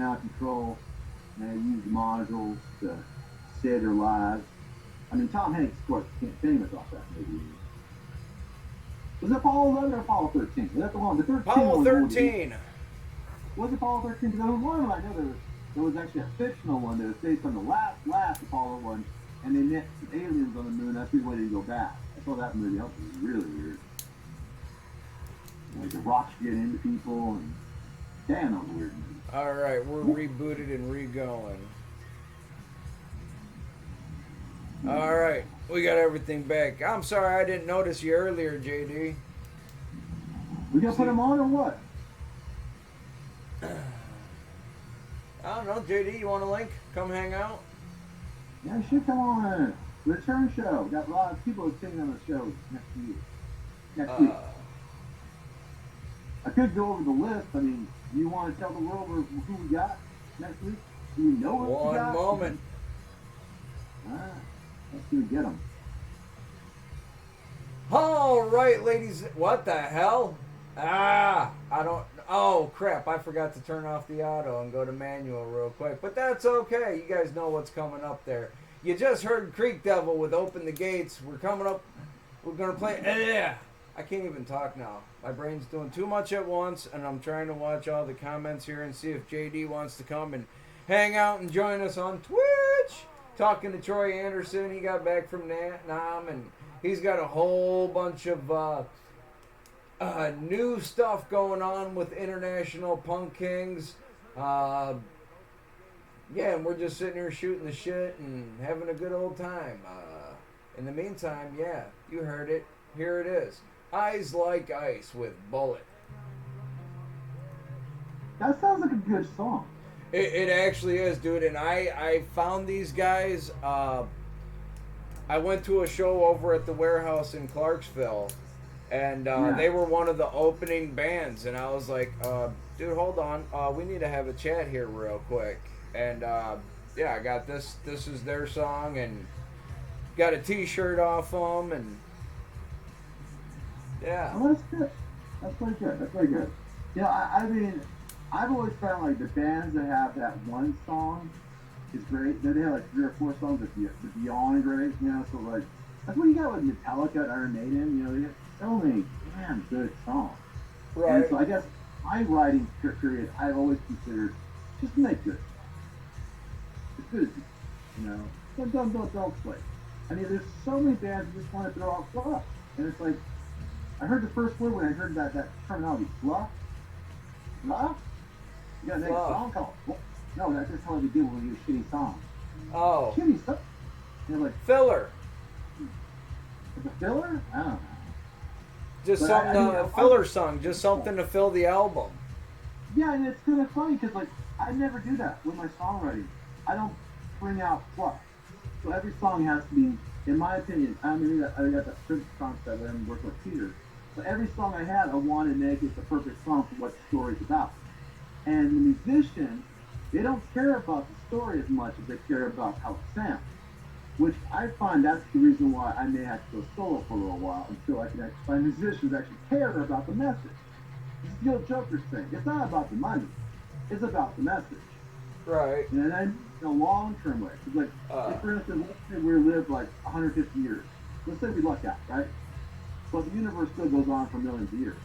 out of control, and they use modules to save their lives. I mean, Tom Hanks, of course, became famous off that movie. Was it Apollo 11 or Apollo 13? Was that the one? The 13 Apollo one was the 13. was it Apollo 13? Because there was one I know there was actually a fictional one that was based on the last Apollo one, and they met some aliens on the moon. That's the way they go back. I saw that movie. That was really weird. Like the rocks get into people, and damn, that was a weird All right, we're rebooted and re-going. movie. All right, we got everything back. I'm sorry I didn't notice you earlier, JD. We gonna put See, them on or what? I don't know, JD. You want a link? Come hang out. Yeah, you should come on a return show. We got a lot of people attending on the show next year, next week. Uh, I could go over the list. I mean, do you want to tell the world who we got next week? Do we know what we one got? moment. Ah, let's see, get them. All right, ladies. What the hell? I don't. Oh crap! I forgot to turn off the auto and go to manual real quick. But that's okay. You guys know what's coming up there. You just heard Creek Devil with "Open the Gates." We're coming up. We're gonna play. Yeah. I can't even talk now. My brain's doing too much at once, and I'm trying to watch all the comments here and see if JD wants to come and hang out and join us on Twitch. Talking to Troy Anderson, he got back from Nam, and he's got a whole bunch of new stuff going on with International Punk Kings. Uh, yeah, and we're just sitting here shooting the shit and having a good old time. In the meantime, yeah, you heard it. Here it is. Eyes Like Ice with Bullet. That sounds like a good song. It actually is, dude. And I found these guys. I went to a show over at the warehouse in Clarksville, and Yeah. they were one of the opening bands. And I was like, dude, hold on. We need to have a chat here real quick. And yeah, I got this. This is their song, and got a T-shirt off them, and yeah. Oh, that's good. That's very good. That's very good. You know, I mean, I've always found like the bands that have that one song is great. Then they have like three or four songs that beyond great. You know, so like that's what you got with Metallica and Iron Maiden. You know, they have so many damn good songs. And Right. so I guess my writing period, I've always considered just make good, as good as you know. Don't play. I mean, there's so many bands that just want to throw out fluff, and it's like I heard the first word when I heard that terminology, fluff. Fluff? You gotta make a Fluff. song called fluff. No, that's just how they do when we use shitty songs. Oh, Shitty stuff. You're like, filler. it's a filler? I don't know. Just But something, I mean, a filler song. Just something to fill the album. yeah, and it's kind of funny because like I never do that with my songwriting. I don't bring out fluff. So every song has to be, in my opinion, I mean, I got that Prince concept that I'm working with Peter. So every song I had, I want to make it the perfect song for what the story's about. And the musicians, they don't care about the story as much as they care about how it sounds. Which I find that's the reason why I may have to go solo for a little while until I can actually find musicians that actually care about the message. It's the old Joker thing. It's not about the money. It's about the message. Right. And then in a long-term way. It's like, Uh, if for instance, let's say we live like 150 years. Let's say we luck out, right? But the universe still goes on for millions of years.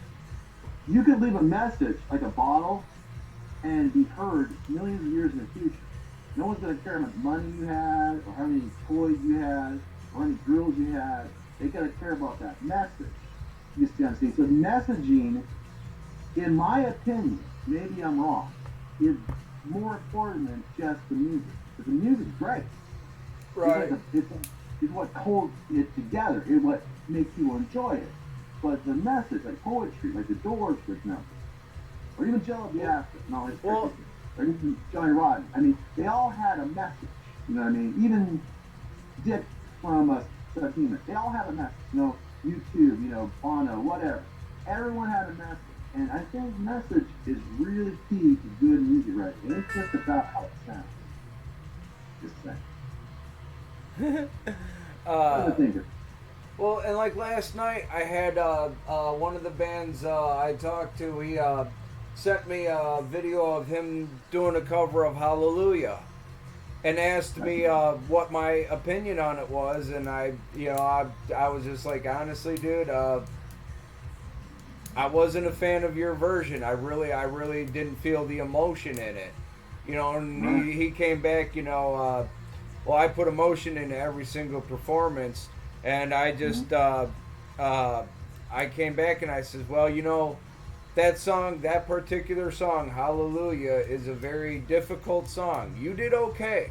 You could leave a message, like a bottle, and be heard millions of years in the future. No one's going to care how much money you had, or how many toys you had, or how many grills you had. They got to care about that message. You see what I'm saying? So messaging, in my opinion, maybe I'm wrong, is more important than just the music. Because the music's great. It's like right. it's what holds it together. It's what makes people enjoy it. But the message, like poetry, like the Doors, for example, or even Jello Biafra, no, Well, or even Johnny Rotten. I mean, they all had a message. You know what I mean? Even Dick from Sabina, they all had a message. You know, YouTube, you know, Bono, whatever. Everyone had a message. And I think message is really key to good music writing. It ain't just about how it sounds. Just saying. What do uh, you think? well, and like last night, I had one of the bands I talked to. sent me a video of him doing a cover of Hallelujah, and asked me what my opinion on it was, and I was just like, honestly, dude, I wasn't a fan of your version. I really didn't feel the emotion in it, And he came back, well, I put emotion into every single performance, and I just I came back and I said, well, that song, that particular song, Hallelujah, is a very difficult song. You did okay.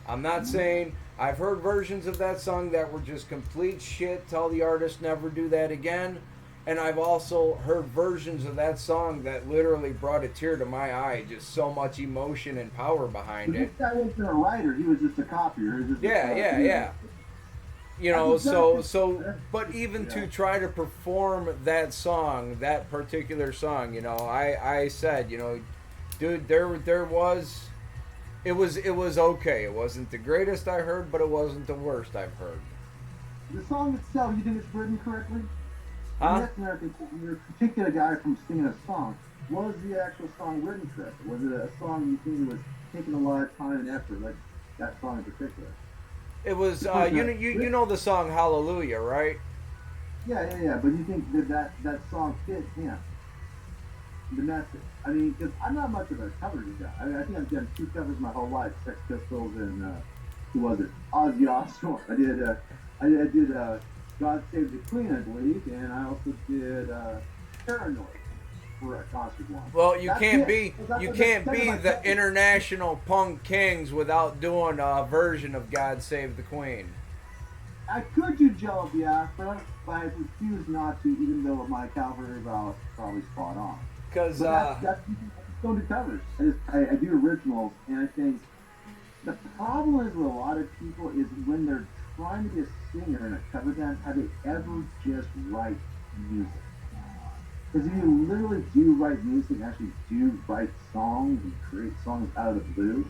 I'm not saying I've heard versions of that song that were just complete shit. Tell the artist never do that again. And I've also heard versions of that song that literally brought a tear to my eye. Just so much emotion and power behind This it. guy wasn't a writer. He was just a copier. Yeah. But even to try to perform that song, that particular song, I said, dude, there was, it was okay. It wasn't the greatest I heard, but it wasn't the worst I've heard. The song itself, you think it's written correctly? Huh? Your particular guy from singing a song, was the actual song written correctly? Was it a song you think was taking a lot of time and effort, like that song in particular? It was, you know the song Hallelujah, right? Yeah. But you think that song fit him? The message. I mean, because I'm not much of a cover guy. I think I've done 2 covers my whole life: Sex Pistols and who was it? Ozzy Osbourne. I did God Save the Queen, I believe, and I also did Paranoid for a concert one. Well, you can't be the international punk kings without doing a version of God Save the Queen. I could do Jello Biafra, but I refuse not to, even though my Calvary vow is probably spot on. Because that's don't do covers. I do originals, and I think the problem is with a lot of people is when they're trying to be a singer in a cover band, have they ever just write music? Because if you literally do write music, actually do write songs and create songs out of the blue,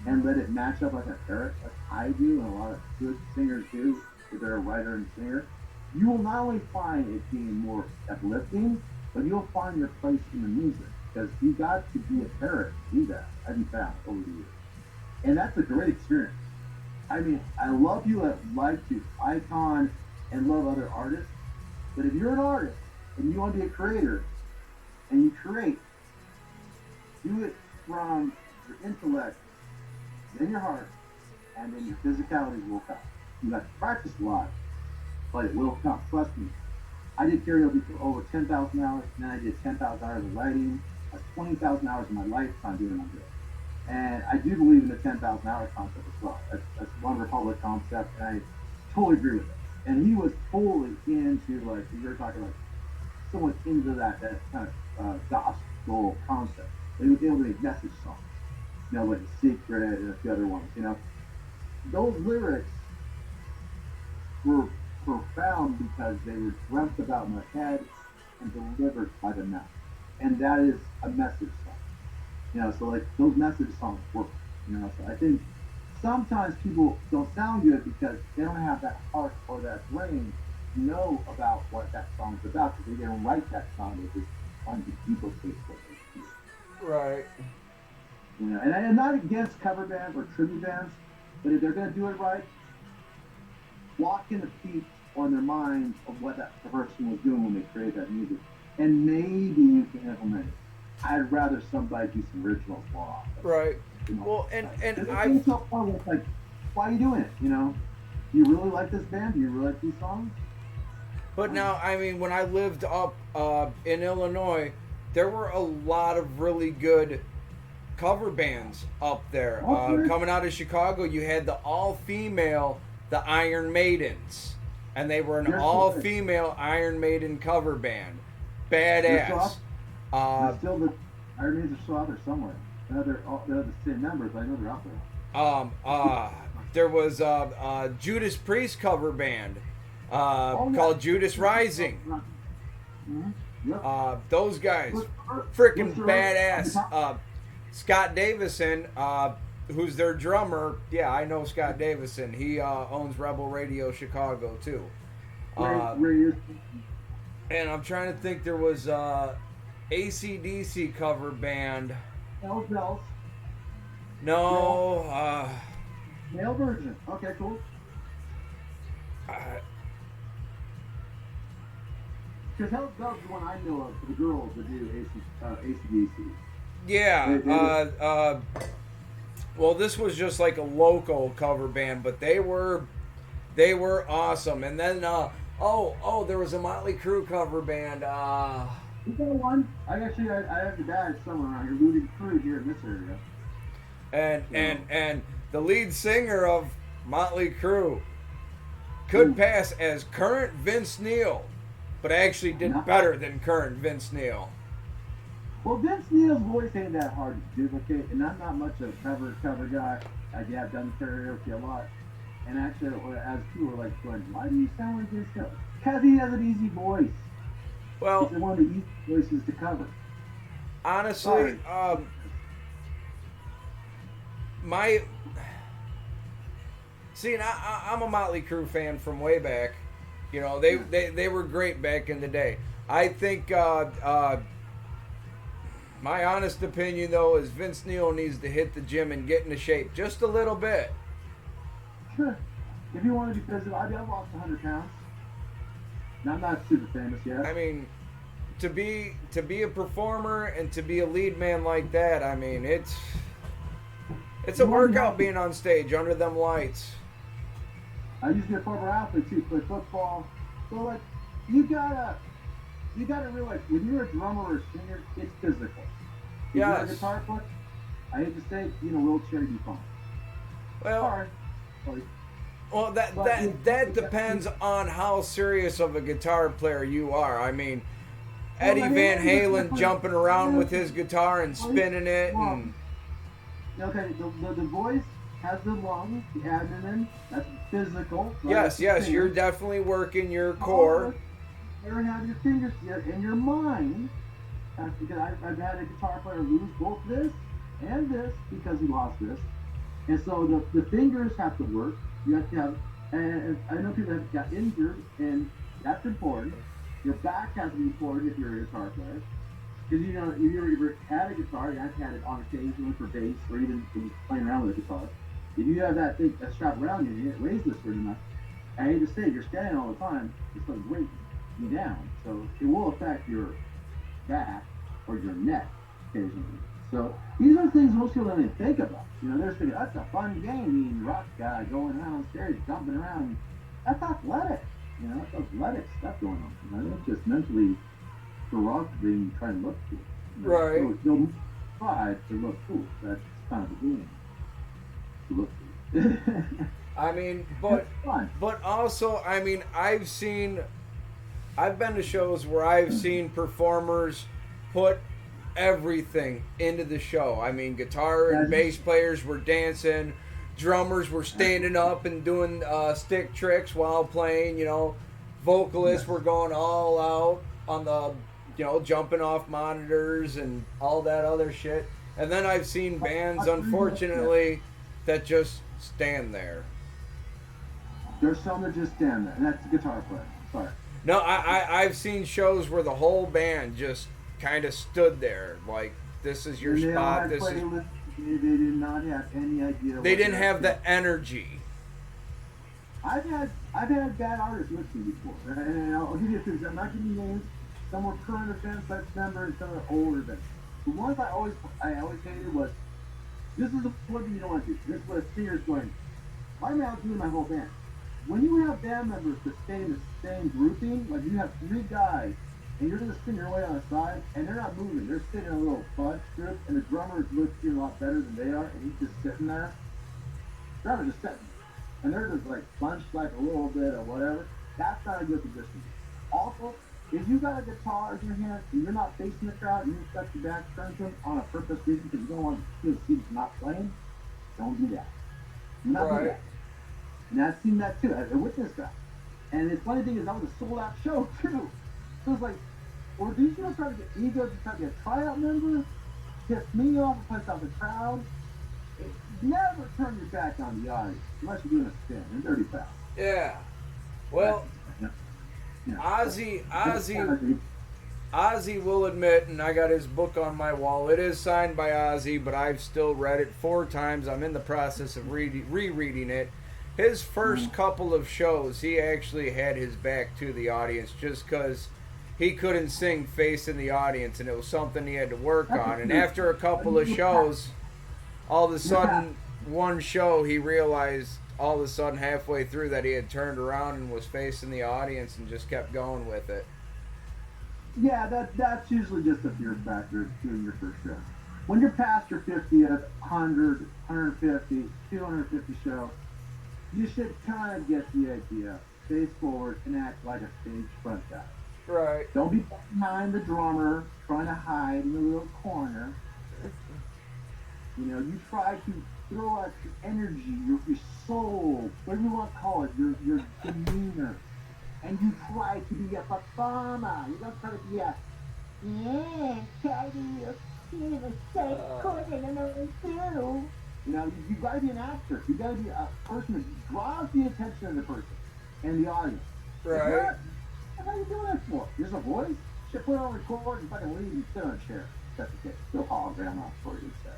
and let it match up like a parrot, like I do, and a lot of good singers do, if they're a writer and singer, you will not only find it being more uplifting, but you'll find your place in the music. Because you got to be a parrot to do that, I've found over the years. And that's a great experience. I mean, I love people that like to icon and love other artists, but if you're an artist and you want to be a creator and you create, do it from your intellect, then your heart, and then your physicality will come. You have to practice a lot, but it will come. Trust me. I did karaoke for over 10,000 hours, and then I did 10,000 hours of writing. That's 20,000 hours of my lifetime doing my job. And I do believe in the 10,000 hour concept as well. That's One Republic concept, and I totally agree with it. And he was totally into, like, you're talking like, so much into that kind of gospel concept. He was able to make message songs, like The Secret and a few other ones, Those lyrics were profound because they were dreamt about in the head and delivered by the mouth. And that is a message song. So like those message songs work. So I think sometimes people don't sound good because they don't have that heart or that brain to know about what that song's about, because they didn't write that song, they just wanted to duplicate what they do. Right. And I'm not against cover bands or tribute bands, but if they're going to do it right, walk in the feet on their minds of what that person was doing when they created that music. And maybe you can implement it. I'd rather somebody do some originals more often. Right. Well, and I so fun. It's like, why are you doing it? Do you really like this band? Do you really like these songs? But now, I mean, when I lived up in Illinois, there were a lot of really good cover bands up there. Coming out of Chicago, you had the all-female, the Iron Maidens. And they were an all-female Iron Maiden cover band. Badass. Still the Iron Maidens are still out there somewhere. They're the same members. I know they're out there. There was a Judas Priest cover band called Judas Rising. Mm-hmm. Yep. Those guys, freaking badass. Scott Davison, who's their drummer. Yeah, I know Scott Davison. He owns Rebel Radio Chicago too. And I'm trying to think. There was AC/DC cover band. Bells, bells. No, Male version. Okay, cool. uh, Because Hell's Bells is the one I know of for the girls that do AC/DC. yeah. They Well, this was just like a local cover band, but they were awesome. And then there was a Motley Crue cover band. You got one? I have the badge somewhere around here. Looting Crew here in this area. And the lead singer of Motley Crue could pass as current Vince Neil, but actually did better than current Vince Neil. Well, Vince Neil's voice ain't that hard to duplicate, and I'm not much of a cover guy. I have done karaoke a lot, and actually, as people were like going, "Why do you sound like this guy?" Because he has an easy voice. Well, It's one of the easy voices to cover. honestly, I'm a Motley Crue fan from way back. You know, they were great back in the day. I think my honest opinion though is Vince Neil needs to hit the gym and get into shape just a little bit. Sure. If you want to be physical, I've lost 100 pounds. Now, I'm not super famous yet. I mean, to be a performer and to be a lead man like that, I mean, it's a workout being on stage under them lights. I used to be a former athlete too, play football. So like, you gotta realize when you're a drummer or a singer, it's physical. If you're a guitar player, I hate to say, wheelchair you fine. Well, that depends on how serious of a guitar player you are. I mean, Eddie Van Halen jumping around with his guitar and spinning it. And okay, the voice has the lungs, the abdomen, that's physical. Yes, you're definitely working your core. You ever have your fingers in your mind? Because I've had a guitar player lose both this and this because he lost this. And so the fingers have to work. You have to have, and I know people have got injured, and that's important. Your back has to be important if you're a guitar player. Because if you ever had a guitar, you have had it on occasion for bass, or even playing around with a guitar. If you have that thing that's strapped around you, and you raise this pretty much, I hate to say it, you're standing all the time, it's going to weight you down. So it will affect your back or your neck occasionally. So these are things most people don't even think about. They're thinking, that's a fun game, being rock guy going around stairs, jumping around. That's athletic. That's athletic stuff going on. It's just mentally for rock being trying to look cool. Right. So they'll try to look cool. That's kind of the game. To look cool. I mean, but also, I mean, I've been to shows where I've seen performers put everything into the show. I mean, guitar and bass players were dancing, drummers were standing up and doing stick tricks while playing, vocalists were going all out on the, jumping off monitors and all that other shit. And then I've seen bands, unfortunately, that just stand there. There's some that just stand there, and that's the guitar player. Sorry. No, I've seen shows where the whole band just kind of stood there, like, this is your spot. This is. They did not have any idea. They didn't have the energy. I've had bad artists with me before, and I'll give you a few. I'm not giving you names. Some were current events, that's member, and some are older events. The ones I always hated was, this is one thing you don't want to do. This is what a singer's going, why am I out doing my whole band? When you have band members that stay in the same grouping, like you have 3 guys, and you're just sitting your way on the side, and they're not moving. They're sitting in a little bunch group, and the drummer looks a lot better than they are, and he's just sitting there. The drummer's just sitting, and they're just like bunched like a little bit or whatever. That's not a good position. Also, if you got a guitar in your hand and you're not facing the crowd and you expect your back turned to them on a purpose reason because you don't want to see them not playing, don't do that. Do not do that. And I've seen that too. I witnessed that. And the funny thing is, that was a sold out show too. So it's like, or these people trying to get ego to try to get a tryout member, piss me off, and piss off the crowd. Never turn your back on the audience unless you're doing a spin and dirty foul. Yeah. Well, Yeah. Ozzy Ozzy will admit, and I got his book on my wall. It is signed by Ozzy, but I've still read it 4 times. I'm in the process of rereading it. His first couple of shows, he actually had his back to the audience just because he couldn't sing face in the audience, and it was something he had to work on. And after a couple of shows, all of a sudden, one show, he realized all of a sudden halfway through that he had turned around and was facing the audience and just kept going with it. Yeah, that's usually just a fear factor doing your first show. When you're past your 50th, 100, 150, 250 show, you should kind of get the idea. Face forward and act like a stage front guy. Right. Don't be behind the drummer trying to hide in the little corner. You know, you try to throw out your energy, your soul, whatever you want to call it, your demeanor. And you try to be a performer. You don't try to be a, try to be a safe court and another too. You know, you gotta be an actor. You gotta be a person that draws the attention of the person and the audience. Right. What are you doing that for? There's a voice? Should put it on record and fucking leave and sit on a chair. That's the case. Still hologram off for you, said.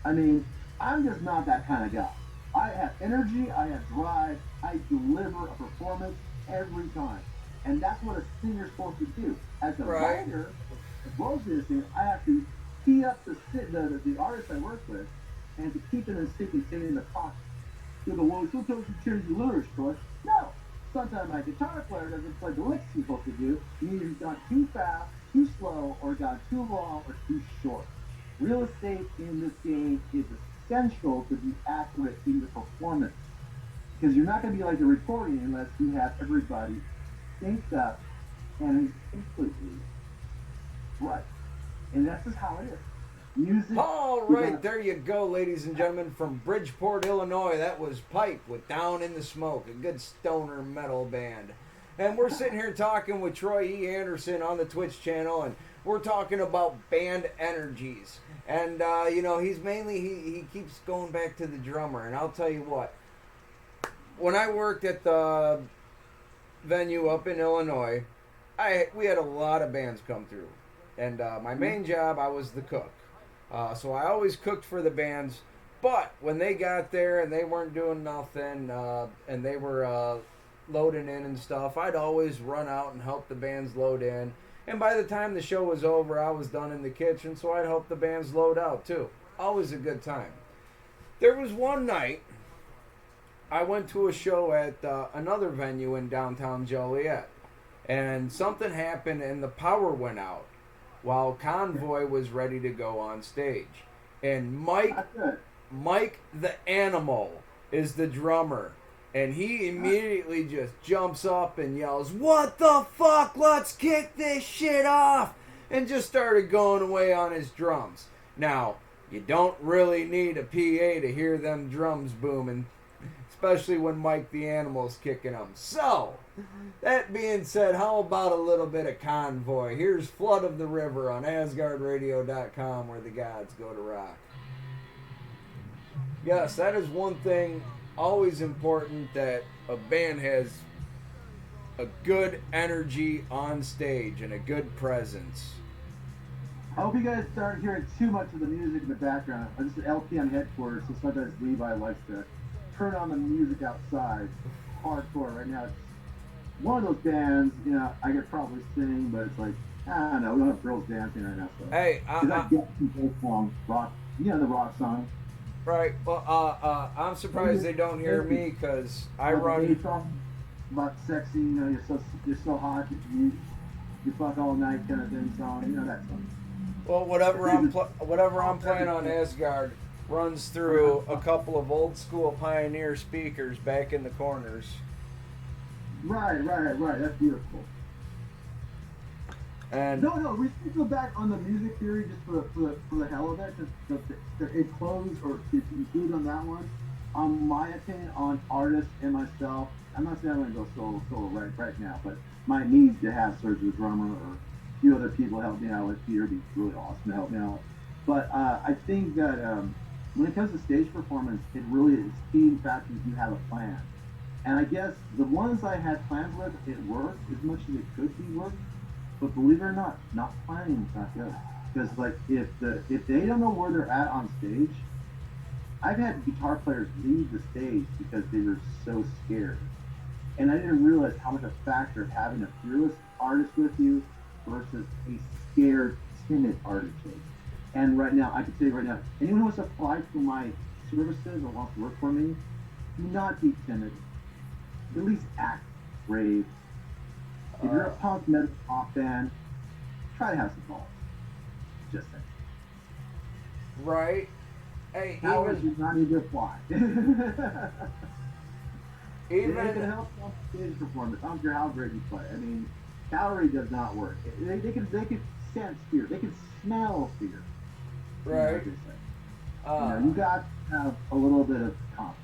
I mean, I'm just not that kind of guy. I have energy, I have drive, I deliver a performance every time. And that's what a singer's supposed to do. As a writer, as well as a singer, I have to tee up the artists I work with and to keep them in sync and singing in the pocket. You go, well, sometimes you change the lyrics, Troy. No. Sometimes my guitar player doesn't play the licks he's supposed to do. Either he's gone too fast, too slow, or gone too long, or too short. Real estate in this game is essential to be accurate in the performance. Because you're not going to be like the recording unless you have everybody synced up and completely right. And that's just how it is. Music. All right, there you go, ladies and gentlemen, from Bridgeport, Illinois. That was Pipe with Down in the Smoke, a good stoner metal band. And we're sitting here talking with Troy E. Anderson on the Twitch channel, and we're talking about band energies. And, you know, he's mainly, he keeps going back to the drummer. And I'll tell you what, when I worked at the venue up in Illinois, we had a lot of bands come through. And my main job, I was the cook. So I always cooked for the bands, but when they got there and they weren't doing nothing, and they were loading in and stuff, I'd always run out and help the bands load in. And by the time the show was over, I was done in the kitchen, so I'd help the bands load out too. Always a good time. There was one night, I went to a show at another venue in downtown Joliet, and something happened and the power went out while Convoy was ready to go on stage. And Mike the Animal is the drummer. And he immediately just jumps up and yells, "What the fuck? Let's kick this shit off!" And just started going away on his drums. Now, you don't really need a PA to hear them drums booming, especially when Mike the Animal's kicking them. So, that being said, how about a little bit of Convoy? Here's Flood of the River on AsgardRadio.com, where the gods go to rock. Yes, that is one thing always important, that a band has a good energy on stage and a good presence. I hope you guys aren't hearing too much of the music in the background. I just LPM headquarters, so sometimes Levi likes to turn on the music outside hardcore. Right now, it's one of those bands, you know, I could probably sing, but it's like, I don't know, we don't have girls dancing right now. So. Hey, I get some songs, rock, you know, the rock songs. Right. Well, I'm surprised they don't hear me, because I run. About sexy, you know, you're so hot, you fuck all night kind of thing song, you know that song. Well, whatever I'm playing on Asgard runs through a couple of old school Pioneer speakers back in the corners. Right. That's beautiful. And no, we should go back on the music theory just for the hell of it, to enclose or to include on that one. My opinion on artists and myself, I'm not saying I'm going to go solo right now, but my need to have Serge the drummer or a few other people help me out with Peter. It'd be really awesome to help me out. But I think that when it comes to stage performance, it really is key in fact that you have a plan. And I guess the ones I had plans with, it worked as much as it could be worked. But believe it or not planning is not good. Because like if they don't know where they're at on stage, I've had guitar players leave the stage because they were so scared. And I didn't realize how much a factor of having a fearless artist with you versus a scared, timid artist is. And right now, I can tell you right now, anyone who wants to apply for my services or wants to work for me, do not be timid. At least act brave. If you're a punk metal pop band, try to have some balls. Just saying. Right. Hey, Cowards do not need to apply. It can even help on stage performance. I don't care how great you play. I mean, calorie does not work. They can sense fear. They can smell fear. You know, right. like they say. Uh, You got to have a little bit of confidence.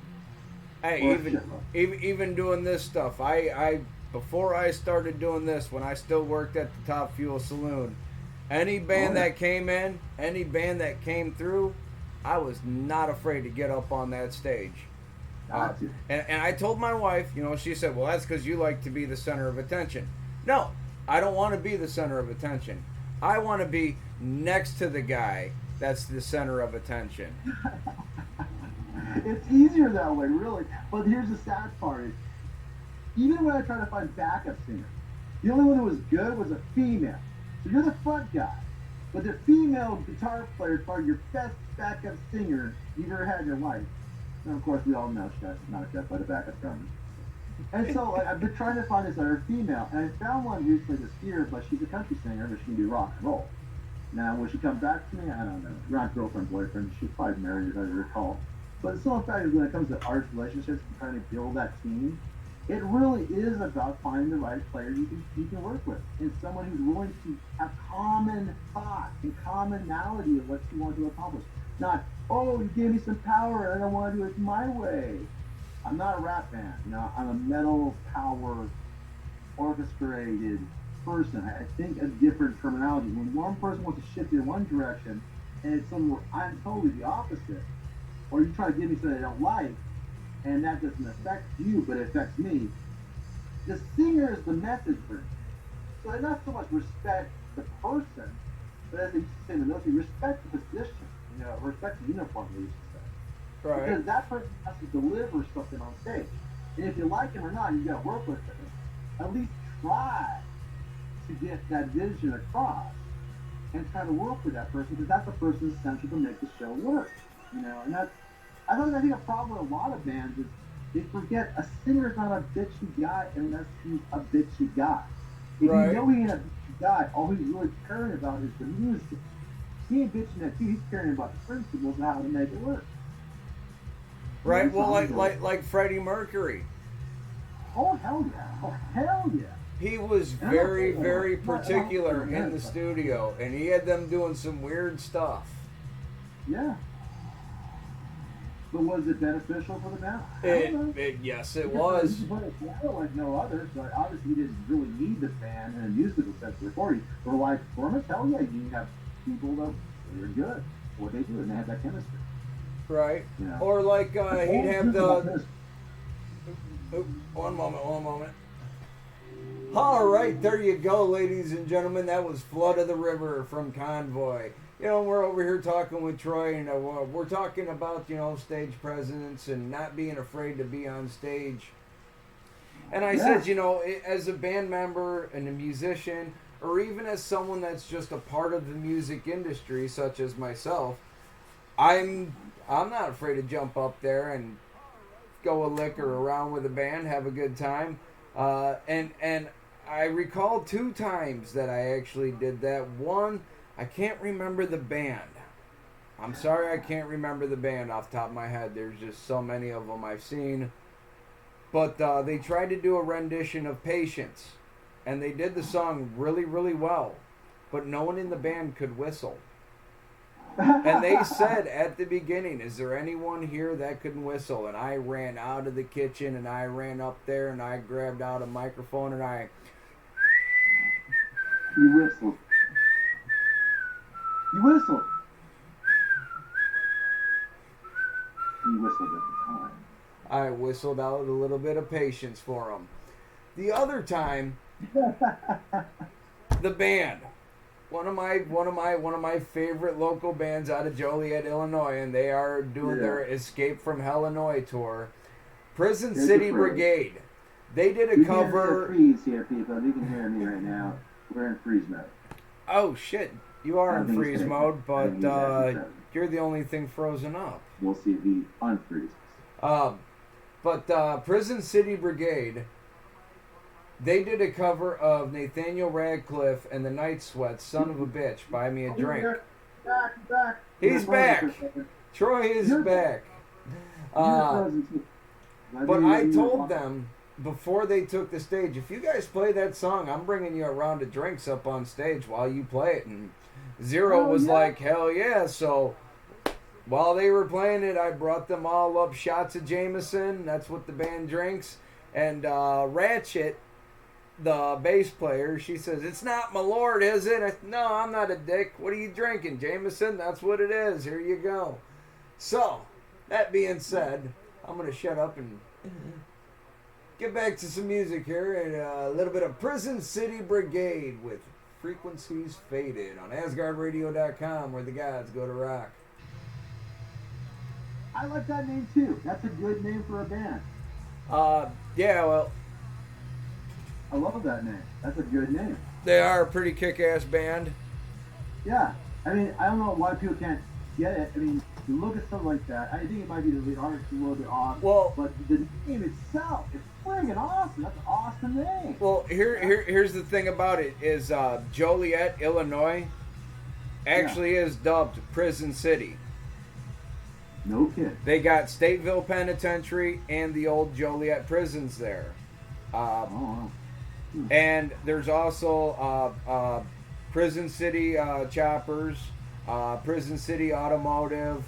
hey, Or a even shitload. even doing this stuff, I before I started doing this, when I still worked at the Top Fuel Saloon, any Oh band yeah. that came in, any band that came through, I was not afraid to get up on that stage. Uh, Got to. and I told my wife, she said, well, that's because you like to be the center of attention. No, I don't want to be the center of attention. I want to be next to the guy that's the center of attention. It's easier that way, really. But here's the sad part: is even when I try to find backup singers, the only one that was good was a female. So you're the front guy, but the female guitar player is probably your best backup singer you've ever had in your life. And of course, we all know she got knocked up by the backup drummer. And so like, I've been trying to find this other female, and I found one recently this year, but she's a country singer, but she can do rock and roll. Now, will she come back to me? I don't know. We're not girlfriend, boyfriend. She's probably married, as I recall. But the simple fact is, when it comes to artist relationships and trying to build that team, it really is about finding the right player you can work with, and someone who's willing to have common thought and commonality of what you want to accomplish. Not, oh, you gave me some power and I want to do it my way. I'm not a rap band, I'm a metal power orchestrated person. I think a different terminology. When one person wants to shift in one direction and it's somewhere I'm totally the opposite, or you try to give me something I don't like, and that doesn't affect you, but it affects me. The singer is the message for me. So I not so much respect the person, but as they used to say in the military, respect the position. Respect the uniform, they used to say. Right. Because that person has to deliver something on stage. And if you like him or not, you got to work with him. At least try to get that vision across and try to work with that person, because that's the person essential to make the show work. And that's I think a problem with a lot of bands is they forget a singer's not a bitchy guy unless he's a bitchy guy. If Right. you know he ain't a bitchy guy, all he's really caring about is the music. He ain't bitching at you, he's caring about the principles of how to make it work. Right. That's Well, all I'm doing. like Freddie Mercury, Oh hell yeah. Oh hell yeah. he was And I'm not very, saying very I'm not particular saying in the that. studio, and he had them doing some weird stuff. Yeah. But was it beneficial for the band? I don't know. Yes, it Because was. he put a piano like no other, so obviously he didn't really need the band in a musical sense for recording. But like performance, hell yeah, you have people that are good at what they do, and they have that chemistry. Right. You know. Or like he'd have the. This. Oop, one moment. All right, there you go, ladies and gentlemen. That was Flood of the River from Convoy. We're over here talking with Troy, and we're talking about, stage presence and not being afraid to be on stage. And I said, as a band member and a musician, or even as someone that's just a part of the music industry, such as myself, I'm not afraid to jump up there and go a lick or around with a band, have a good time. And I recall 2 times that I actually did that. One, I can't remember the band. I'm sorry, I can't remember the band off the top of my head. There's just so many of them I've seen. But they tried to do a rendition of Patience. And they did the song really, really well. But no one in the band could whistle. And they said at the beginning, is there anyone here that can whistle? And I ran out of the kitchen and I ran up there and I grabbed out a microphone and I... You whistled. You whistled. You whistled at the time. I whistled out a little bit of Patience for them. The other time, The band. One of my favorite local bands out of Joliet, Illinois, and they are doing their Escape from Illinois tour. Prison City Brigade. They did a cover. You can hear freeze here, people. You can hear me right now. We're in freeze mode. Oh shit! You are in freeze mode, but you're the only thing frozen up. We'll see if he unfreezes. But Prison City Brigade. They did a cover of Nathaniel Radcliffe and the Night Sweats, Son of a Bitch, Buy Me a Drink. Back. He's back. Troy is back. But I told them before they took the stage, if you guys play that song, I'm bringing you a round of drinks up on stage while you play it. And Zero was like, hell yeah. So while they were playing it, I brought them all up shots of Jameson. That's what the band drinks. And Ratchet, the bass player, she says, "It's not my lord, is it?" No, I'm not a dick. What are you drinking, Jameson? That's what it is. Here you go. So, that being said, I'm going to shut up and get back to some music here and a little bit of Prison City Brigade with Frequencies Faded on AsgardRadio.com, where the gods go to rock. I like that name too. That's a good name for a band. Yeah, well, I love that name. That's a good name. they are a pretty kick-ass band. Yeah. I mean, I don't know why people can't get it. I mean, you look at something like that, I think it might be the artist a little bit off. Well, but the name itself is friggin' awesome. That's an awesome name. Well, here's the thing about it is Joliet, Illinois, actually is dubbed Prison City. No kidding. They got Stateville Penitentiary and the old Joliet prisons there. And there's also Prison City Choppers, Prison City Automotive.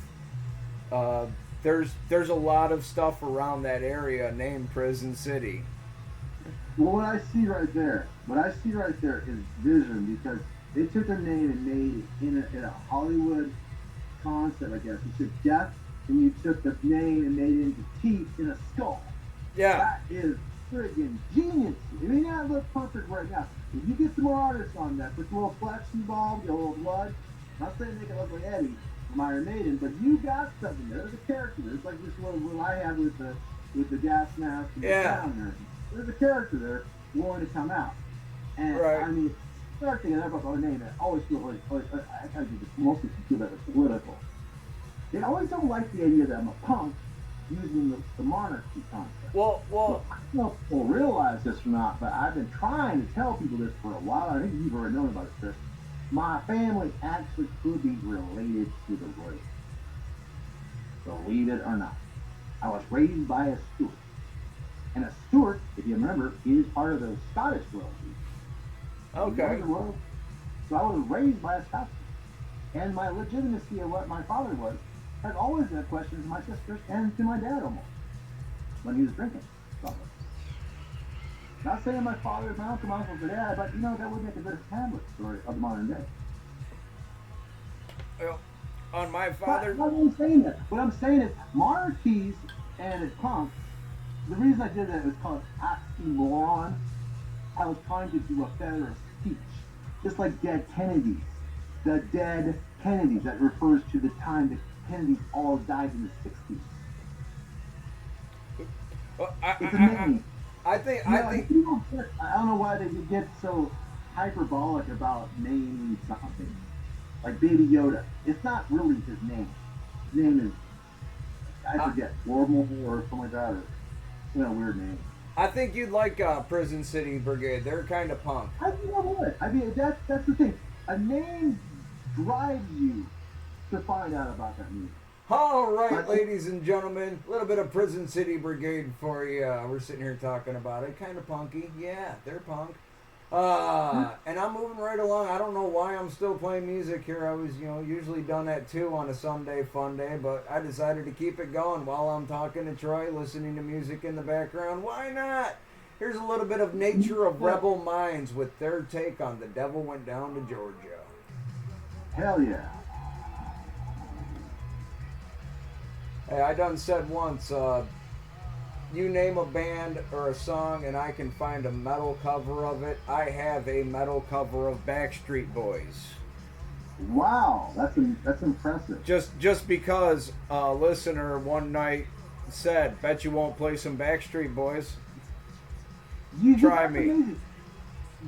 There's a lot of stuff around that area named Prison City. Well, what I see right there is vision, because they took their name and made it in a Hollywood concept, I guess. You took death and you took the name and made it into teeth in a skull. Yeah. That is friggin' genius. It may not look perfect right now. If you get some more artists on that, put a little flex involved, a little blood. I'm not saying make it look like Eddie from Iron Maiden, but you got something there. There's a character. There's like this little I have with the gas mask and the sound there. There's a character there willing to come out. And right. I mean, start thinking about the name. I always feel like I kind of mostly feel that it's political. They always don't like the idea that I'm a punk using the monarchy concept. Well, I don't know if people realize this or not, but I've been trying to tell people this for a while. I think you've already known about it, Chris. My family actually could be related to the royals. Believe it or not. I was raised by a Stuart. And a Stuart, if you remember, is part of the Scottish royalty. okay. So I was raised by a Scotsman. And my legitimacy of what my father was has always been a question to my sisters and to my dad almost when he was drinking something. Not saying my father, my uncle's the dad, but that would make a good Hamlet story of the modern day. Well, on my father. But I'm saying that. What I'm saying is monarchies and punk. The reason I did that was called oxymoron. I was trying to do a better speech, just like dead Kennedys. The dead Kennedys, that refers to the time the Kennedys all died in the 60s. Well, It's amazing. I think I don't know why they get so hyperbolic about naming something. Like Baby Yoda. It's not really his name. His name is, I forget, Orville or something like that, or a weird name. I think you'd like Prison City Brigade. They're kind of punk. I think I would. I mean, that's the thing. A name drives you to find out about that music. All right, ladies and gentlemen, a little bit of Prison City Brigade for you. We're sitting here talking about it. Kind of punky. Yeah, they're punk. And I'm moving right along. I don't know why I'm still playing music here. I was, usually done at 2 on a Sunday fun day, but I decided to keep it going while I'm talking to Troy, listening to music in the background. Why not? Here's a little bit of Nature of Rebel Minds with their take on The Devil Went Down to Georgia. Hell yeah. Hey, I done said once, you name a band or a song and I can find a metal cover of it. I have a metal cover of Backstreet Boys. Wow, that's impressive. Just because a listener one night said, "Bet you won't play some Backstreet Boys." Try That's me. amazing.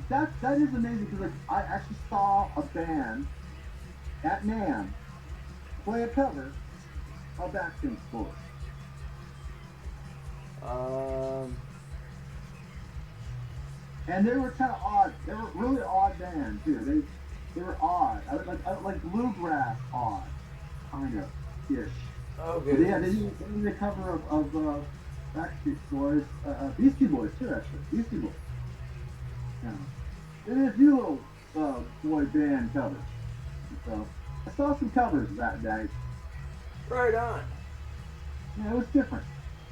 That is amazing because like I actually saw a band at NAMM play a cover of Backstreet Boys. And they were kind of odd. They were really odd band too. They were odd. I like bluegrass odd, kind of ish. Okay. But yeah, they did the cover of Backstreet Boys, Beastie Boys too actually. Beastie Boys. Yeah. They did a few little boy band covers. So I saw some covers that day. Right on. Yeah, it was different.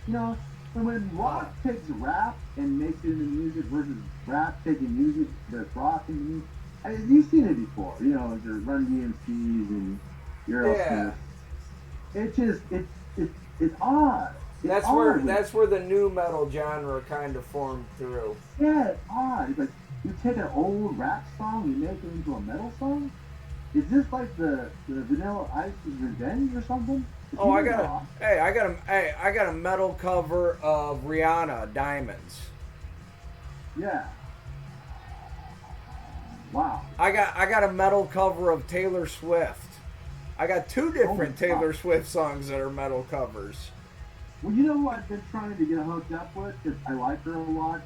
You know, when rock takes rap and makes it into music versus rap taking music that's rock into music, I mean, you've seen it before. You know, your Run DMCs and your Yeah. it's odd. That's where the new metal genre kind of formed through. Yeah, it's odd. It's like you take an old rap song, you make it into a metal song. Is this like the Vanilla Ice's Revenge or something? Oh, I got a metal cover of Rihanna, Diamonds. Yeah. Wow. I got a metal cover of Taylor Swift. I got two different Taylor Swift songs that are metal covers. Well, you know who I've been trying to get hooked up with because I like her a lot.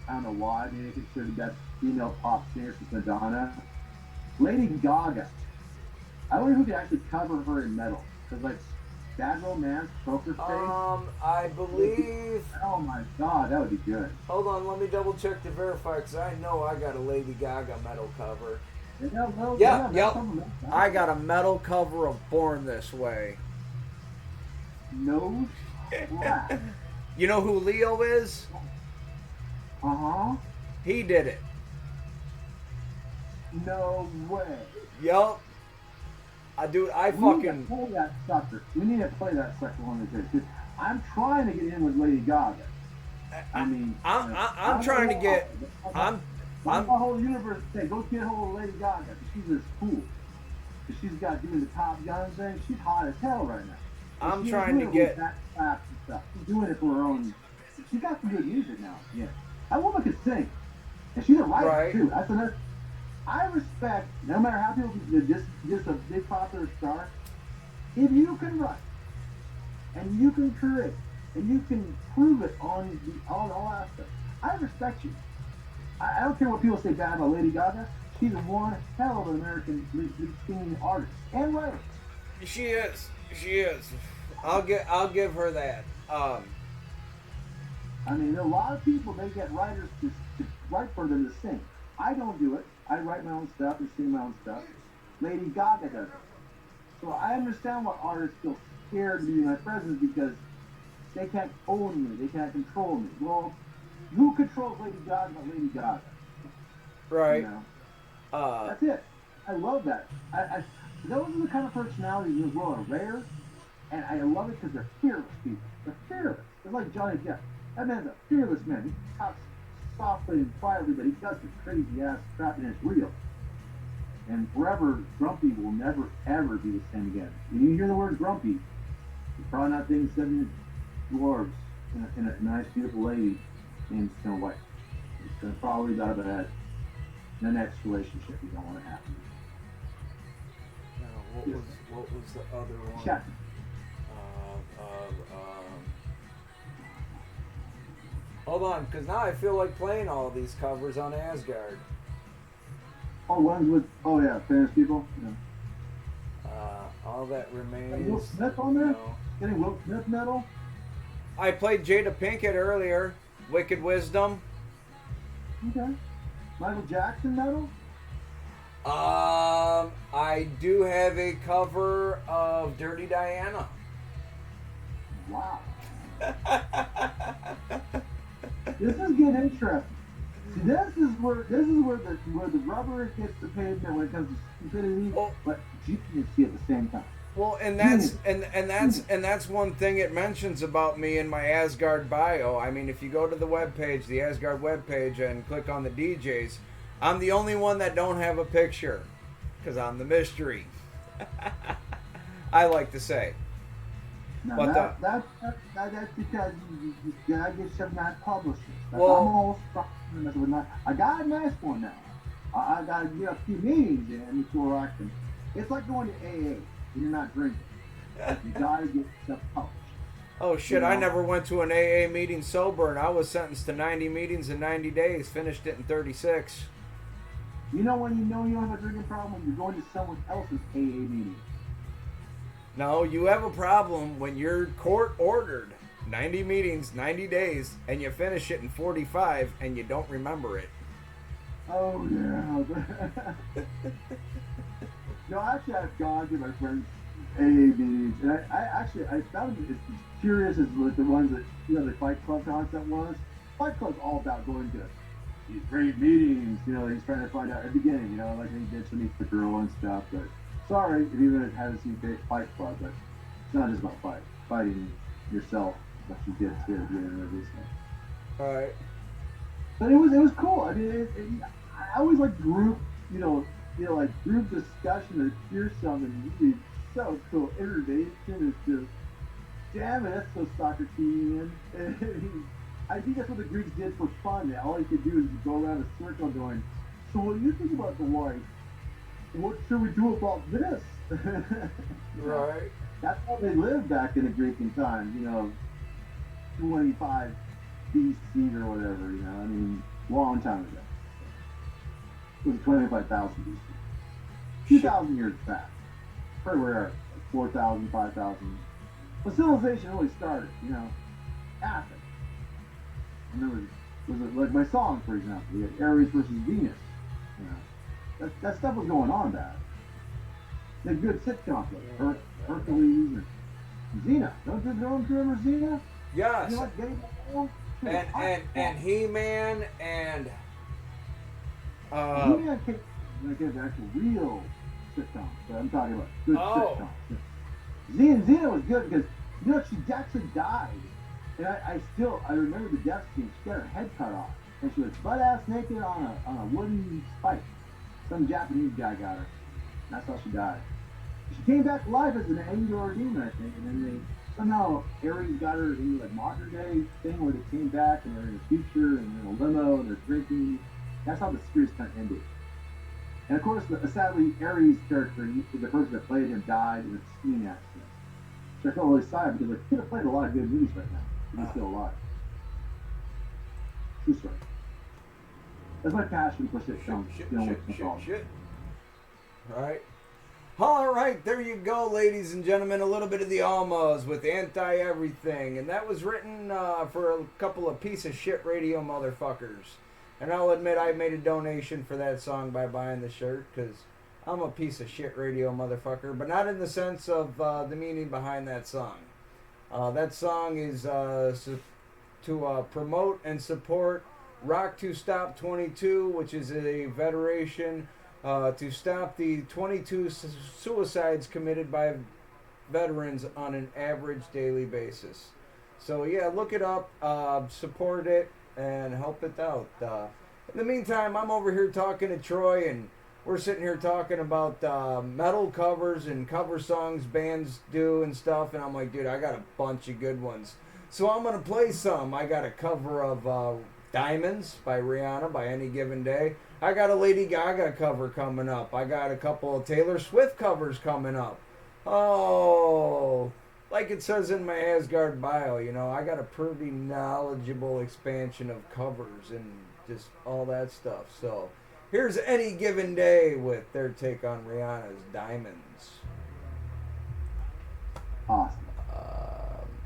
I don't know why. Maybe I consider the best female pop singer since Madonna. Lady Gaga. I wonder who could actually cover her in metal. Because, like, Bad Romance, Poker Face. I believe. Oh my god, that would be good. Hold on, let me double check to verify because I know I got a Lady Gaga metal cover. Yep. I got a metal cover of Born This Way. No crap. You know who Leo is? Uh-huh. He did it. No way. Yup. I We need to play that sucker. We need to play that sucker one of the days. I'm trying to get in with Lady Gaga. I mean, I'm trying to get. I'm the whole universe say, go get hold of Lady Gaga. She's this cool. She's got doing the Top Gun thing. She's hot as hell right now. I'm trying to get that clap and stuff. She's doing it for her own. She got some good music now. Yeah, that woman can sing, and she's a writer too. That's another. I respect, no matter how people just a big popular star, if you can write and you can create and you can prove it on all aspects, I respect you. I don't care what people say bad about Lady Gaga. She's one hell of an American singing artist and writer. She is. I'll give her that. I mean, there are a lot of people, they get writers to write for them to sing. I don't do it. I write my own stuff and sing my own stuff. Lady Gaga does it. So I understand why artists feel scared to be in my presence because they can't own me. They can't control me. Well, who controls Lady Gaga but Lady Gaga? Right. You know? That's it. I love that. Those are the kind of personalities in this world are rare, and I love it because they're fearless people. They're fearless. They're like Johnny Depp. That man's a fearless man. He talks softly and quietly, but he does this crazy ass crap and it's real. And forever, Grumpy will never ever be the same again. When you hear the word Grumpy, you're probably not thinking seven dwarves and a nice, beautiful lady named Snow White. It's going to probably die about that. The next relationship you don't want to have. Now, what was the other one? Check. Hold on, because now I feel like playing all these covers on Asgard. Oh, ones with famous people. Yeah. All that remains. Will Smith on there? Getting Will Smith metal? I played Jada Pinkett earlier. Wicked Wisdom. Okay. Michael Jackson metal? I do have a cover of Dirty Diana. Wow. This is getting interesting. See, this is where the rubber hits the pavement when it comes to stupidity, but genius at the same time. Well, and that's one thing it mentions about me in my Asgard bio. I mean, if you go to the webpage, the Asgard webpage, and click on the DJs, I'm the only one that don't have a picture, because I'm the mystery. I like to say. Now But that's because you gotta get some nice publishers. That's Well- I'm all stuck with that. I got a nice one now. I gotta get a few meetings in before I can. It's like going to AA and you're not drinking. You gotta get stuff published. oh shit, You I know? never went to an AA meeting sober, and I was sentenced to 90 meetings in 90 days. Finished it in 36. You know when you know you don't have a drinking problem when you're going to someone else's AA meeting. No, you have a problem when you're court ordered 90 meetings, 90 days, and you finish it in 45 and you don't remember it. Oh yeah. No, actually, I've gone to my friends' AA meetings, and I found it as curious as like the ones that the Fight Club concept was. Fight Club's all about going to these great meetings. He's trying to find out at the beginning. Like he gets to meet the girl and stuff. But sorry if you haven't seen Fight Club, but it's not just about fighting yourself, but you get to at the end of this thing. All right. But it was cool. I mean, I always like group, like group discussion or hear something really so cool. Innovation is just, damn it, that's so Socratean. I think that's what the Greeks did for fun. All you could do is go around a circle going, so what do you think about the life? What should we do about this? Right. That's how they lived back in the Greek times, 25 BC or whatever, I mean, long time ago. It was 25,000 BC. 2,000 years back. Pretty rare, 4,000, 5,000. But civilization really started, Athens. And there was like my song, for example, we had Ares versus Venus. That stuff was going on back. They had good sitcoms like Hercules and Xena. Don't you remember Xena? Yes. You know what game that was? And He-Man and Xena came like an actual real sitcom. So I'm talking about good sitcoms. Xena was good because she actually died. And I remember the death scene. She got her head cut off, and she was butt ass naked on a wooden spike. Some Japanese guy got her. And that's how she died. She came back to life as an angel or demon, I think, and then somehow Ares got her into like modern day thing where they came back and they're in the future and they're in a limo and they're drinking. That's how the series kind of ended. And of course, sadly, Ares' character, the person that played him, died in a skiing accident. So I felt really sad because I could have played a lot of good movies right now. He's still alive. True story. That's my passion for sitcoms. Shit. Right. All right, there you go, ladies and gentlemen. A little bit of the Almas with Anti-Everything. And that was written for a couple of piece of shit radio motherfuckers. And I'll admit I made a donation for that song by buying the shirt, because I'm a piece of shit radio motherfucker. But not in the sense of the meaning behind that song. That song is to promote and support Rock to Stop 22, which is a federation to stop the 22 suicides committed by veterans on an average daily basis. So yeah, look it up, support it, and help it out. In the meantime, I'm over here talking to Troy, and we're sitting here talking about metal covers and cover songs bands do and stuff, and I'm like, dude, I got a bunch of good ones. So I'm going to play some. I got a cover of Diamonds by Rihanna, By Any Given Day. I got a Lady Gaga cover coming up. I got a couple of Taylor Swift covers coming up. Oh, like it says in my Asgard bio, I got a pretty knowledgeable expansion of covers and just all that stuff. So here's Any Given Day with their take on Rihanna's Diamonds. Awesome.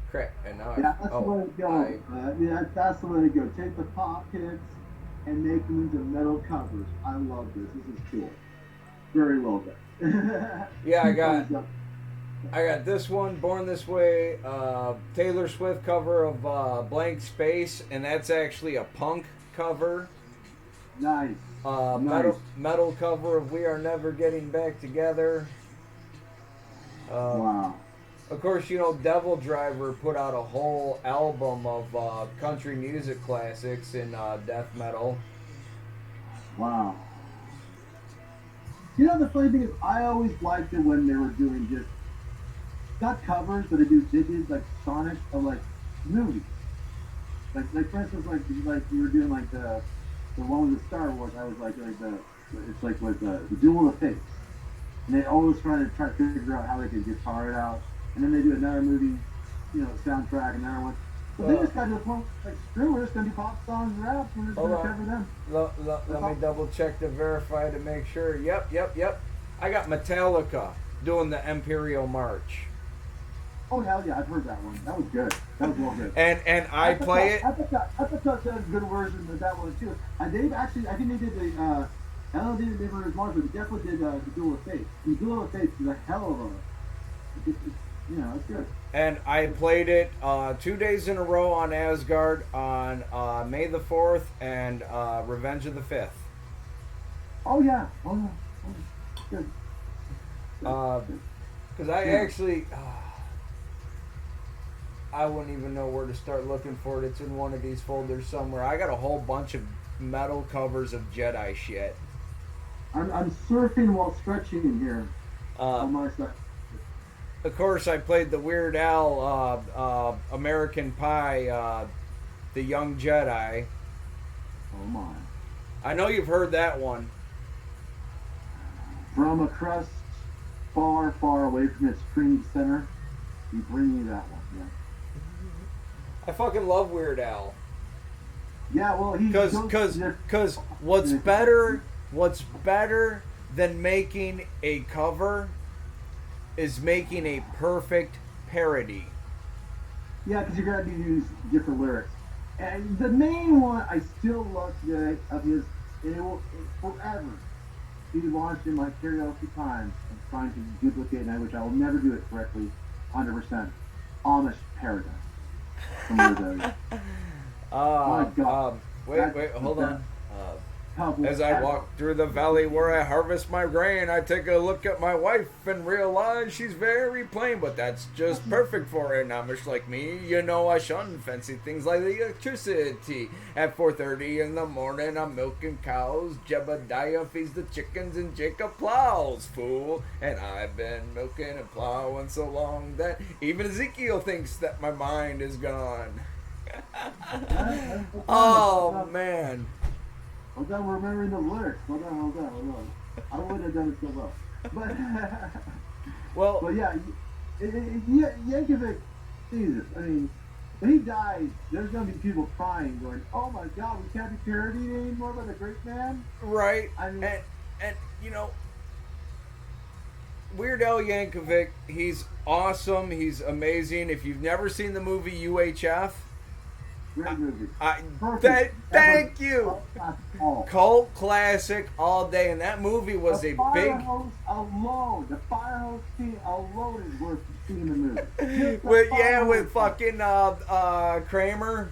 Crap. And now that's the way to go. That's the way to go. Take the pop hits and make them into metal covers. I love this. This is cool. Very well done. Yeah, I got this one, Born This Way, Taylor Swift cover of Blank Space, and that's actually a punk cover. Nice. Metal cover of We Are Never Getting Back Together. Um, Wow. of course, you know, Devil Driver put out a whole album of country music classics in death metal. Wow. You know, the funny thing is, I always liked it when they were doing just not covers, but they did like Sonic of like movies. Like for instance, like you were doing like the one with the Star Wars. I was like the it's like with the Duel of Fates, and they always try to figure out how they could guitar it out, and then they do another movie, you know, soundtrack, another one. But they just got to the point like screw, we're just gonna do pop songs, and raps, we're just Hold gonna on. cover them. Let me double check to verify to make sure. Yep. I got Metallica doing the Imperial March. Oh hell yeah, I've heard that one. That was good. That was well good. And I play it. I thought that was a good version of that one too. And they've actually, I think they did the. I don't know if they did the Emperor's March, but they definitely did the Duel of Fates. The Duel of Fates is a hell of a. You know, it's good. And I played it 2 days in a row on Asgard on May the 4th and Revenge of the 5th. Oh yeah. Oh yeah. Oh, good. Because I actually. I wouldn't even know where to start looking for it. It's in one of these folders somewhere. I got a whole bunch of metal covers of Jedi shit. I'm surfing while stretching here on my side. Of course, I played the Weird Al American Pie, The Young Jedi. Oh my. I know you've heard that one. From a crust far, far away from its creamy center, you bring me that one. Yeah. I fucking love Weird Al. Yeah, well, Because what's better than making a cover is making a perfect parody. Yeah, because you're going to use different lyrics. And the main one I still love today of his, and it will forever be launched in my karaoke times of trying to duplicate that, which I will never do it correctly, 100%. Amish Paradise. From my God. Wait, hold on. Cowboy As I walk through the valley where I harvest my grain, I take a look at my wife and realize she's very plain, but that's just perfect for an Amish like me. You know, I shun fancy things like electricity. At 4:30 in the morning, I'm milking cows. Jebediah feeds the chickens and Jacob plows, fool. And I've been milking and plowing so long that even Ezekiel thinks that my mind is gone. Oh, man. Hold on, we're remembering the lyrics. Hold on. I wouldn't have done it so well. But yeah, Yankovic, Jesus. I mean, when he dies, there's going to be people crying, going, "Oh my God, we can't be parodied anymore by the great man." Right. I mean, and you know, Weird Al Yankovic, he's awesome. He's amazing. If you've never seen the movie UHF. great movie. Thank you. Cult classic all day, and that movie was the a fire big. hose alone, the fire hose scene alone is worth seeing the movie. with fucking Kramer.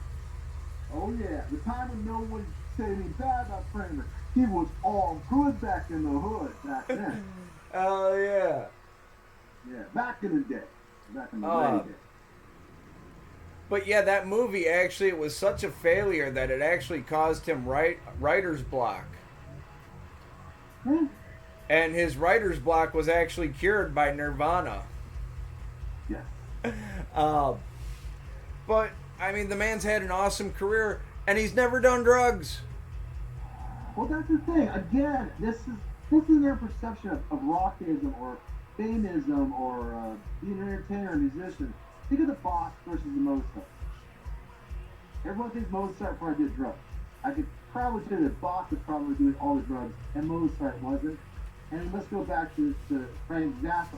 Oh yeah, the time when no one said anything bad about Kramer, he was all good back in the hood back then. Oh yeah. Yeah, back in the day. Back in the day. But yeah, that movie actually, it was such a failure that it actually caused him writer's block. Hmm? And his writer's block was actually cured by Nirvana. Yeah. But I mean, the man's had an awesome career, and he's never done drugs. Well, that's the thing. Again, this is their perception of rockism or fameism or being an entertainer or musician. Think of the Bach versus the Mozart. Everyone thinks Mozart probably did drugs. I could probably say that Bach was probably doing all the drugs, and Mozart wasn't. And let's go back to Frank Zappa.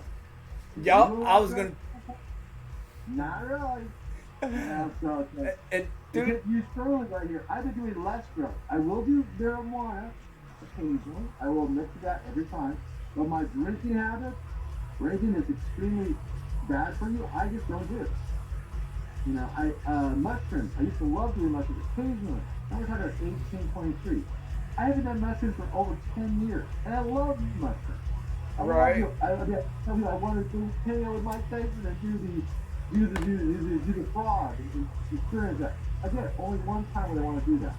Yup, I was gonna. Not really. So, And dude, you Sterling right here. I've been doing less drugs. I will do marijuana occasionally. I will admit to that every time. But my drinking habit, drinking is extremely bad for you. I just don't do it. You know, mushrooms. I used to love doing mushrooms occasionally. Now we're talking about 1823. I haven't done mushrooms for over 10 years, and I love mushrooms. I love Right. you. Tell me I wanted to KO with Mike Tyson and do the frog and experience that. I get it. Only one time would I want to do that.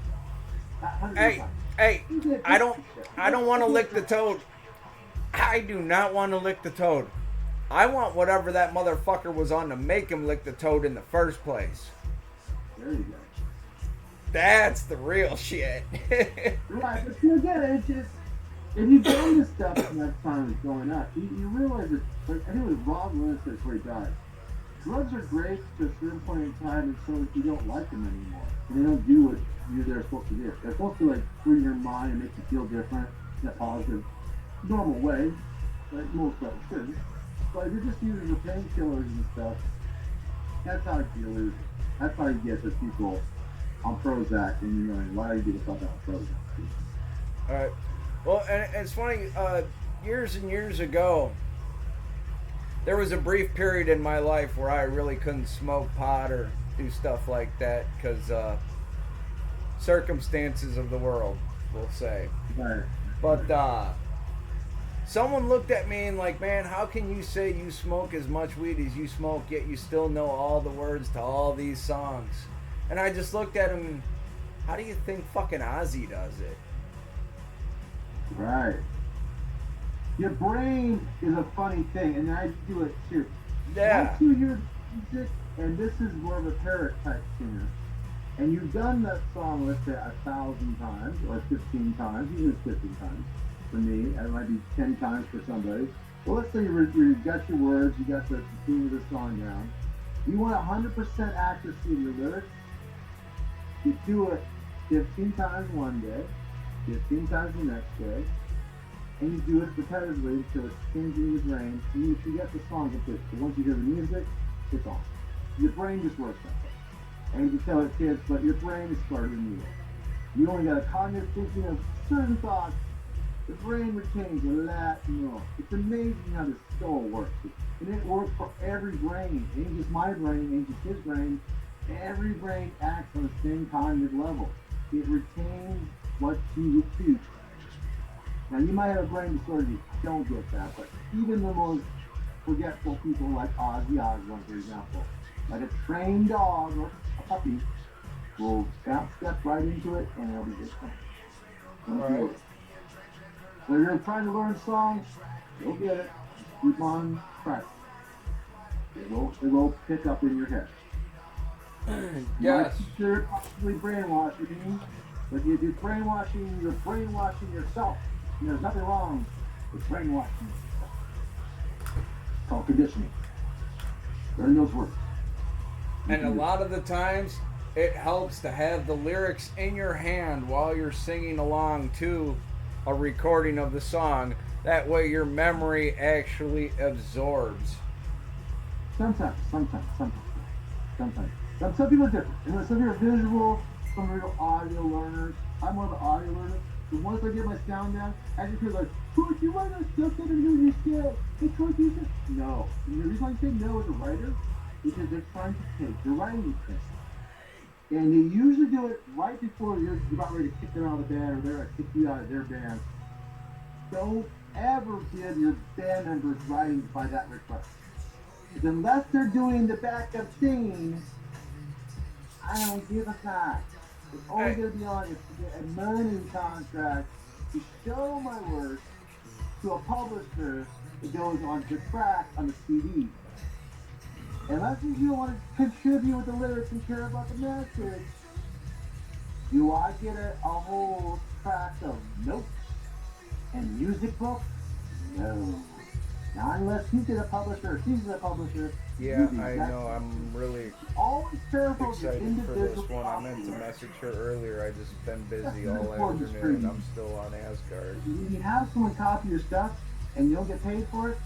Not hundreds of Hey, times. hey, You get I this don't, shit. I don't want I to get lick the your toad. I do not want to lick the toad. I want whatever that motherfucker was on to make him lick the toad in the first place. There you go. That's the real shit. Right, but you get it. It's just if you've done this stuff enough times growing up, you realize that. Like I think it was Rob Lewis said before he died. Drugs are great to a certain point in time until you don't like them anymore, and they don't do what they're supposed to do. They're supposed to like free your mind and make you feel different in a positive, normal way, like most of it should. But if you're just using your painkillers and stuff, that's how you lose it. That's how you get the people on Prozac, and you know why do you get the fuck out of Prozac? All right. Well, and it's funny. Years and years ago, there was a brief period in my life where I really couldn't smoke pot or do stuff like that because circumstances of the world, we'll say. Right. But someone looked at me and like, man, how can you say you smoke as much weed as you smoke, yet you still know all the words to all these songs? And I just looked at him and, how do you think fucking Ozzy does it? Right. Your brain is a funny thing, and I do it too. Yeah. Once you hear music, and this is more of a parrot type singer, and you've done that song, let's say, 1,000 times, or 15 times, even 15 times for me, it might be 10 times for somebody. Well, let's say you got your words, you got the theme of the song down. You want 100% accuracy in your lyrics, you do it 15 times one day, 15 times the next day, and you do it repetitively until it's skins in your brain, and you forget the song completely. So once you hear the music, it's on. Your brain just works that way. And you tell it kids, but your brain is smarter than you are. You only got a cognitive thinking of certain thoughts. The brain retains a lot more. It's amazing how the skull works. And it works for every brain. It ain't just my brain, it ain't just his brain. Every brain acts on the same cognitive level. It retains what you repeat. Now you might have a brain disorder, you don't get that, but even the most forgetful people like Ozzy Osbourne, for example, like a trained dog or a puppy will step right into it and it'll be just fine. Right. So you're trying to learn songs, you'll get it. Just keep on practicing. It will pick up in your head. Yes. You're possibly brainwashing you, but if you're brainwashing yourself. And there's nothing wrong with brainwashing yourself. It's called conditioning. Learn those words. And a lot of the times, it helps to have the lyrics in your hand while you're singing along to a recording of the song. That way your memory actually absorbs. Sometimes. Some people are different. And some people are visual, some are audio learners. I'm more of an audio learner. So once I get my sound down, I just feel like, Coach, you want to stuff that in your scale? Hey, Coach, you said no. And the reason I say no as a writer is because they're trying to take your writing test. And they usually do it right before you're about ready to kick them out of the band or they're going to kick you out of their band. Don't ever give your band members writing by that request. Because unless they're doing the backup singing, I don't give a fuck. It's only going to be on a money contract to show my work to a publisher that goes on the track on the CD. Unless you don't want to contribute with the lyrics and care about the message, do I get a whole track of notes and music book? No. Not unless he's a publisher or she's a publisher. Yeah, I know. I'm really always careful excited for this one. I meant to message her earlier. I just been busy all afternoon and I'm still on Asgard. If you have someone copy your stuff and you don't get paid for it,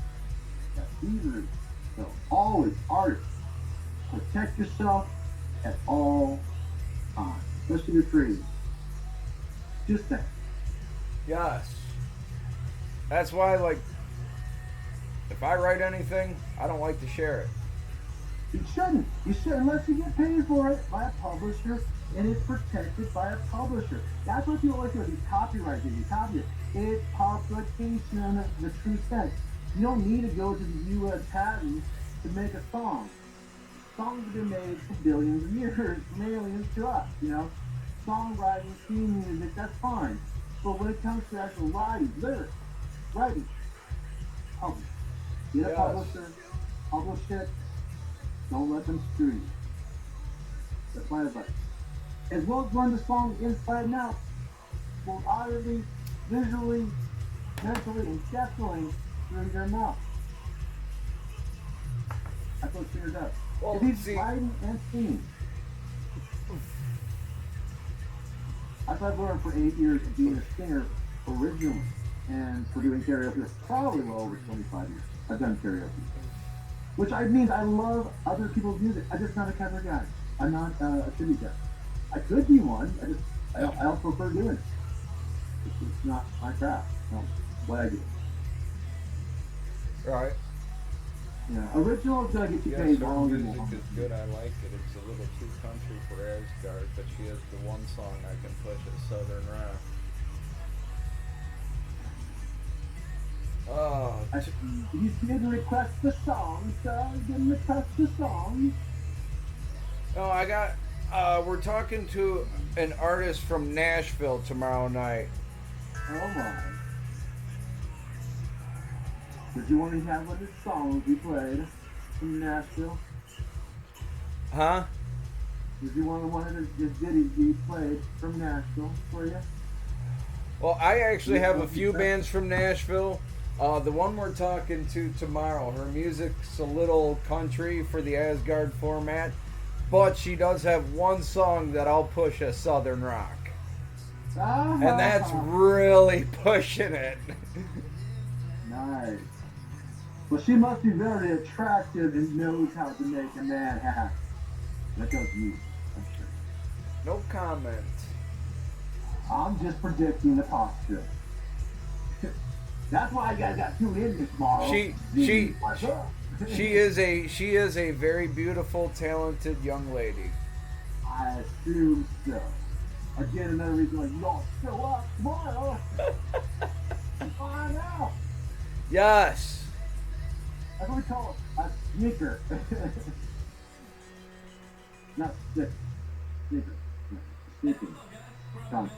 that's easy. So always, artists, protect yourself at all times, especially your creative. Just that. Yes. That's why, like, if I write anything, I don't like to share it. You shouldn't. You should unless you get paid for it by a publisher and it's protected by a publisher. That's what people like with these copyright things. Copy it. It's publication in the true sense. You don't need to go to the U.S. patent to make a song. Songs have been made for billions of years, from aliens to us, you know. Songwriting, theme music, that's fine. But when it comes to actual writing, lyrics, writing, publish. Get a Yes. publisher, publish it, don't let them screw you. That's my advice. As well as learn the song inside and out, both audibly, visually, mentally, and definitely through your mouth. That's what singer does. Well, If he's see- writing and singing. I've learned for 8 years of being a singer originally, and for doing karaoke for probably well over 25 years. I've done karaoke. Which means I love other people's music. I'm just not a cover guy. I'm not a tribute guy. I could be one. I don't prefer doing it. It's not my craft. No, what I do. Right. Yeah, original is gonna get you Yes, paid her longer music than is good. I like it. It's a little too country for Asgard, but she has the one song I can push at Southern Rock. Oh, You didn't request the song, so you didn't request the song. no, I got. We're talking to an artist from Nashville tomorrow night. Oh my. Did you want to have one of the songs we played from Nashville? Huh? Did you want one of the ditties we played from Nashville for you? Well, I actually have a few bands from Nashville. The one we're talking to tomorrow, her music's a little country for the Asgard format, but she does have one song that I'll push as Southern Rock. And that's really pushing it. Nice. Well, she must be very attractive and knows how to make a man happy. That does me, I'm sure. No comment. I'm just predicting the posture. That's why you guys got two in this tomorrow. She is a very beautiful, talented young lady. I assume so. Again, another reason why you don't show up tomorrow. Find out. Yes. That's what we call a sneaker. Not stick. Sneaker. Sneaking. Come.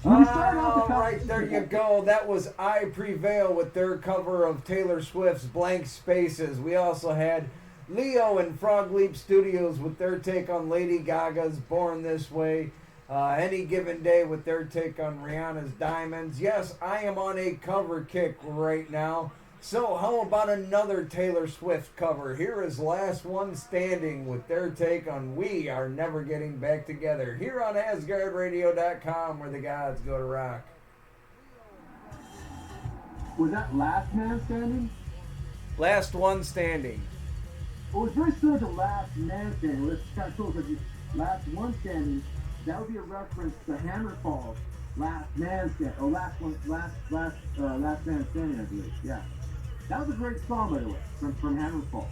Oh, right, there you go. That was I Prevail with their cover of Taylor Swift's Blank Spaces. We also had Leo and Frog Leap Studios with their take on Lady Gaga's Born This Way. Any Given Day with their take on Rihanna's Diamonds. Yes, I am on a cover kick right now. So how about another Taylor Swift cover? Here is Last One Standing with their take on We Are Never Getting Back Together. Here on AsgardRadio.com, where the gods go to rock. Was that Last Man Standing? Last One Standing. Well, it's very similar to Last Man Standing. Well, it's kind of cool because Last One Standing, that would be a reference to Hammerfall's Last Man Standing, or Last Man Standing, I believe. Yeah. That was a great song, by the way, from Hammerfall.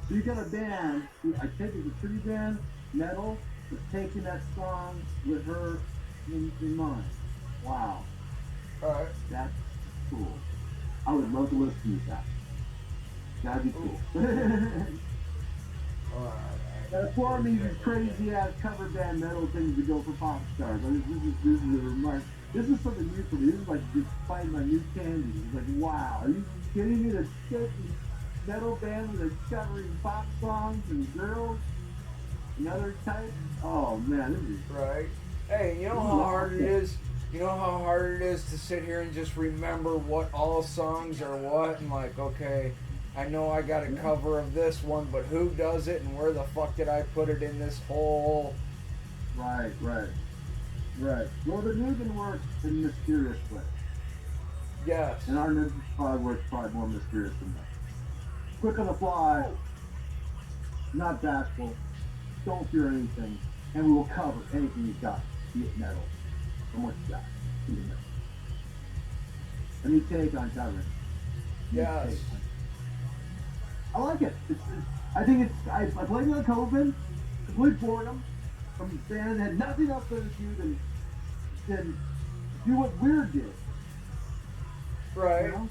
So you got a band who I think is a tribute band, metal, that's taking that song with her in mind. Wow. Alright. That's cool. I would love to listen to that. That'd be cool. Now, for me, these crazy ass cover band metal things to go for pop stars. I mean, this is a remark. This is something new for me. This is like just finding my new candy. It's like, wow, are you kidding me? To get these metal bands that are covering pop songs and girls and other types? Oh man, this is Right. Hey, you know how hard it is? You know how hard it is to sit here and just remember what all songs are what? And like, okay, I know I got a cover of this one, but who does it and where the fuck did I put it in this whole... right. Well, the Nugan works in mysterious ways. Yes. And our Nugan probably works more mysterious than that. Quick on the fly, not bashful, don't fear anything, and we will cover anything you've got, be it metal, from what you got, be it metal. Any take on covering? Yes. I like it. I think I blame it on COVID, complete boredom from fans that had nothing else better to do than do what Weird did. You Right. know,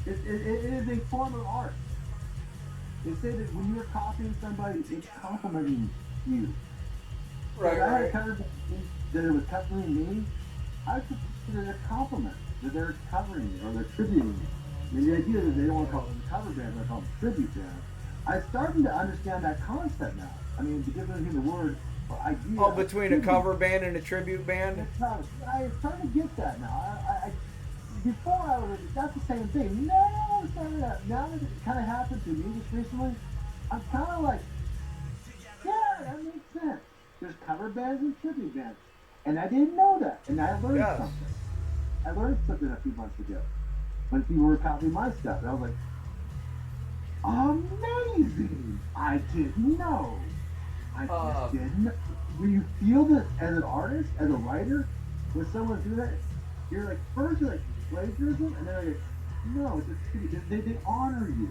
it is a form of art. They say that when you're copying somebody, it's complimenting you. So if Right. I had a Right. cover that it was covering me, I would consider it a compliment that they're covering me or they're tributing me. I mean, the idea that they don't want to call them a cover band, they call them tribute band. I'm starting to understand that concept now. I mean, the difference between the word or idea Oh, of between a tribute cover band and a tribute and band. a cover. I'm starting to get that now. Before I was like, that's the same thing. No, it's not that. Now that it kind of happened to me just recently, I'm kind of like, yeah, that makes sense. There's cover bands and tribute bands. And I didn't know that. And I learned Yes. something. I learned something a few months ago when people were copying my stuff. And I was like, amazing! I didn't know. I just Uh, didn't. When you feel this as an artist, as a writer, when someone's doing that, you're like, first you're like, plagiarism, and then you're like, no, it's a tribute. They honor you.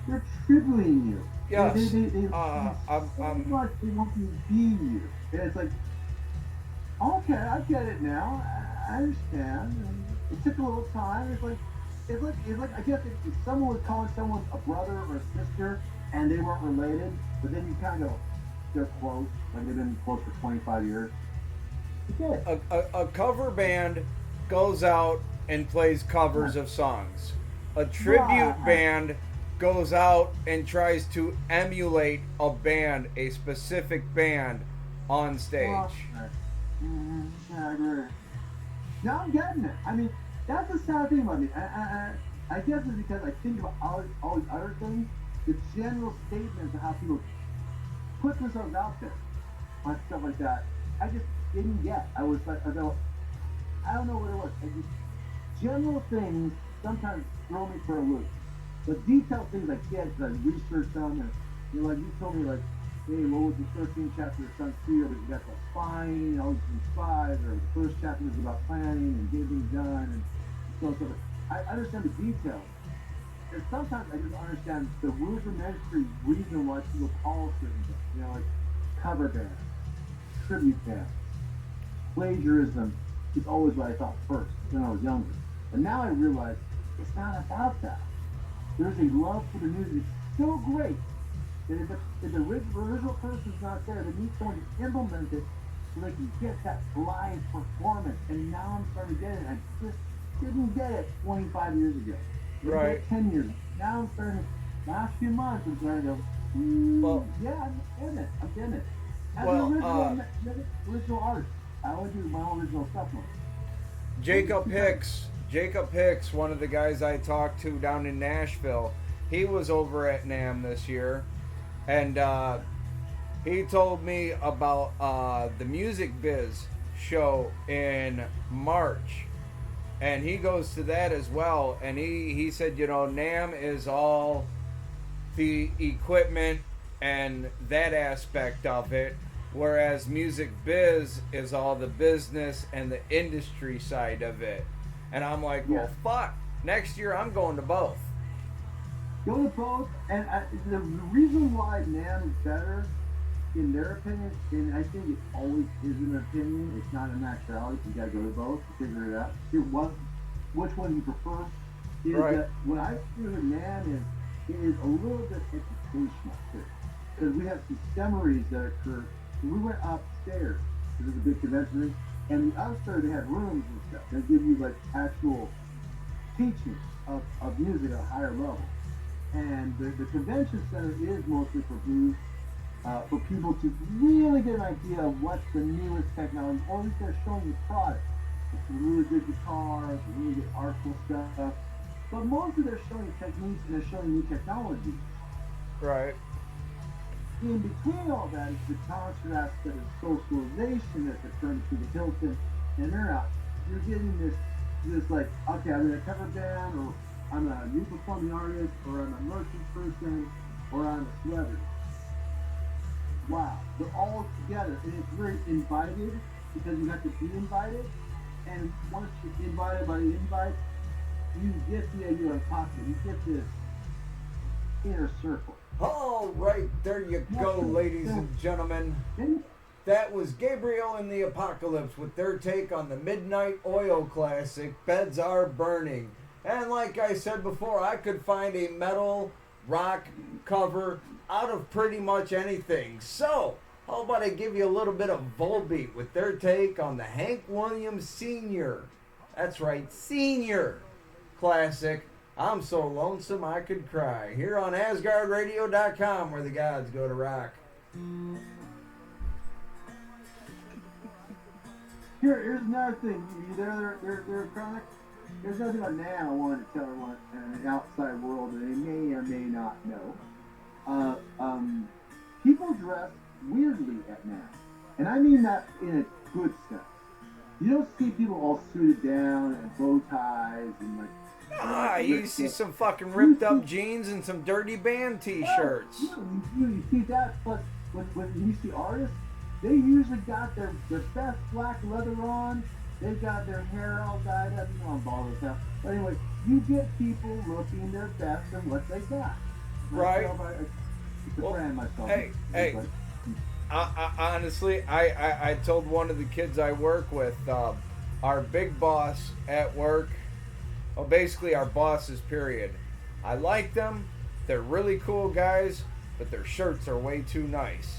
They're tributing you. yes. They love you so I'm. much, they want you to be you. And it's like, okay, I get it now. I understand. And it took a little time. It's like I guess if someone was calling someone a brother or a sister and they weren't related, but then you kind of go, they're close, like they've been close for 25 years. You get it. A cover band goes out and plays Right. covers of songs. A tribute Right. band goes out and tries to emulate a band, a specific band, on Right. stage. Yeah, I agree. Now I'm getting it. I mean, that's the sad thing about me. I guess it's because I think about all these other things, the general statements of how people put themselves out there on stuff like that. I just didn't get. I was like, I don't know what it was. I just general things sometimes throw me for a loop. But detailed things I get because I researched them and like you told me like, hey, what was the 13th chapter of Sun Tzu? But you got the spine, all these spies, or the first chapter is about planning and getting things done and so on. So I understand the details. And sometimes I just understand the rudimentary reason why people call certain things. Like cover bands, tribute bands, plagiarism is always what I thought first when I was younger. But now I realize it's not about that. There's a love for the music so great that if the original person's not there, they need someone to implement it so they can get that live performance. And now I'm starting to get it. I just didn't get it 25 years ago. Didn't get Right. it 10 years ago. Now I'm starting to, last few months, I'm starting to go, Well, yeah, I'm getting it. I'm getting it. As an well, original artist, I only do my own original stuff now. Jacob Hicks. Jacob Hicks, one of the guys I talked to down in Nashville, he was over at NAM this year, and he told me about the Music Biz show in March, and he goes to that as well. And he said, NAM is all the equipment and that aspect of it, whereas Music Biz is all the business and the industry side of it. And I'm like, Yeah. well, fuck. Next year I'm going to both. Go to both, and the reason why NAM is better, in their opinion, and I think it always is an opinion, it's not an actuality, you gotta go to both to figure it out. Which one you prefer, is Right. that what I feel with NAM is, it is a little bit educational too. Because we have some summaries that occur. We went upstairs, because there's a big convention room, and the upstairs they have rooms and stuff. They give you like actual teaching of music at a higher level. And the convention center is mostly for blues, for people to really get an idea of what's the newest technology, or at least they're showing you products. It's some really good guitars, some really good artful stuff. But mostly they're showing you techniques and they're showing new technology. Right. In between all that is the concert aspect of socialization that's occurring through the Hilton, and they're out. You're getting this like, okay, I'm in a cover band, or I'm a new performing artist, or I'm a merchant person, or I'm a celebrity. Wow, they're all together, and it's very invited because you have to be invited. And once you're invited by the invite, you get the idea of talking. You get this inner circle. All right, there you go, ladies and gentlemen. That was Gabriel and the Apocalypse with their take on the Midnight Oil classic, Beds Are Burning. And like I said before, I could find a metal rock cover out of pretty much anything. So, how about I give you a little bit of Volbeat with their take on the Hank Williams Sr. That's right, Senior classic, I'm So Lonesome I Could Cry, here on AsgardRadio.com, where the gods go to rock. Here's another thing. They're chronic. There's another thing about NAMM I wanted to tell everyone in the outside world that they may or may not know. People dress weirdly at NAMM. And I mean that in a good sense. You don't see people all suited down and bow ties and like... you see some fucking ripped up jeans and some dirty band t-shirts. Yeah, you see that, but when you see artists, they usually got their best black leather on. They've got their hair all dyed up. You know, I'm bald as hell. But anyway, you get people looking their best and what they got. Right. Hey. Honestly, I told one of the kids I work with, our big boss at work, well, basically our bosses, period. I like them. They're really cool guys, but their shirts are way too nice.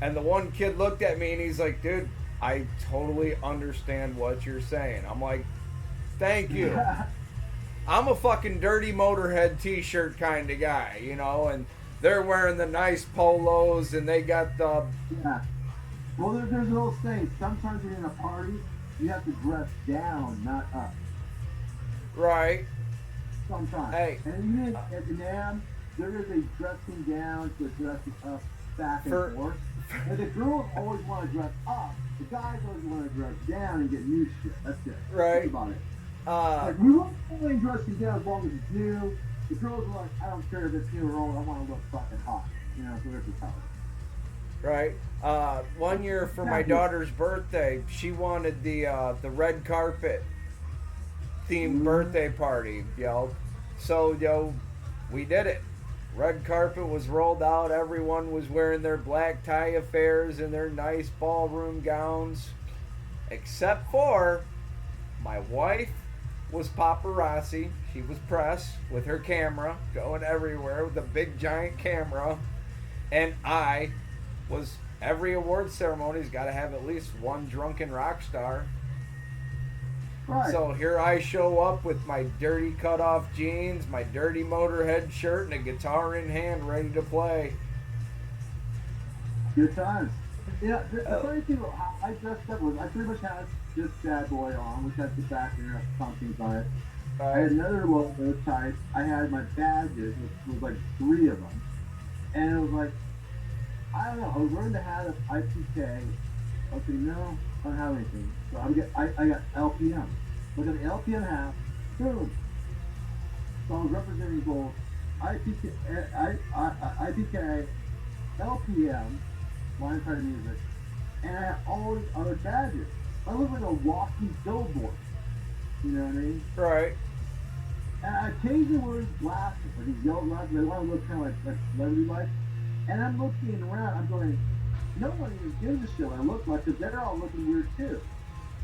And the one kid looked at me and he's like, dude, I totally understand what you're saying. I'm like, thank you. I'm a fucking dirty Motorhead t-shirt kind of guy, you know, and they're wearing the nice polos and they got the... Yeah. Well, there's an old saying, sometimes you're in a party, you have to dress down, not up. Right. Sometimes. Hey. And even at the NAMM, there is a dressing down to a dressing up, back and forth. And the girls always want to dress up. The guys always want to dress down and get new shit. That's it. Right. Think about it. Like, we won't only dressing down as long as it's new. The girls are like, I don't care if it's new or old. I want to look fucking hot. You know, so there's the color. Right. One year for my daughter's birthday, she wanted the red carpet themed birthday party, yo. So, yo, we did it. Red carpet was rolled out. Everyone was wearing their black tie affairs and their nice ballroom gowns. Except for my wife was paparazzi. She was press with her camera going everywhere with a big giant camera. And I was, every award ceremony's got to have at least one drunken rock star. Right. So here I show up with my dirty cut-off jeans, my dirty Motorhead shirt, and a guitar in hand ready to play. Good times. Yeah, the funny thing about how I dressed up was I pretty much had this bad boy on, which had the back and something on it. I had another one of those types. I had my badges, which was like 3 of them. And it was like, I don't know, I was wearing the hat of IPK. Okay, no, I don't have anything. So I got LPM. Look at the LPM hat, boom. So I was representing both IPK, LPM, Line Card Music, and I had all these other badges. I look like a walking billboard. You know what I mean? Right. And I occasionally wear these glasses, like these yellow glasses. I want to look kind of like celebrity-like. And I'm looking around, I'm going, no one even gives a shit what I look like, because they're all looking weird too.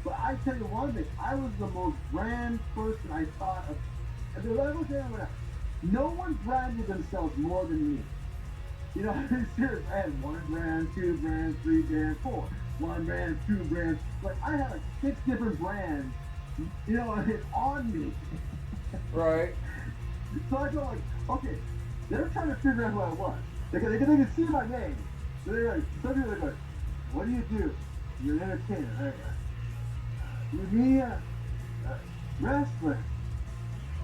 But I tell you one thing, I was the most brand person I thought of. And the level there, no one branded themselves more than me. You know, I'm serious. I had 1 brand, 2 brands, 3 brands, 4. 1 brand, 2 brands. Like, I had like 6 different brands, you know, on me. Right. So I go like, okay, they're trying to figure out who I was. They can see my name. So they're like, some people are like, what do you do? You're an entertainer. Right? You're me, wrestler.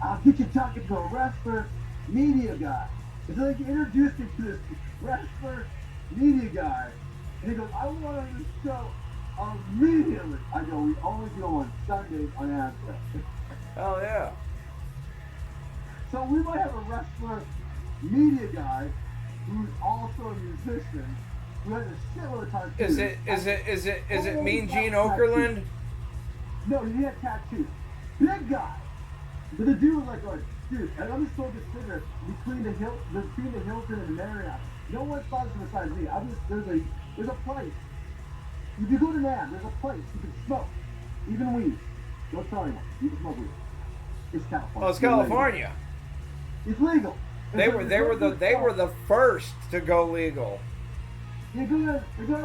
I'll get you talking to a wrestler media guy. And so they introduced me to this wrestler media guy. And he goes, I want on this show immediately. I go, we only go on Sundays on Asgard. Oh, yeah. So we might have a wrestler media guy who's also a musician who has a shitload of tattoos. Is it Mean Gene Okerlund? No, he had tattoos. Big guy. But the dude was like, Dude, and I'm just told this cigarette between the Hilton and the Marriott. No one sponsors besides me. There's a place. If you go to NAM, there's a place you can smoke, even weed. Don't tell anyone. You can smoke weed. It's California. Oh, it's California. It's legal. They were the first to go legal. You're going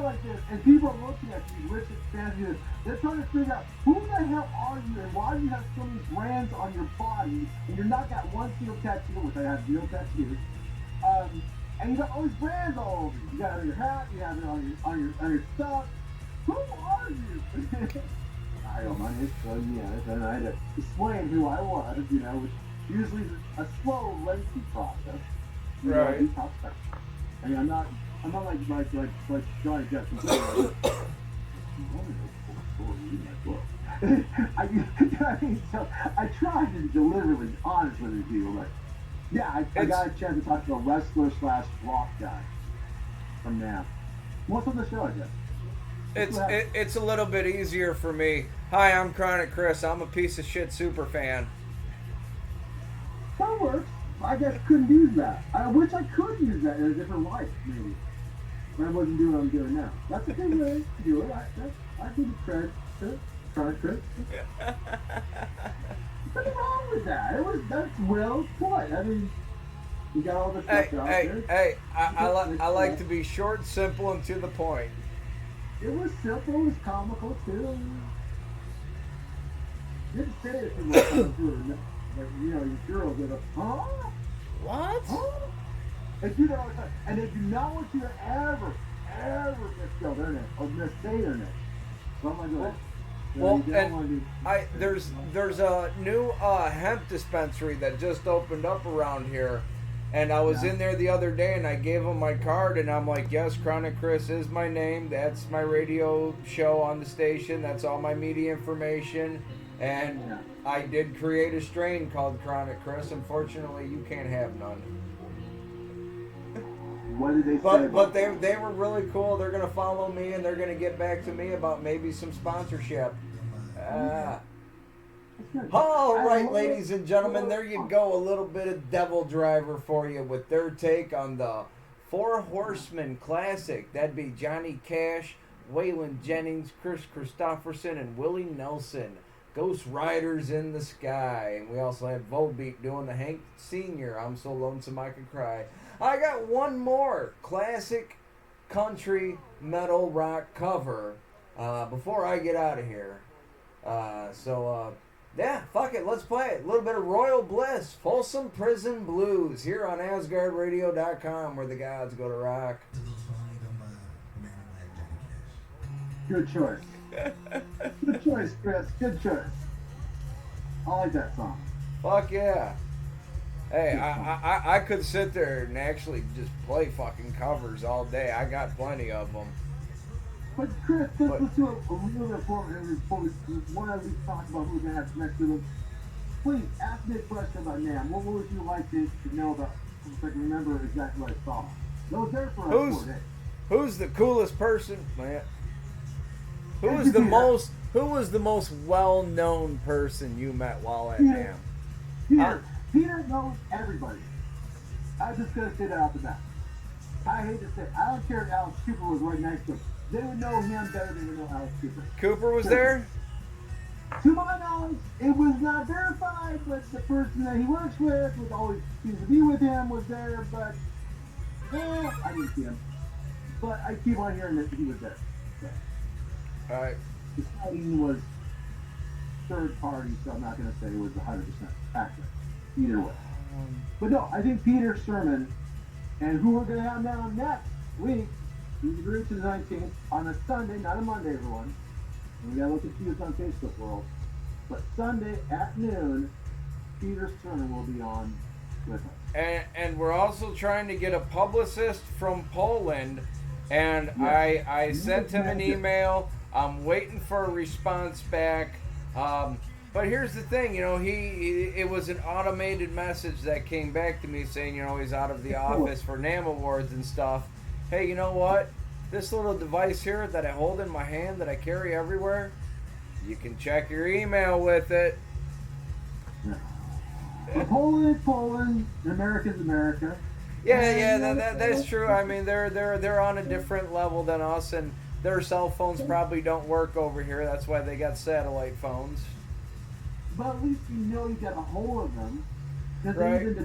like this, and people are looking at you, rich and fancy. They're trying to figure out who the hell are you and why do you have so many brands on your body, and you're not got one single tattoo, which I have zero tattoos. And you got all these brands all over you. You got it on your hat, you have it on your stuff. Who are you? I don't mind it, so yeah, and I had to explain who I was, which usually is a slow, lengthy process. Right. I mean, I'm not like Johnny Depp. So I try to be deliberately honest with these people, but yeah, I got a chance to talk to a wrestler / rock guy from NAM. What's on the show, I guess? It's a little bit easier for me. Hi, I'm Chronic Chris. I'm a piece of shit super fan. That works. I guess I couldn't use that. I wish I could use that in a different life, maybe. But I wasn't doing what I'm doing now. That's a good way to do it. I give you credit. Chronic Chris. Nothing wrong with that. That's well put. I mean, you got all the stuff out there. Hey, I like to be short, simple, and to the point. It was simple. It was comical too. You didn't say it if you were coming through. But your girls are like, huh? What? Huh? They do that all the time. And they do not want you to ever misspell their name or missay their name. So I'm like, well, and there's a new hemp dispensary that just opened up around here, and I was in there the other day, and I gave them my card, and I'm like, yes, Chronic Chris is my name. That's my radio show on the station. That's all my media information, and I did create a strain called Chronic Chris. Unfortunately, you can't have none. What did they say? But they were really cool. They're gonna follow me, and they're gonna get back to me about maybe some sponsorship. All right, ladies and gentlemen, there you go. A little bit of Devil Driver for you with their take on the Four Horsemen Classic. That'd be Johnny Cash, Waylon Jennings, Chris Christopherson, and Willie Nelson. Ghost Riders in the Sky. And we also had Volbeat doing the Hank Sr. I'm So Lonesome I Could Cry. I got one more classic country metal rock cover before I get out of here. Yeah, fuck it, let's play it. A little bit of Royal Bliss, Folsom Prison Blues, here on AsgardRadio.com, where the gods go to rock. Good choice. Good choice, Chris. Good choice. I like that song. Fuck yeah. Hey, I could sit there and actually just play fucking covers all day. I got plenty of them. But Chris, let's do a real important interview before we want to at least talk about who we're going to have next to us. Please, ask me a question about NAM. What would you like to know about, so I can remember exactly what I saw? I was there for 4 days. Who's the coolest person, man? Who was the most well-known person you met while at NAM? Peter knows everybody. I'm just going to say that out the bat. I hate to say it. I don't care if Alex Cooper was right next to him. They would know him better than they would know Alex Cooper. Cooper was there? To my knowledge, it was not verified, but the person that he works with, was always seems to be with him, was there, but I didn't see him. But I keep on hearing that he was there. So. Alright. The sighting was third party, so I'm not going to say it was 100% accurate. Either way. But no, I think Peter's sermon, and who we're going to have now next week, he's agreed to the 19th, on a Sunday, not a Monday, everyone. We got a little confused on Facebook world. But Sunday at noon, Peter's sermon will be on with us. And we're also trying to get a publicist from Poland, and yes. I sent him an email. I'm waiting for a response back. But here's the thing, it was an automated message that came back to me saying, he's out of the office for NAMM Awards and stuff. Hey, you know what? This little device here that I hold in my hand that I carry everywhere, you can check your email with it. But Poland is Poland, and America is America. Yeah, that's true. I mean, they're on a different level than us, and their cell phones probably don't work over here. That's why they got satellite phones. But at least you know you got a hold of them. Because Right. even the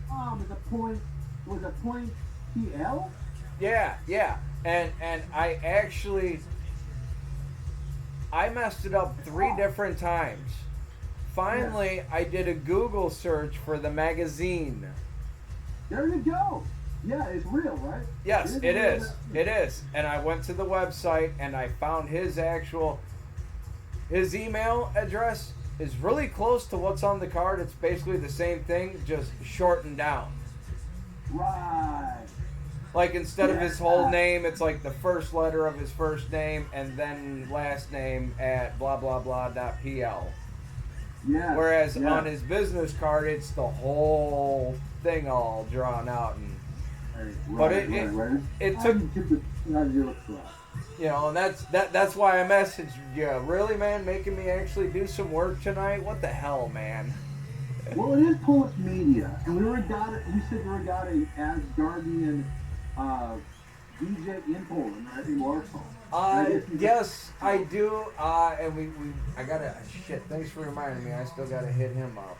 .com is a point, was a point TL? Yeah, and I messed it up 3 different times. Finally, I did a Google search for the magazine. There you go. Yeah, it's real, right? Yes, it real is. magazine. It is. And I went to the website and I found his email address is really close to what's on the card. It's basically the same thing, just shortened down. Right. Like instead of his whole name, it's like the first letter of his first name and then last name at blah blah blah.pl. Yeah. Whereas on his business card, it's the whole thing all drawn out, and but it took, you know, and that's why I messaged you. Really, man, making me actually do some work tonight. What the hell, man? Well, it is Polish media, and we said we got a Asgardian DJ in Poland, right, in Warsaw. Yes, I do. And I gotta shit. Thanks for reminding me. I still gotta hit him up.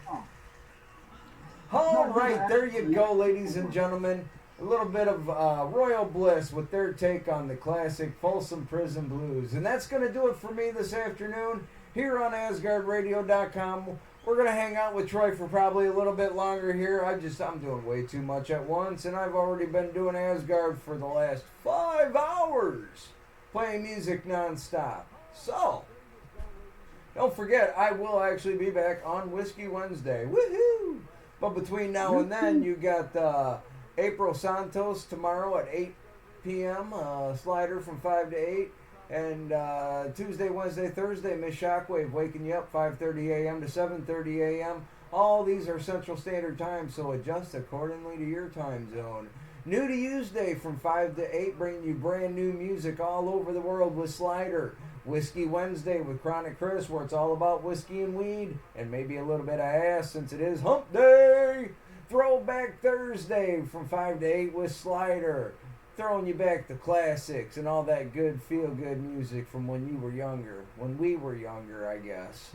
All right, there you go, ladies and gentlemen. A little bit of Royal Bliss with their take on the classic Folsom Prison Blues. And that's going to do it for me this afternoon here on AsgardRadio.com. We're going to hang out with Troy for probably a little bit longer here. I'm doing way too much at once, and I've already been doing Asgard for the last 5 hours, playing music nonstop. So, don't forget, I will actually be back on Whiskey Wednesday. Woohoo! But between now and then, you got April Santos tomorrow at 8 p.m., Slider from 5 to 8. And Tuesday, Wednesday, Thursday, Miss Shockwave waking you up 5:30 a.m. to 7:30 a.m. All these are Central Standard Time, so adjust accordingly to your time zone. New to Tuesday from 5 to 8, bringing you brand new music all over the world with Slider. Whiskey Wednesday with Chronic Chris, where it's all about whiskey and weed, and maybe a little bit of ass since it is Hump Day. Throwback Thursday from 5 to 8 with Slider. Throwing you back the classics and all that good feel-good music from when you were younger. When we were younger, I guess.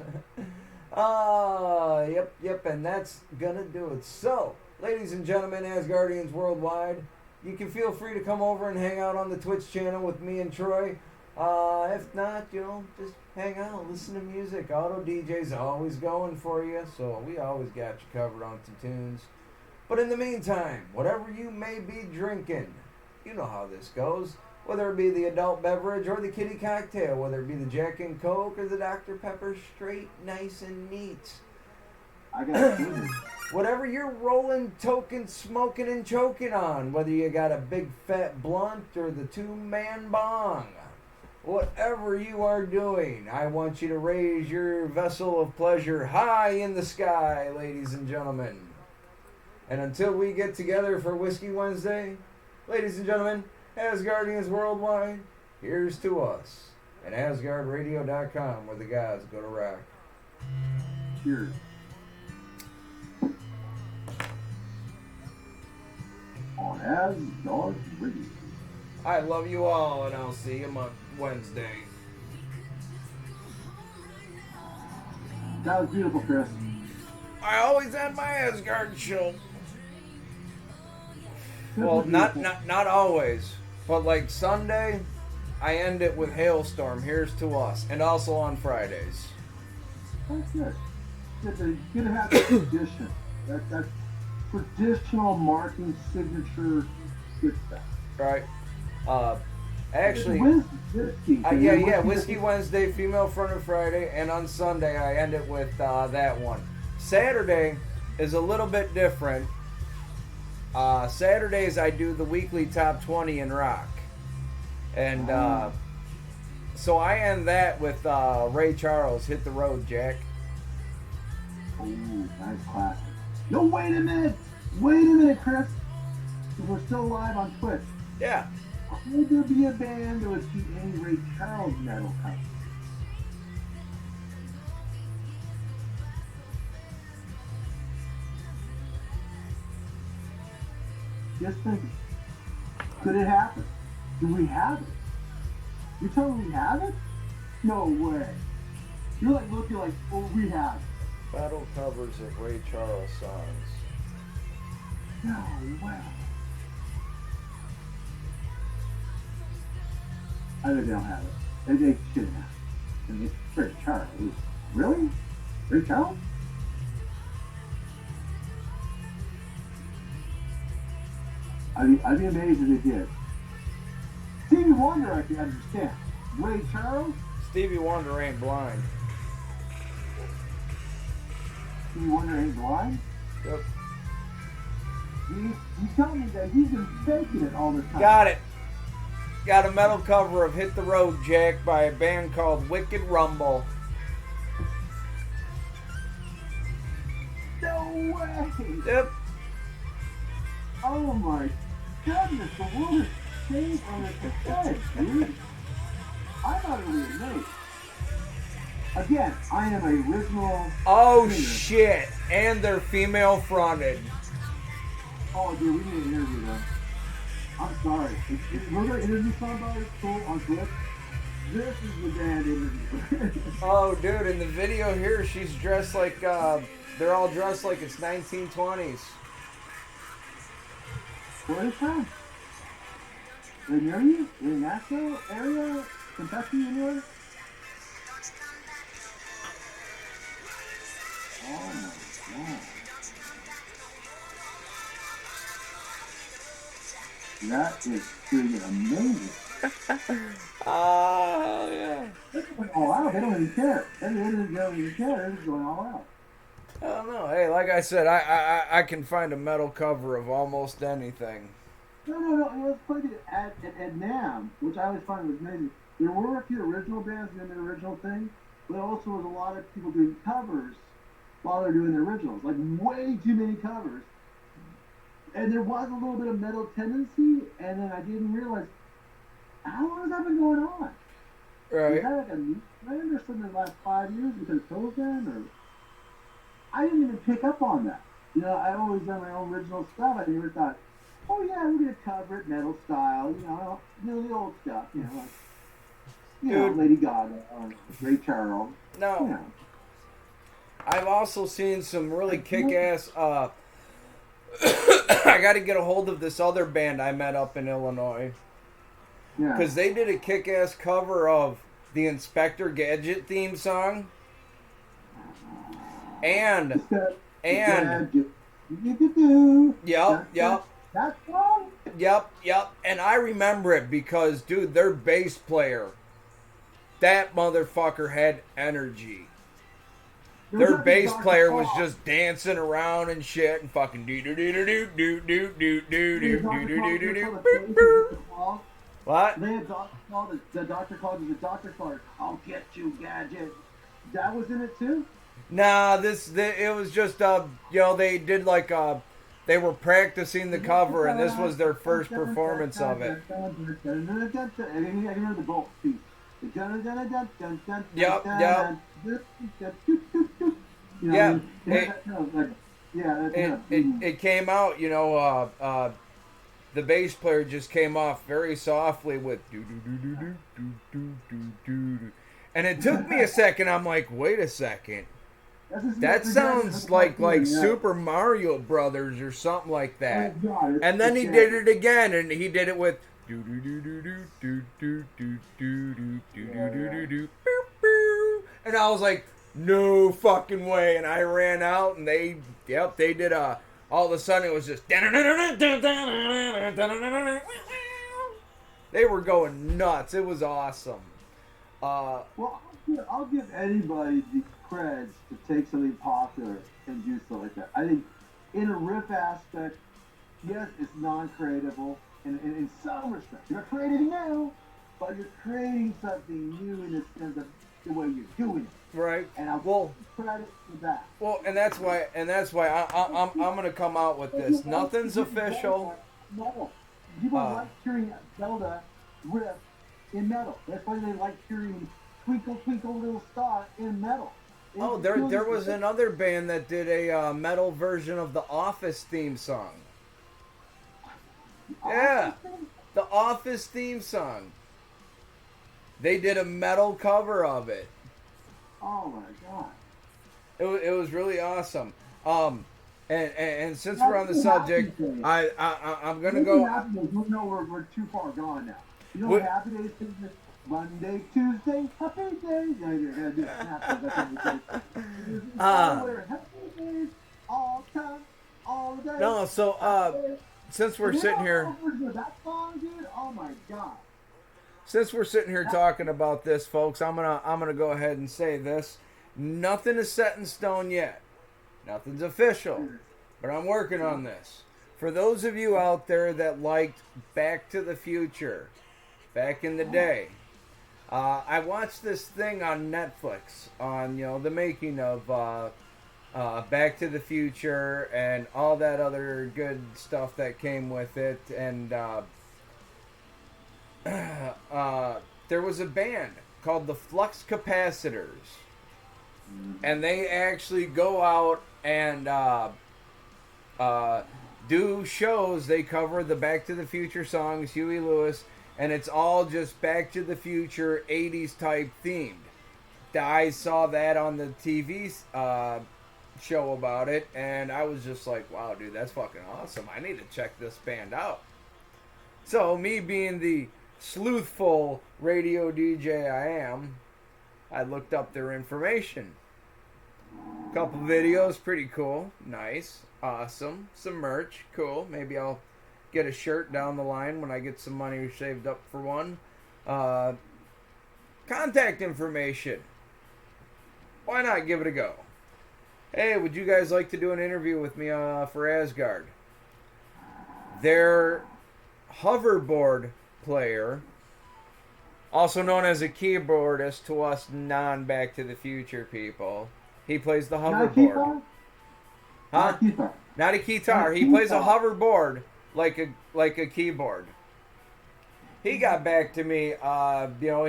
Yep, and that's gonna do it. So, ladies and gentlemen, Asgardians worldwide, you can feel free to come over and hang out on the Twitch channel with me and Troy. If not, just hang out, listen to music. Auto DJ's always going for you, so we always got you covered on some tunes. But in the meantime, whatever you may be drinking, you know how this goes. Whether it be the adult beverage or the kiddie cocktail, whether it be the Jack and Coke or the Dr. Pepper straight, nice and neat. I got it. Whatever you're rolling, toking, smoking, and choking on, whether you got a big fat blunt or the 2-man bong, whatever you are doing, I want you to raise your vessel of pleasure high in the sky, ladies and gentlemen. And until we get together for Whiskey Wednesday, ladies and gentlemen, Asgardians worldwide, here's to us. And AsgardRadio.com, where the guys go to rock. Cheers. On Asgard Radio. I love you all, and I'll see you on Wednesday. That was beautiful, Chris. I always had my Asgard show. Well, not always, but like Sunday, I end it with Hailstorm, Here's to Us, and also on Fridays. That's good. Good to have that tradition. That's traditional marking signature good stuff. Right. Actually, Whiskey. Whiskey Wednesday, Female Fronted Friday, and on Sunday I end it with that one. Saturday is a little bit different. Saturdays I do the weekly top 20 in rock. And so I end that with Ray Charles, Hit the Road, Jack. Oh, nice classic. No, wait a minute, Chris. We're still live on Twitch. Yeah. Could there be a band that would keep any Ray Charles metal coming? Just think, could it happen? Do we have it? You telling me we have it? No way. You're like looking like, oh, we have it. Battle covers of Ray Charles songs. No way. I think they don't have it. They shouldn't have it. I mean, it's Ray Charles. Really? Ray Charles? I'd be amazed if they did. Stevie Wonder, I can understand. Ray Charles? Stevie Wonder ain't blind. Stevie Wonder ain't blind? Yep. You tell me that he's been faking it all the time. Got it. Got a metal cover of Hit the Road Jack by a band called Wicked Rumble. No way! Yep. Oh my goodness, the world has changed on its head, dude. I'm utterly amazed. Again, I am a original. Oh singer. shit! And they're female fronted. Oh, dude, we need to interview them. I'm sorry. If we're gonna interview somebody cool on Twitch, this is the band interview. Oh, dude! In the video here, she's dressed like they're all dressed like it's 1920s. Where is that? They near you? In Nashville area? Kentucky anywhere? Oh my god. That is freaking amazing. Oh, yeah. They're going all out. They don't even care. They don't even care. They're just going all out. I don't know. Hey, like I said, I can find a metal cover of almost anything. No. It was funny at NAMM, which I always find was amazing. There were a few original bands doing the original thing, but also was a lot of people doing covers while they're doing the originals. Like, way too many covers. And there was a little bit of metal tendency, and then I didn't realize, how long has that been going on? Right. Is that like a new trend or something in the last 5 years because of COVID? Or I didn't even pick up on that. You know, I've always done my own original stuff. I never thought, oh yeah, we're gonna cover it metal style. You know the old stuff. You know, like Dude. Lady Gaga or Ray Charles. No. You know. I've also seen some really kick-ass. I got to get a hold of this other band I met up in Illinois. Yeah. Because they did a kick-ass cover of the Inspector Gadget theme song. And. Yep. That song? Yep. And I remember it because, dude, their bass player, that motherfucker had energy. Their bass player was just dancing around and shit and fucking do do do do do do do do do do do do do. What? They had the doctor called you the doctor called. I'll get you, Gadget. That was in it too. Nah, it was just they did like they were practicing the cover and this was their first performance of it. I remember the bolt piece. Yep. Yeah. It came out, the bass player just came off very softly with do do do do do do do do do, and it took me a second. I'm like, wait a second, that sounds like Super Mario Brothers or something like that. And then he did it again, and he did it with do do do do do do do do do do do do do, and I was like, no fucking way, and I ran out, and they did all of a sudden it was just they were going nuts. It was awesome. Well, I'll give anybody the creds to take something popular and do something like that. I think in a riff aspect, yes, it's non-creatable, and in some respects, you're creating new, but you're creating something new in the sense of the way you're doing it. Right. And I will credit for that. Well, and that's why I'm gonna come out with this. Nothing's official. Metal. People like hearing Zelda riff in metal. That's why they like hearing Twinkle Twinkle Little Star in metal. There was another band that did a metal version of the Office theme song. Yeah, the Office theme song. They did a metal cover of it. Oh my god. It was really awesome. And since we're That's on the the happy subject, days. I'm gonna Maybe go. happy days. We know we're too far gone now. You know what What? happy days is? Monday, Tuesday, happy days. No, you're gonna do snap. That's what we say. There's this song where happy days all time, all the day. No, so Happy days. since we're And you sitting know here, what version of that song, dude? Oh my god. since we're sitting here talking about this, folks, I'm gonna go ahead and say this. Nothing is set in stone yet. Nothing's official, but I'm working on this. For those of you out there that liked Back to the Future back in the day, I watched this thing on Netflix on the making of Back to the Future and all that other good stuff that came with it, and there was a band called the Flux Capacitors, and they actually go out and do shows. They cover the Back to the Future songs, Huey Lewis, and it's all just Back to the Future 80s type themed. I saw that on the TV show about it, and I was just like, wow, dude, that's fucking awesome. I need to check this band out. So, me being the sleuthful radio DJ I am, I looked up their information. Couple videos, pretty cool. Nice. Awesome. Some merch. Cool. Maybe I'll get a shirt down the line when I get some money saved up for one. Contact information. Why not give it a go? Hey, would you guys like to do an interview with me for Asgard? Their hoverboard player, also known as a keyboardist to us non-Back to the Future people, he plays the hoverboard. Huh? Not a guitar. He plays a hoverboard like a keyboard. He got back to me.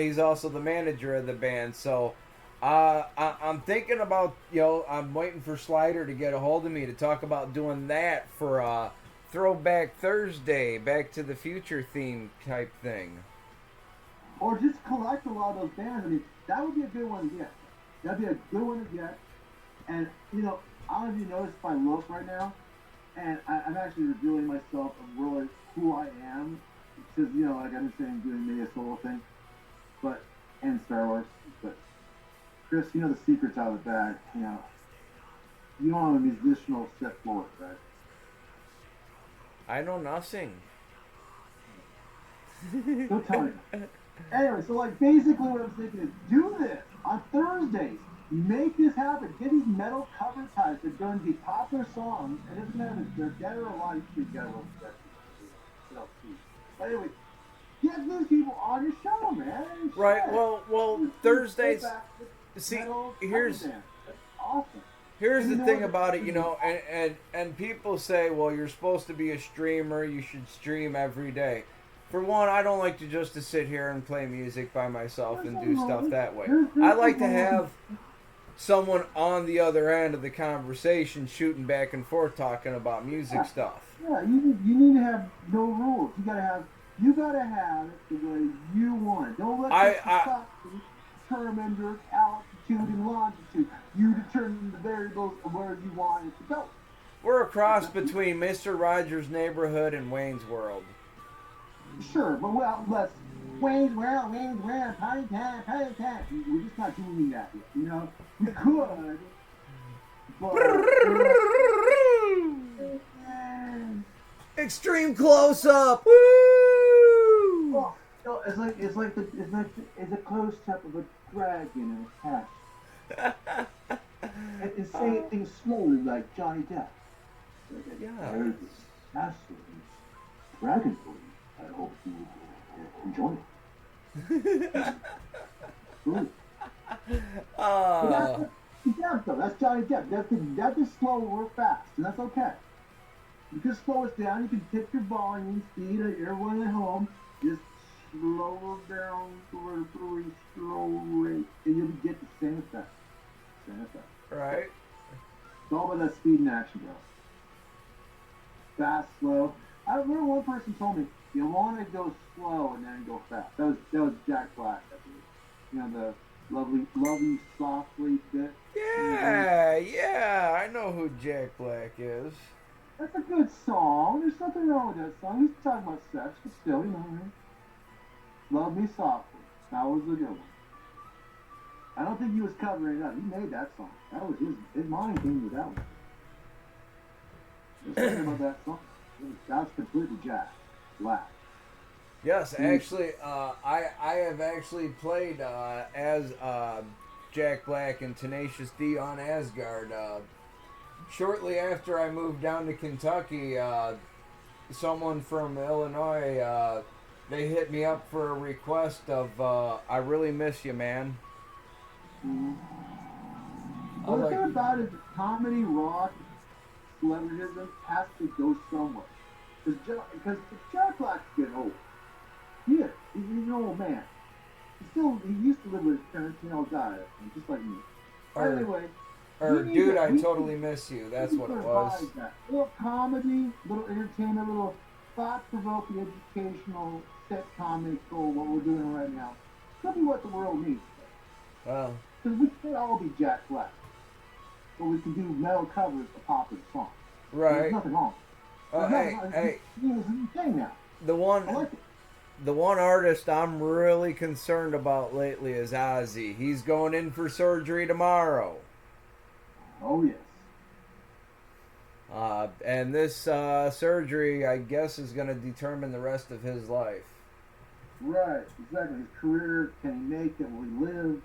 He's also the manager of the band, so I'm thinking about. I'm waiting for Slider to get a hold of me to talk about doing that for Throwback Thursday, Back to the Future theme type thing. Or just collect a lot of those bands. I mean, that would be a good one to get. That'd be a good one to get. And, I don't know if you noticed if I look right now, and I'm actually revealing myself of really who I am. Because, like I've been saying, doing maybe a solo thing, and Star Wars. But, Chris, the secret's out of the bag. You don't have a musicianal set for it, right? I know nothing. Don't tell me. Anyway, so basically what I'm thinking is do this on Thursdays. Make this happen. Get these metal cover types that are going to be popular songs, and it doesn't matter if they're dead or alive. You can get a little bit. But anyway, get these people on your show, man. Right. Shit. Well, Thursdays. See, here's awesome. Here's the thing about it, and people say, well, you're supposed to be a streamer. You should stream every day. For one, I don't like to sit here and play music by myself and do stuff that way. I like to have someone on the other end of the conversation shooting back and forth talking about music stuff. Yeah, you need to have no rules. You gotta have it the way you want it. Don't let society determine your altitude and longitude. You determine the variables of where you want it to go. We're a cross between Mr. Rogers' Neighborhood and Wayne's World. Sure, but let's Wayne's World, party time. We're just not doing that yet, We could, but extreme close up. Woo! Well, it's a close up of a dragon in a hat. And saying things slowly like Johnny Depp. Yeah. Dragon for you. I hope you enjoy it. That's Johnny Depp. That is slow or fast, and that's okay. You can slow it down. You can tip your volume speed at everyone at home. Just slow it down to a really slow rate, and you'll get the same effect. Right. It's all about that speed and action, bro. Fast, slow. I remember one person person told me you want to go slow and then go fast. That was Jack Black, I believe. You know the lovely, softly bit. Yeah, yeah, I know who Jack Black is. That's a good song. There's nothing wrong with that song. He's talking about sex, but still, you know what I mean? Love Me Softly. That was a good one. I don't think he was covering it up. He made that song. That was his mind came with that one. There's something about that song. That's completely Jack Black. Yes, actually, I have actually played as Jack Black and Tenacious D on Asgard. Shortly after I moved down to Kentucky, someone from Illinois, they hit me up for a request of "I really miss you, man." Mm-hmm. Well, the thing about it is comedy, rock, celebrityism has to go somewhere. Because Jack Black's getting old. He is. He's an old man. He used to live with his parents, and all died, just like me. Anyway. Dude, I totally miss you. That's what it was. That. A little comedy, a little entertainment, a little thought-provoking, educational, set comical, what we're doing right now. Could be what the world needs. Well. Because we can't all be Jack Black. But we can do metal covers of popular songs. Right. There's nothing wrong. Hey. He's insane now. The one... I like it. The one artist I'm really concerned about lately is Ozzy. He's going in for surgery tomorrow. Oh, yes. And this surgery, I guess, is going to determine the rest of his life. Right, exactly. His career, can he make it? Will he live?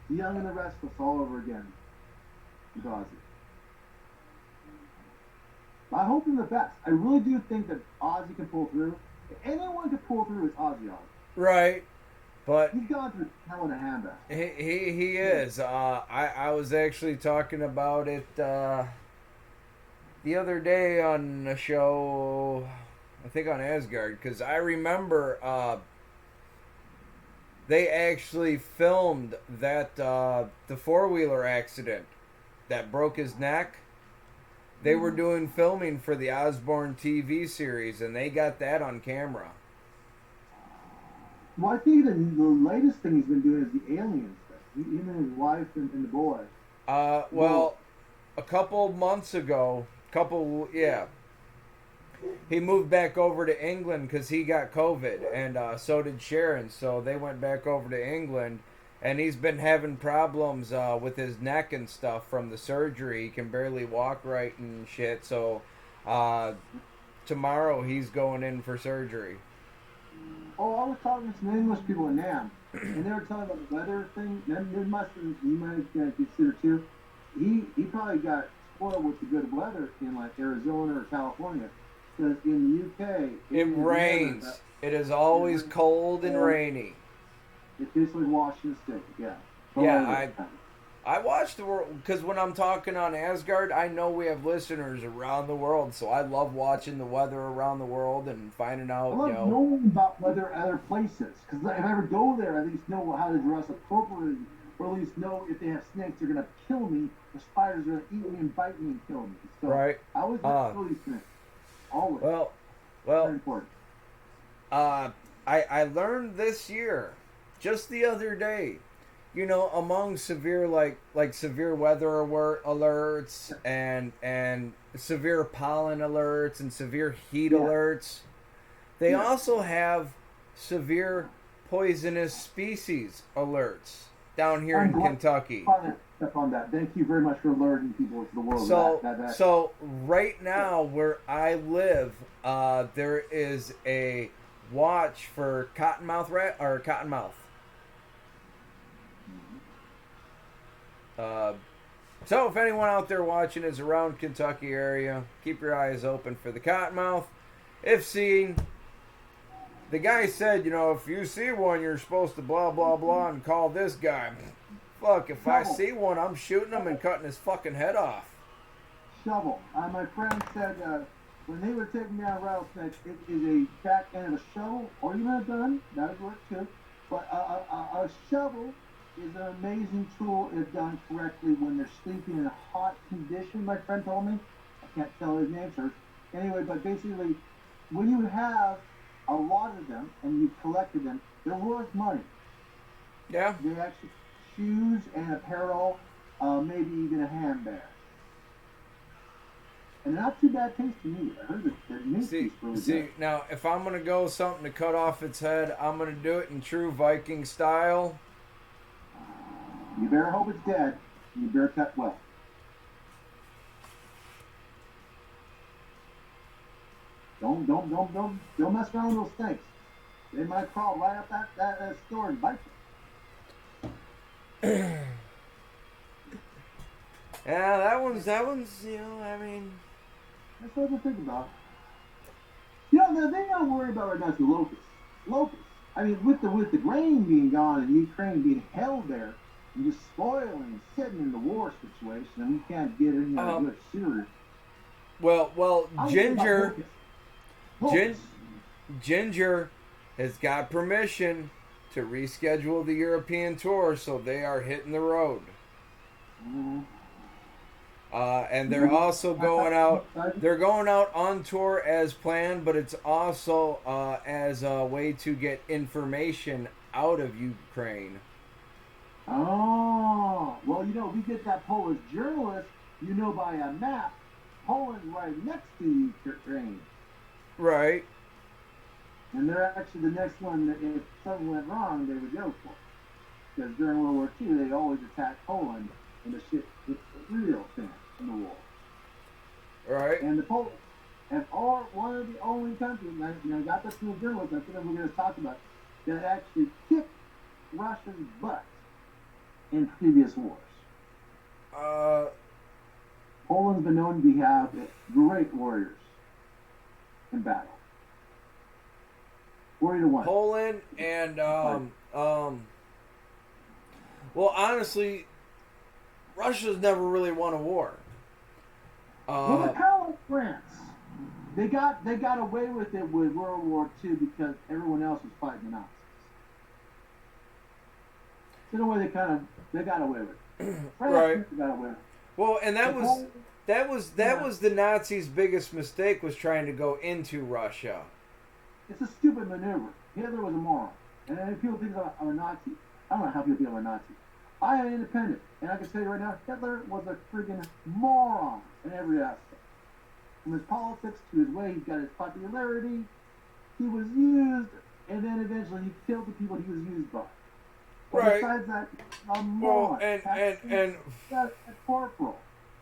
The Young and the Restless all over again with Ozzy. I hope him the best. I really do think that Ozzy can pull through. If anyone can pull through, it's Ozzy. Right. But he's gone through hell in a handbasket. He is. I was actually talking about it the other day on a show, I think on Asgard, because I remember they actually filmed that the four-wheeler accident that broke his neck. They were doing filming for the Osborne TV series, and they got that on camera. Well, I think the latest thing he's been doing is the alien stuff. Him and his wife and the boy. Well, a couple months ago, he moved back over to England because he got COVID, and so did Sharon. So they went back over to England, and he's been having problems with his neck and stuff from the surgery. He can barely walk right and shit. So tomorrow he's going in for surgery. Oh, I was talking to some English people in NAM, and they were talking about the weather thing. You might consider too. He probably got spoiled with the good weather in like Arizona or California, because in the UK it rains. It is always cold and rainy. It's basically Washington State. Yeah. Yeah, I watch the world because when I'm talking on Asgard, I know we have listeners around the world, so I love watching the weather around the world and finding out. I love knowing about weather other places, because if I ever go there, I at least know how to dress appropriately, or at least know if they have snakes, they're gonna kill me, or spiders are gonna eat me and bite me and kill me. So right. I always know these things. Always. Well. Very important. I learned this year, just the other day. Among severe like severe weather alerts and severe pollen alerts and severe heat alerts, they also have severe poisonous species alerts down here in Kentucky. On that. Thank you very much for alerting people to the world. So right now where I live, there is a watch for cottonmouth rat or cottonmouth. So if anyone out there watching is around Kentucky area, keep your eyes open for the cottonmouth. If seen, the guy said, if you see one, you're supposed to blah, blah, blah, and call this guy. Fuck, if I see one, I'm shooting him and cutting his fucking head off. Shovel. My friend said when they were taking down rattlesnakes, it is a back end of a shovel, or even a gun. That would work too. But a shovel is an amazing tool if done correctly when they're sleeping in a hot condition, my friend told me. I can't tell his name, sir. Anyway, but basically, when you have a lot of them and you've collected them, they're worth money. Yeah. They actually shoes and apparel, maybe even a handbag. And they're not too bad taste to me. I heard that the meat See, tastes really good. see. Now, if I'm gonna go something to cut off its head, I'm gonna do it in true Viking style. You better hope it's dead. And you better cut well. Don't mess around with those snakes. They might crawl right up that store and bite Yeah, that one's. I mean, you. That's something to think about. You know, the thing I'm worried about right now is the locusts. Locusts. I mean, with the grain being gone and Ukraine being held there and just spoiling and sitting in the war situation, and we can't get any good cereal. well, I'm worried about Ginger, locusts. Gin, Locusts. Ginger has got permission to reschedule the European tour, so they are hitting the road. Mhm. And they're also going out. They're going out on tour as planned, but it's also as a way to get information out of Ukraine. Oh, well, we get that Polish journalist, by a map, Poland right next to Ukraine. Right. And they're actually the next one that if something went wrong, they would go for. Because during World War II, they always attacked Poland, and the shit hit the real fan in the war. Right. And the Polish, and are one of the only countries, and I got this from the journalist, I think we're going to talk about, that actually kicked Russia's butt in previous wars. Uh, Poland's been known to have great warriors in battle. 40-1. Poland and well, honestly, Russia's never really won a war. Well, they're kind of like France. They got away with it with World War II because everyone else was fighting the Nazis. In a way, they got away with it. France Right. got away with it. Well, and that was the Nazis' biggest mistake, was trying to go into Russia. It's a stupid maneuver. Hitler was a moron. And if people think I'm a Nazi, I don't know how people think I'm a Nazi. I am independent. And I can tell you right now, Hitler was a friggin' moron in every aspect. From his politics to his way, he's got his popularity. He was used, and then eventually he killed the people he was used by. But Right. besides that, a Well, moron. and a corporal.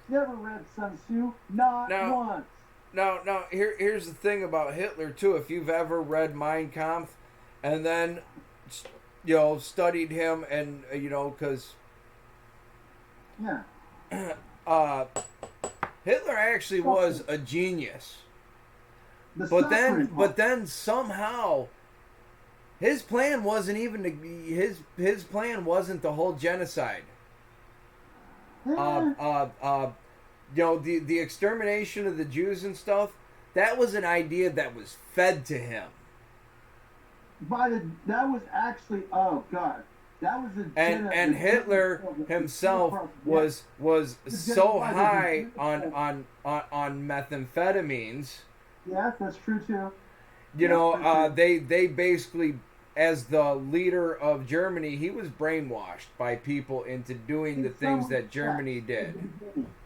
Never read Sun Tzu, not once. Now, here's the thing about Hitler too. If you've ever read Mein Kampf, and then studied him, and because Yeah. Hitler actually was a genius, The but suffering part. then somehow his plan wasn't even his plan wasn't the whole genocide. The extermination of the Jews and stuff, that was an idea that was fed to him. That was actually, oh god, that was And Hitler himself was so high on methamphetamines. Yes, that's true too. They basically, as the leader of Germany, he was brainwashed by people into doing the things that Germany did.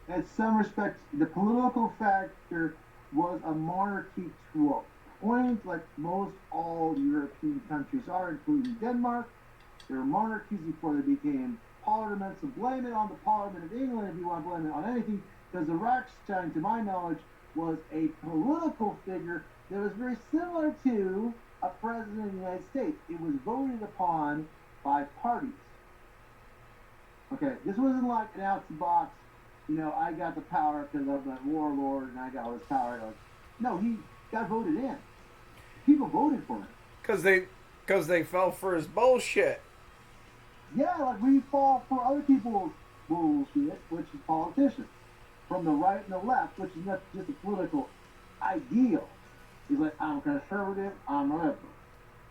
In some respects, the political factor was a monarchy to a point, like most all European countries are, including Denmark. They were monarchies before they became parliaments, so blame it on the Parliament of England if you want to blame it on anything, because the Reichstag, to my knowledge, was a political figure that was very similar to a president of the United States. It was voted upon by parties. Okay, this wasn't like an out the box, I got the power because I'm a warlord and I got all this power. No, he got voted in. People voted for him. Because they fell for his bullshit. Yeah, like we fall for other people's bullshit, which is politicians. From the right and the left, which is not just a political ideal. He's like, I'm conservative, I'm liberal.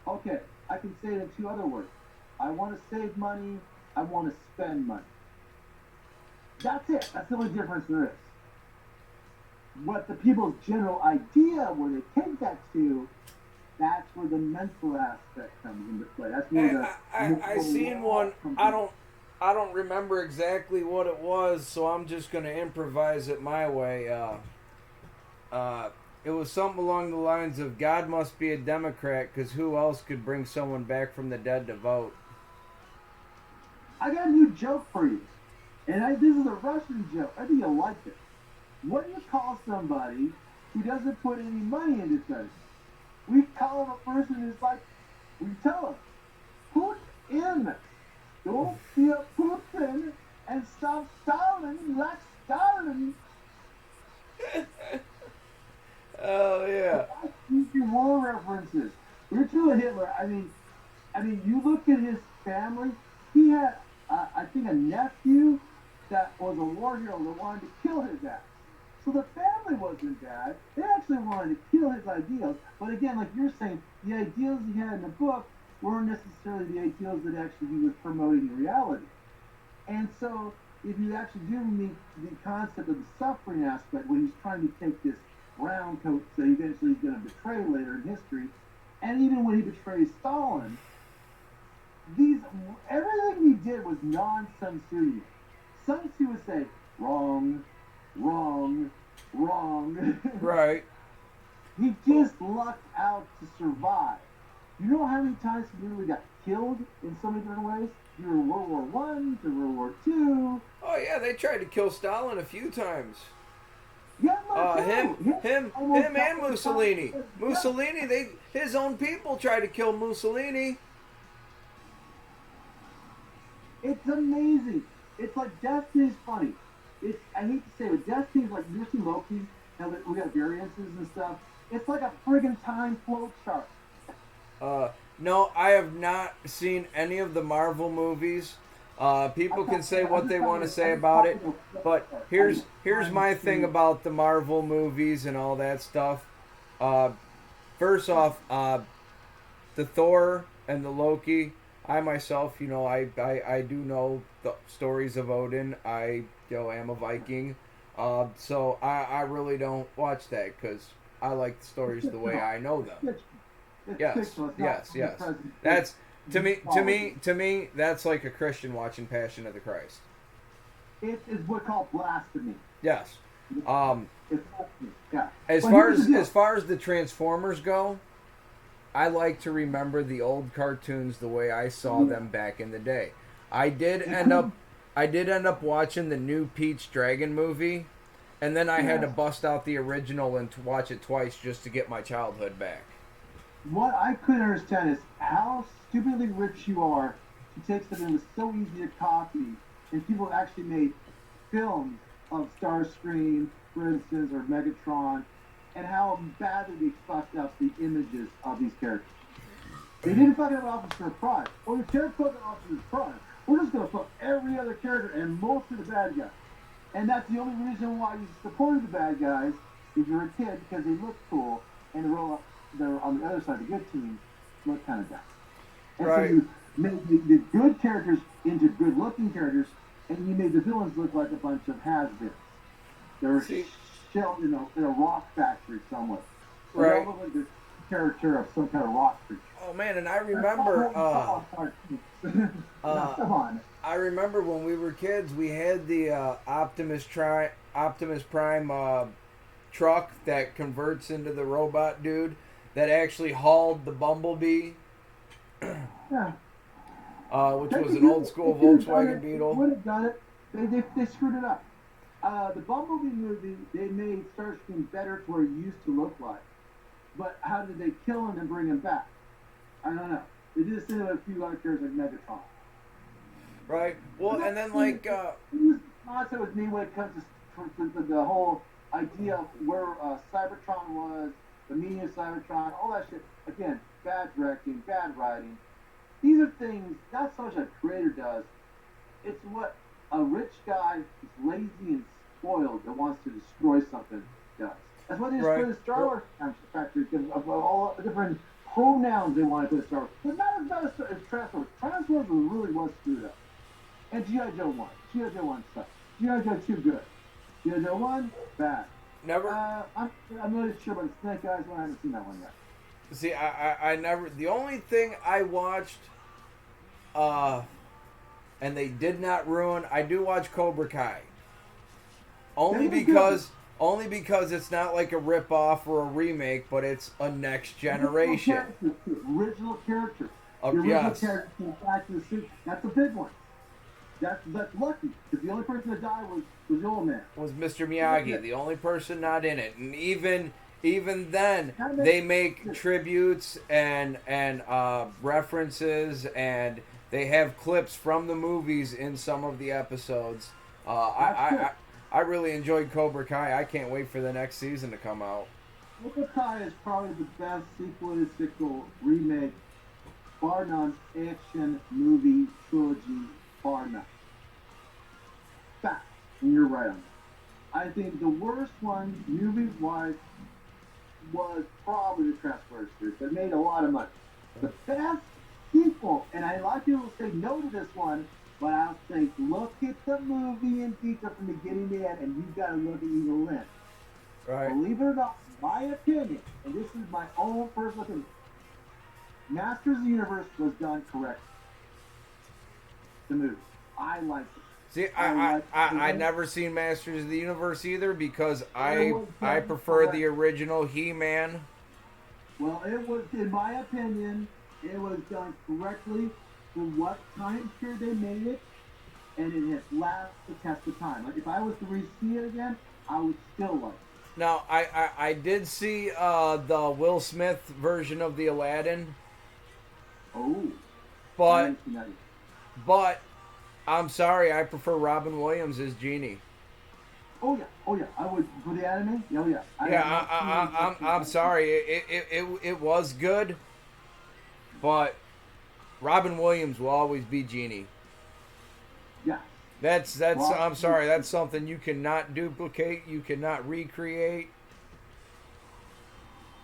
Okay, I can say it in two other words. I want to save money, I want to spend money. That's it. That's the only difference there is. what the people's general idea, where they take that to, that's where the mental aspect comes into play. That's where the I moral seen law one. comes I in. don't I don't remember exactly what it was, so I'm just gonna improvise it my way. Uh, it was something along the lines of God must be a Democrat because who else could bring someone back from the dead to vote? I got a new joke for you, and this is a Russian joke. I think you'll like it. What do you call somebody who doesn't put any money into things? We call him a person who's like, we tell him, put in. Don't be a Putin and stop Stalin like Stalin. Oh yeah. Future war references. We're doing Hitler. You look at his family. He had, I think, a nephew that was a war hero that wanted to kill his ass. So the family wasn't bad. They actually wanted to kill his ideals. But again, like you're saying, the ideals he had in the book weren't necessarily the ideals that actually he was promoting in reality. And so, if you actually do meet the concept of the suffering aspect, when he's trying to take this brown coat that eventually he's going to betray later in history, and even when he betrays Stalin, these everything he did was non-Sun Tzu. Sun Tzu would say, wrong, wrong, wrong. Right. He just lucked out to survive. You know how many times he literally got killed in so many different ways? Through World War One to World War Two. Oh yeah, they tried to kill Stalin a few times. Hitler Him and Mussolini. Mussolini, his own people tried to kill Mussolini. It's amazing. It's like Destiny's funny. I hate to say it, but Destiny's like you see Loki. Now that we got variances and stuff. It's like a friggin' time flow chart. No, I have not seen any of the Marvel movies. People can say what they want to say about it, but here's my thing about the Marvel movies and all that stuff. First off, the Thor and the Loki. I myself, I do know the stories of Odin. I am a Viking, so I really don't watch that because I like the stories the way I know them. Yes. That's to me. That's like a Christian watching Passion of the Christ. It is what's called blasphemy. Yes. It's blasphemy. Yeah. As far as the Transformers go, I like to remember the old cartoons the way I saw them back in the day. I did end up watching the new Pete's Dragon movie, and then I had to bust out the original and to watch it twice just to get my childhood back. What I couldn't understand is how stupidly rich you are to take something that was so easy to copy, and people actually made films of Starscream, for instance, or Megatron, and how badly they fucked up the images of these characters. They didn't fuck up Officer Prime. Or the character fucking Officer Prime. We're just gonna fuck every other character and most of the bad guys. And that's the only reason why you supported the bad guys if you're a kid, because they look cool, and they're on the other side, the good team, look kind of dumb. And Right. so you made the good characters into good-looking characters, and you made the villains look like a bunch of has-beens. They're shelled, in a rock factory somewhere. So Right. they all look like the character of some kind of rock creature. Oh man, and I remember. Come on. I remember when we were kids, we had the Optimus Prime truck that converts into the robot dude that actually hauled the Bumblebee, Yeah. which was an old school Volkswagen Beetle. They would have done it. They screwed it up. The Bumblebee movie, they made Starscream better to where he used to look like. But how did they kill him and bring him back? I don't know. They did the same with a few other characters like Megatron. Right. Well, and then like. This concept with me when it comes to the whole idea of where Cybertron was, the meaning of Cybertron, all that shit. Again, bad directing, bad writing. These are things not so much a creator does. It's what a rich guy who's lazy and spoiled that wants to destroy something does. That's why they destroyed the Star Wars factory because of all the different pronouns they wanted to put in Star Wars. But not as bad as Transformers. Transformers really was screwed up. And G.I. Joe 1. G.I. Joe 1 sucks. G.I. Joe 2 good. G.I. Joe 1 bad. Never. I'm not really sure about the Snake Eyes one. I haven't seen that one yet. See, I never. The only thing I watched, uh, and they did not ruin. I do watch Cobra Kai. Only That was good. because it's not like a rip off or a remake, but it's a next generation. Original character. The original Yes, character came back to the suit. That's a big one. That's lucky because the only person that died was the old man. was Mr. Miyagi, the only person not in it, and even then they make tributes and references, and they have clips from the movies in some of the episodes. I really enjoyed Cobra Kai. I can't wait for the next season to come out. Cobra Kai is probably the best sequel remake, bar none, action movie trilogy, bar none. Fact, and you're right on that. I think the worst one, movie-wise, was probably the Transformers series, but made a lot of money. The best sequel, and a lot of people say no to this one, but I'll say look at the movie in detail from the beginning to end, and you've got to look at Evil Lynn. Right. Believe it or not, my opinion, and this is my own personal opinion, Masters of the Universe was done correct. The movie. I liked it. See, I never seen Masters of the Universe either because I prefer the original He-Man. Well, it was, in my opinion, it was done correctly for what time period they made it, and it has lasted the test of time. Like, if I was to re-see it again, I would still like it. Now, I did see the Will Smith version of the Aladdin, Oh. but I'm sorry, I prefer Robin Williams as Genie. Oh yeah. I would for the anime. Oh yeah. I'm sorry, it was good, but Robin Williams will always be Genie. Yeah. That's I'm sorry, that's something you cannot duplicate, you cannot recreate.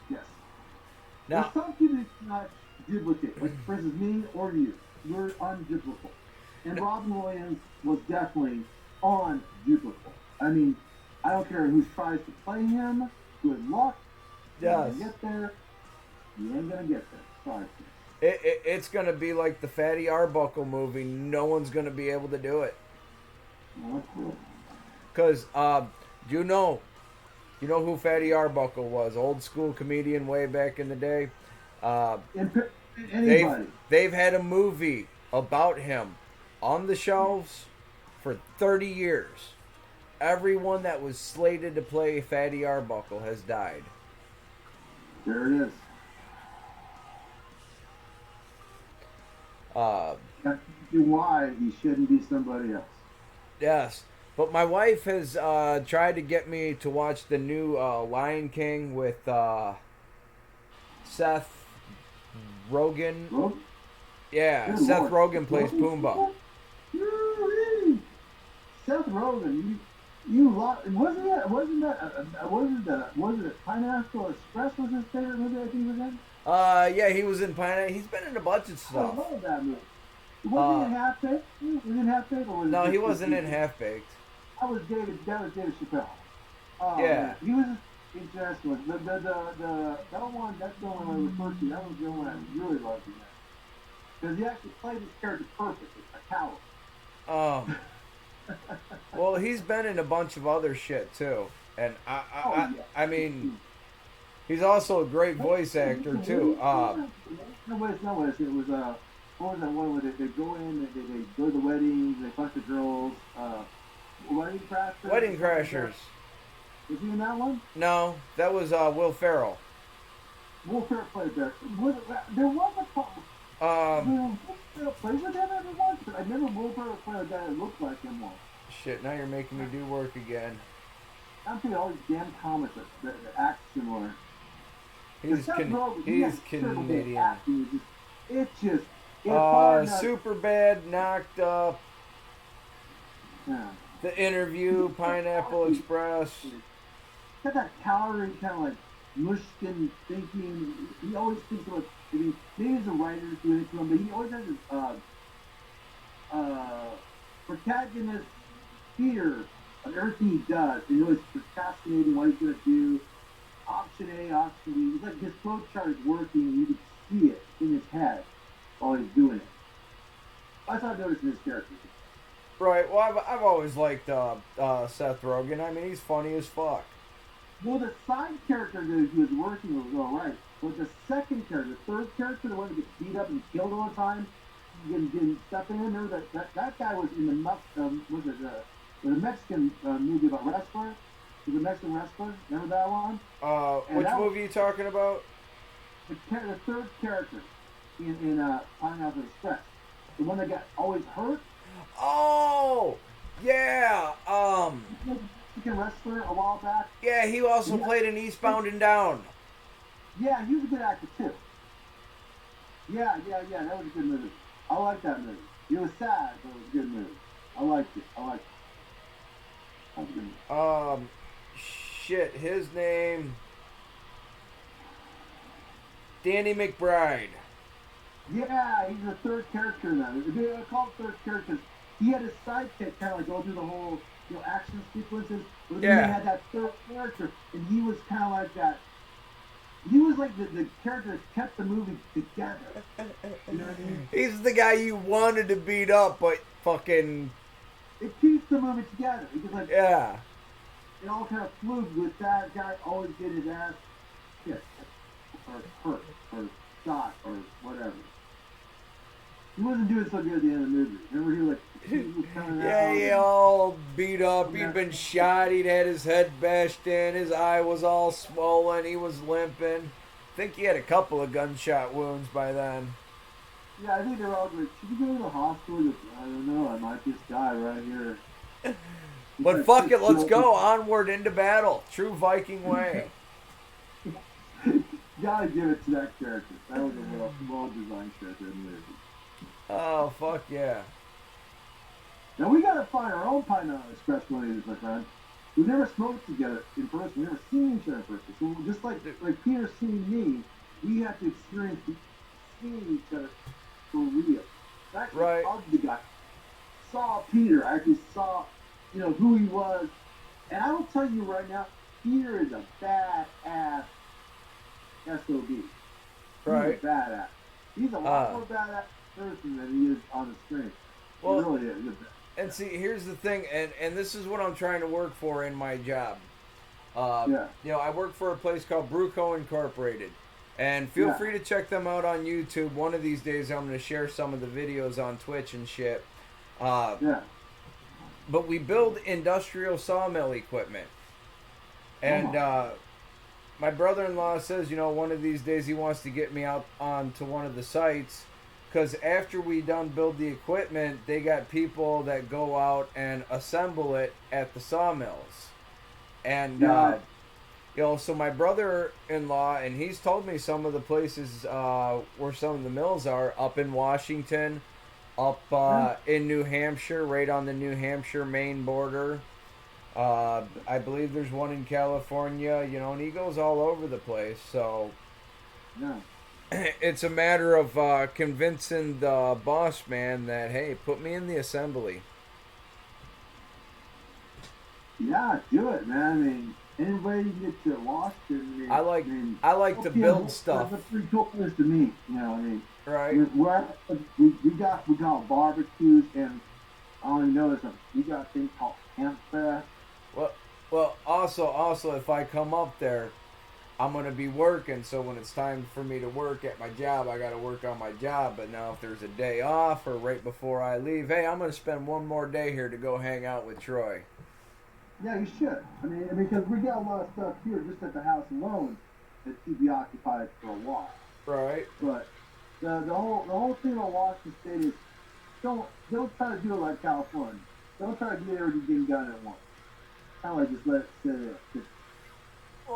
Yes. Now, There's some people that cannot duplicate. Like for instance, me or you, we're unduplicable. And Robin Williams was definitely unduplicable. I mean, I don't care who tries to play him. Good luck. Yes. You get there. You ain't gonna get there. Sorry. It's gonna be like the Fatty Arbuckle movie. No one's gonna be able to do it. Cause you know who Fatty Arbuckle was? Old school comedian way back in the day. Anybody. They've had a movie about him on the shelves for 30 years. Everyone that was slated to play Fatty Arbuckle has died. There it is. That's why he shouldn't be somebody else. Yes, but my wife has tried to get me to watch the new Lion King with Seth Rogen. Well, Yeah, good Seth Lord. Rogen plays Pumbaa. Seth Rogen, wasn't it Pineapple Express was his favorite movie I think he was in? Yeah, he was in Pineapple. He's been in a bunch of I stuff. love that movie. Was he in Half Baked? Was he in Half Baked or was it No, just he the wasn't in sequel? Half Baked. That was David Chappelle. Oh, Yeah. man. He was interesting. That one I referred to, that was the one I really loved in that. Because he actually played his character perfectly, a coward. Well, he's been in a bunch of other shit too, and I mean, he's also a great voice actor too. No, it was. It was what was that one where they go in, they go to the weddings, they fuck the girls. Wedding Crashers. Wedding Crashers. Was he in that one? No, that was Will Ferrell. Will Ferrell played there. There was a couple. Will Ferrell played with him every once, but I remember Will Ferrell played a guy that looked like him once. Shit, now you're making me do work again. I'm thinking all these damn comics that act similar. He's Canadian. It's Super Bad, Knocked Up, Yeah. The Interview, Pineapple Express. Got that calorie kind of like mushkin thinking. He always thinks about. I mean, maybe as a writer doing it to him, but he always has his protagonist fear of everything he does. And he was procrastinating what he's gonna do. Option A, option B. It's like his flow chart is working, and you can see it in his head while he's doing it. That's what I noticed in his character. Right. Well, I've always liked Seth Rogen. I mean, he's funny as fuck. Well, the side character that he was working with was all right, but the second character, the third character, the one that gets beat up and killed all the time, getting stuff in there. That guy was in the Mexican movie about wrestler. Was a Mexican wrestler. Remember that one? Which movie are you talking about? The third character in Pineapple Express, the one that got always hurt. Oh, yeah. Mexican wrestler a while back. Yeah, he also played in Eastbound and Down. Yeah, he was a good actor too. Yeah, that was a good movie. I like that movie. It was sad, but it was a good movie. I liked it. That was a good movie. Shit, his name, Danny McBride. Yeah, he's the third character in that. They call it third character because he had his sidekick kind of like go through the whole action sequences, but then he had that third character, and he was kind of like that. He was like the character that kept the movie together. You know what I mean? He's the guy you wanted to beat up, but fucking... It keeps the movie together. Because like, yeah. It all kind of flew with that guy always getting his ass kicked, or hurt, or shot, or whatever. He wasn't doing so good at the end of the movie. Remember, he was coming out. Yeah, he all beat up. He'd been shot. He'd had his head bashed in. His eye was all swollen. He was limping. I think he had a couple of gunshot wounds by then. Yeah, I think they're all like, should we go to the hospital? I don't know. I might just die right here. But fuck it, let's go onward into battle. True Viking way. Gotta give it to that character. That was a well-designed character in the movie. Oh, fuck yeah. Now we gotta find our own Pineapple Express one of these, my friend. We've never smoked together in person. We've never seen each other in person. So just like Peter seeing me, we have to experience seeing each other for real. I actually hugged the guy. Saw Peter. I actually saw, who he was. And I will tell you right now, Peter is a badass SOB. Right. He's a badass. He's a lot more badass person than he is on the screen. Well, he really is. And see, here's the thing, and this is what I'm trying to work for in my job. I work for a place called Bruco Incorporated. And feel free to check them out on YouTube. One of these days I'm going to share some of the videos on Twitch and shit. But we build industrial sawmill equipment. And my brother-in-law says, one of these days he wants to get me out onto one of the sites. Because after we done build the equipment, they got people that go out and assemble it at the sawmills. And, so my brother-in-law, and he's told me some of the places where some of the mills are, up in Washington, up in New Hampshire, right on the New Hampshire-Maine border. I believe there's one in California, and he goes all over the place, so... Yeah. It's a matter of convincing the boss man that, hey, put me in the assembly. Yeah, do it, man. I mean, anybody you get to Washington. I like to build stuff. That's a pretty cool place to meet. Right. We got barbecues, and I don't even know this. We got a thing called Camp Fest. Well, also, if I come up there, I'm going to be working, so when it's time for me to work at my job, I got to work on my job. But now if there's a day off or right before I leave, hey, I'm going to spend one more day here to go hang out with Troy. Yeah, you should. I mean, because we got a lot of stuff here just at the house alone that keep you occupied for a while. Right. But the whole thing about Washington State is don't try to do it like California. Don't try to get everything done at once. Kind of like just let it sit there.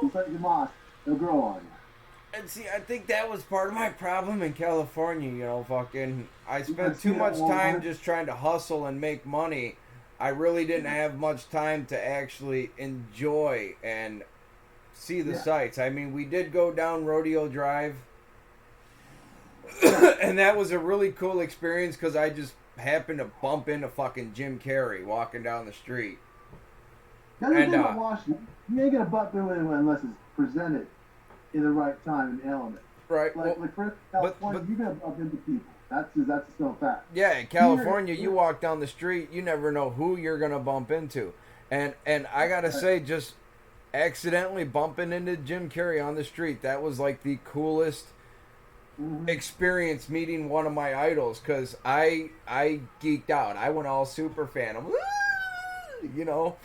It's like your moss. They'll grow on you. And see, I think that was part of my problem in California, I spent too much time just trying to hustle and make money. I really didn't have much time to actually enjoy and see the sights. I mean, we did go down Rodeo Drive, and that was a really cool experience because I just happened to bump into fucking Jim Carrey walking down the street. The other And thing about Washington, you ain't gonna butt into it unless it's presented in the right time and element. right, well, Like for instance, but California, you're gonna bump into people. That's a still fact. yeah, in Here, California, you walk down the street, you never know who you're gonna bump into, and I gotta say, just accidentally bumping into Jim Carrey on the street, that was like the coolest mm-hmm. experience meeting one of my idols, because I geeked out. I went all super fan. I'm, you know,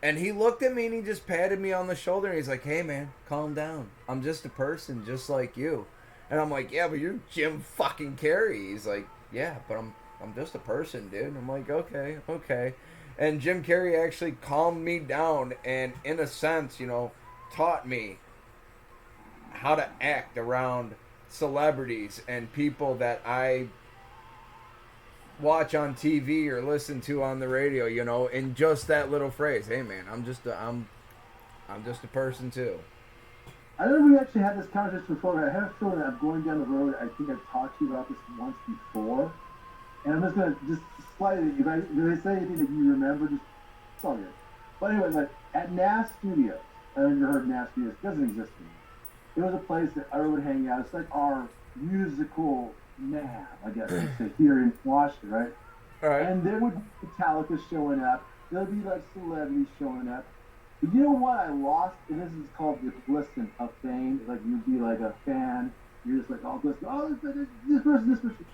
and he looked at me and he just patted me on the shoulder and he's like, "Hey man, calm down. I'm just a person, just like you." And I'm like, "Yeah, but you're Jim fucking Carrey." He's like, "Yeah, but I'm just a person, dude." And I'm like, "Okay, okay." And Jim Carrey actually calmed me down and, in a sense, taught me how to act around celebrities and people that I watch on TV or listen to on the radio, in just that little phrase. Hey man, I'm just a person too. I know we actually had this conversation before, but I have a feeling that I'm going down the road. I think I've talked to you about this once before, and I'm just gonna just slightly. If I say anything that you remember, just it's all good. But anyway, like at NAS Studios, I don't know if you heard NAS Studios. It doesn't exist anymore. It was a place that everyone would hang out. It's like our musical nav, I guess you say, here in Washington, right? All right. And there would be Metallica showing up. There'll be like celebrities showing up. But you know what I lost? And this is called the glisten of fame. Like you'd be like a fan. You're just like, oh, glisten. Oh, this person, this person.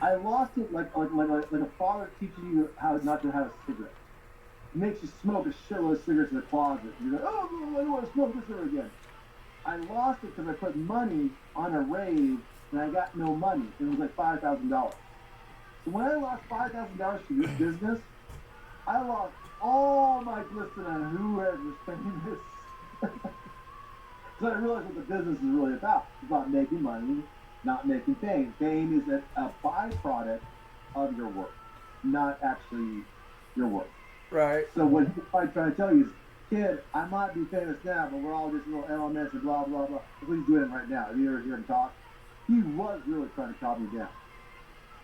I lost it like a father teaching you how not to have a cigarette. He makes you smoke a shitload of cigarettes in the closet. You're like, oh, I don't want to smoke this ever again. I lost it because I put money on a rave and I got no money. It was like $5,000. So when I lost $5,000 to this business, I lost all my glisten on whoever was famous. So I realized what the business is really about. It's about making money, not making fame. Fame is a byproduct of your work, not actually your work. Right. So what he's probably trying to tell you is, kid, I might be famous now, but we're all just little elements and blah, blah, blah. What he's doing right now. Have you ever heard him talk? He was really trying to calm you down.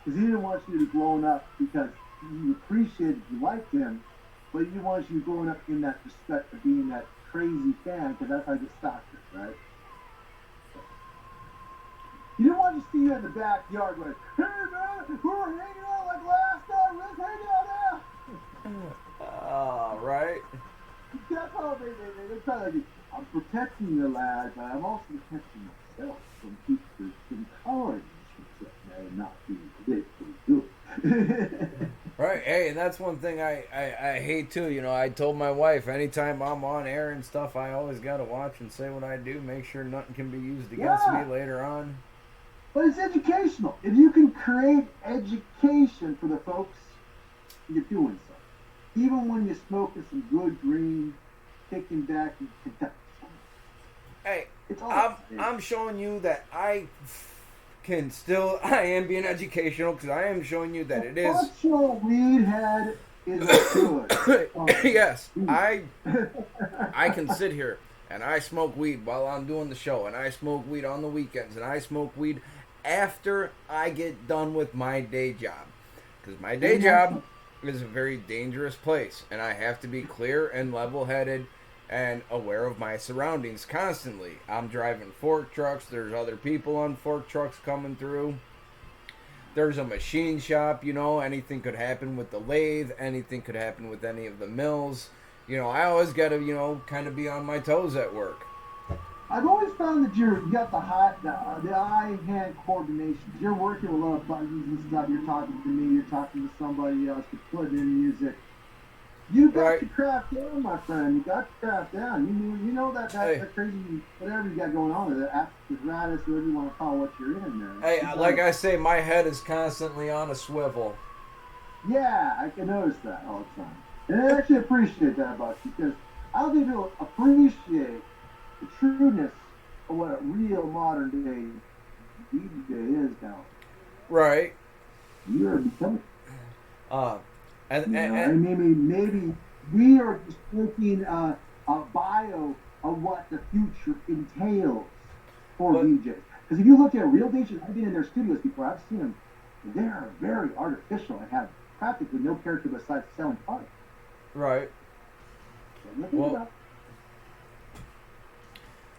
Because he didn't want you to be blown up because you appreciated, you liked him, but he didn't want you growing up in that respect of being that crazy fan, because that's how you get stalked, right? He didn't want you to see you in the backyard like, hey man, we're hanging out like last night, let's hang out now. Right. That's how they're trying to, I'm protecting the lad, but I'm also protecting myself from people from college and not being good. Right. Hey, and that's one thing I hate too. I told my wife, anytime I'm on air and stuff, I always got to watch and say what I do, make sure nothing can be used against me later on. But it's educational. If you can create education for the folks, you're doing something. Even when you're smoking some good green, kicking back and hey, I'm showing you that I can still, I am being educational because I am showing you that it is. Functional weed head is good. Yes, I can sit here and I smoke weed while I'm doing the show, and I smoke weed on the weekends, and I smoke weed after I get done with my day job, because my day job is a very dangerous place, and I have to be clear and level-headed and aware of my surroundings constantly. I'm driving fork trucks. There's other people on fork trucks coming through. There's a machine shop, anything could happen with the lathe. Anything could happen with any of the mills. I always got to, kind of be on my toes at work. I've always found that you got the eye-hand coordination. You're working with a lot of buttons and stuff. You're talking to me. You're talking to somebody else. You're putting in music. You got to craft down, my friend. You got to craft down. You know that crazy whatever you got going on there, that apparatus, whatever you want to call what you're in there. Hey, like I say, my head is constantly on a swivel. Yeah, I can notice that all the time. And I actually appreciate that about you, because I don't think people appreciate the trueness of what a real modern day DJ is now. Right. You're becoming. Maybe we are just making a bio of what the future entails for DJs. Because if you look at real DJs, I've been in their studios before. I've seen them. They're very artificial and have practically no character besides selling product. Right. Well,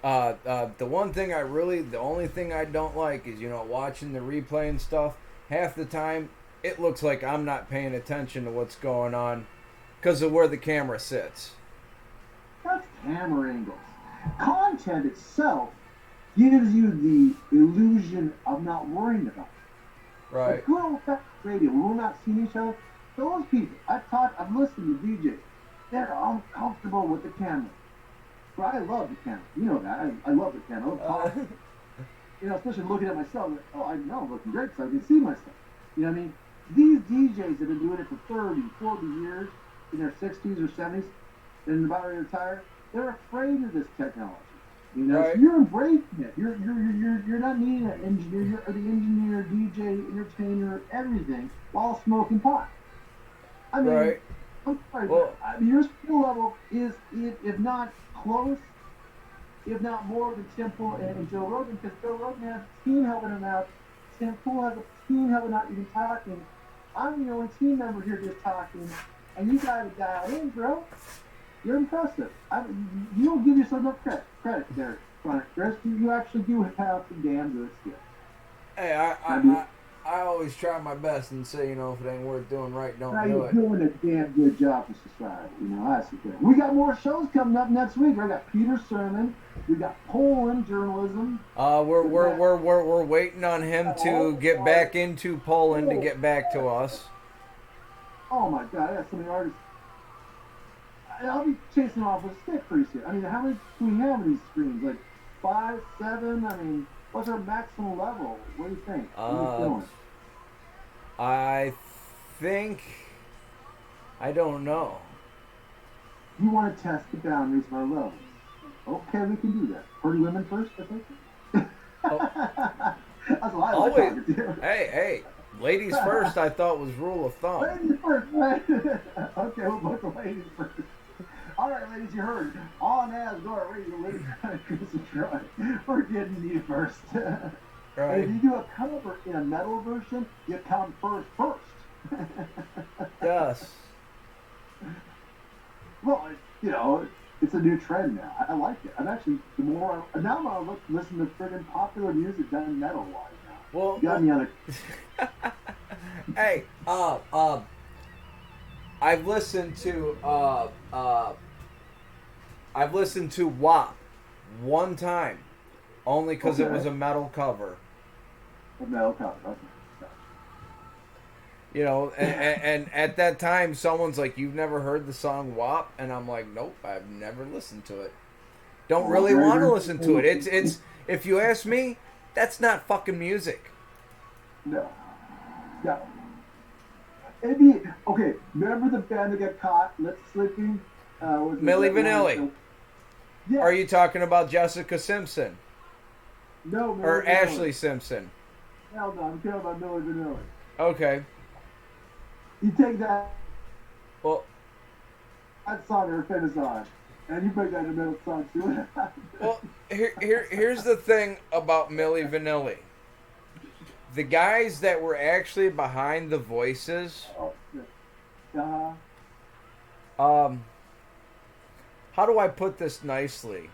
the only thing I don't like is, watching the replay and stuff. Half the time, it looks like I'm not paying attention to what's going on because of where the camera sits. That's camera angles. Content itself gives you the illusion of not worrying about it. Right. Like good old fashioned radio, when we're not seeing each other, those people, I've listened to DJs, they're uncomfortable with the camera. But I love the camera. You know that. I love the camera. I love talking. Especially looking at myself. Like, oh, I know I'm looking great because I can see myself. You know what I mean? These DJs have been doing it for 30, 40 years, in their 60s or 70s, and about ready to retire. They're afraid of this technology. Right. So you're embracing it. You're not needing an engineer. You're the engineer, DJ, entertainer, everything, while smoking pot. I mean, right. I'm sorry, well, your skill level is, if not close, if not more than Simple and Joe Rogan, because Joe Rogan has a team helping him out. Simple has a team helping out, even talking. I'm the only team member here just talking, and you got to dial in, bro. You're impressive. You don't give yourself enough credit there, Chris. You actually do have some damn good skills. Hey, I always try my best and say, if it ain't worth doing right, don't do it. You're doing a damn good job for society. That's the thing. We got more shows coming up next week. We got Peter Sermon. We got Poland journalism. We're waiting on him to get back into Poland to get back to us. Oh my God, I got so many artists. I'll be chasing off with a stick pretty soon. I mean, how many do we have in these streams? Like 5, 7? I mean, what's our maximum level? What do you think? I think, I don't know. You want to test the boundaries of our levels. Okay, we can do that. Pretty women first, I think. That's what I like talking to. Hey, ladies first I thought was rule of thumb. Ladies first, right? Okay, we'll put the ladies first. All right, ladies, you heard. On Asgard Radio, ladies Chris and Troy. We're getting you first. Right. And if you do a cover in a metal version, you come first. Yes. Well, it's a new trend now. I like it. I'm actually, now I'm going to listen to friggin' popular music done metal-wise now. Well, you got me on a... Hey, I've listened to WAP one time, only because it was a metal cover. A metal cover, okay. And at that time, someone's like, "You've never heard the song WAP?" And I'm like, "Nope, I've never listened to it. Don't really want to listen to it. It's if you ask me, that's not fucking music." No. Okay, remember the band that got caught lip-slicking? Milli Vanilli. Yeah. Are you talking about Jessica Simpson? No, or Ashley Simpson? Hell no, I'm talking about Milli Vanilli. Okay. You take that song or finish on, and you put that in the middle of the song too. Well, here's the thing about Milli Vanilli. The guys that were actually behind the voices. How do I put this nicely?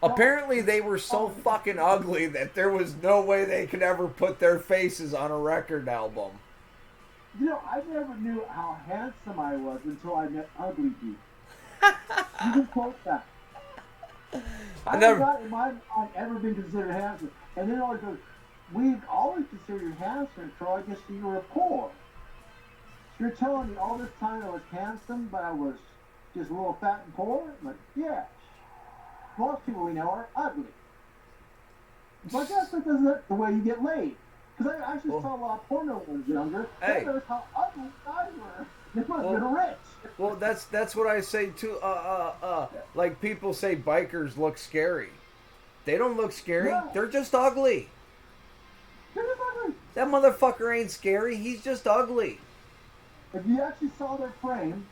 Apparently they were so fucking ugly that there was no way they could ever put their faces on a record album. I never knew how handsome I was until I met ugly people. You can quote that. I never thought in my mind ever been considered handsome. And then always goes, we've always considered you handsome, so I guess you were poor. So you're telling me all this time I was handsome, but I was just a little fat and poor? I'm like, yeah. Most people we know are ugly. But that's because the way you get laid. Because I actually saw a lot of porno when I was younger. Hey. That was how ugly guys were. They must have been rich. Well, that's what I say too. Like people say bikers look scary. They don't look scary. Yeah. They're just ugly. They're just ugly. That motherfucker ain't scary. He's just ugly. If you actually saw their frame,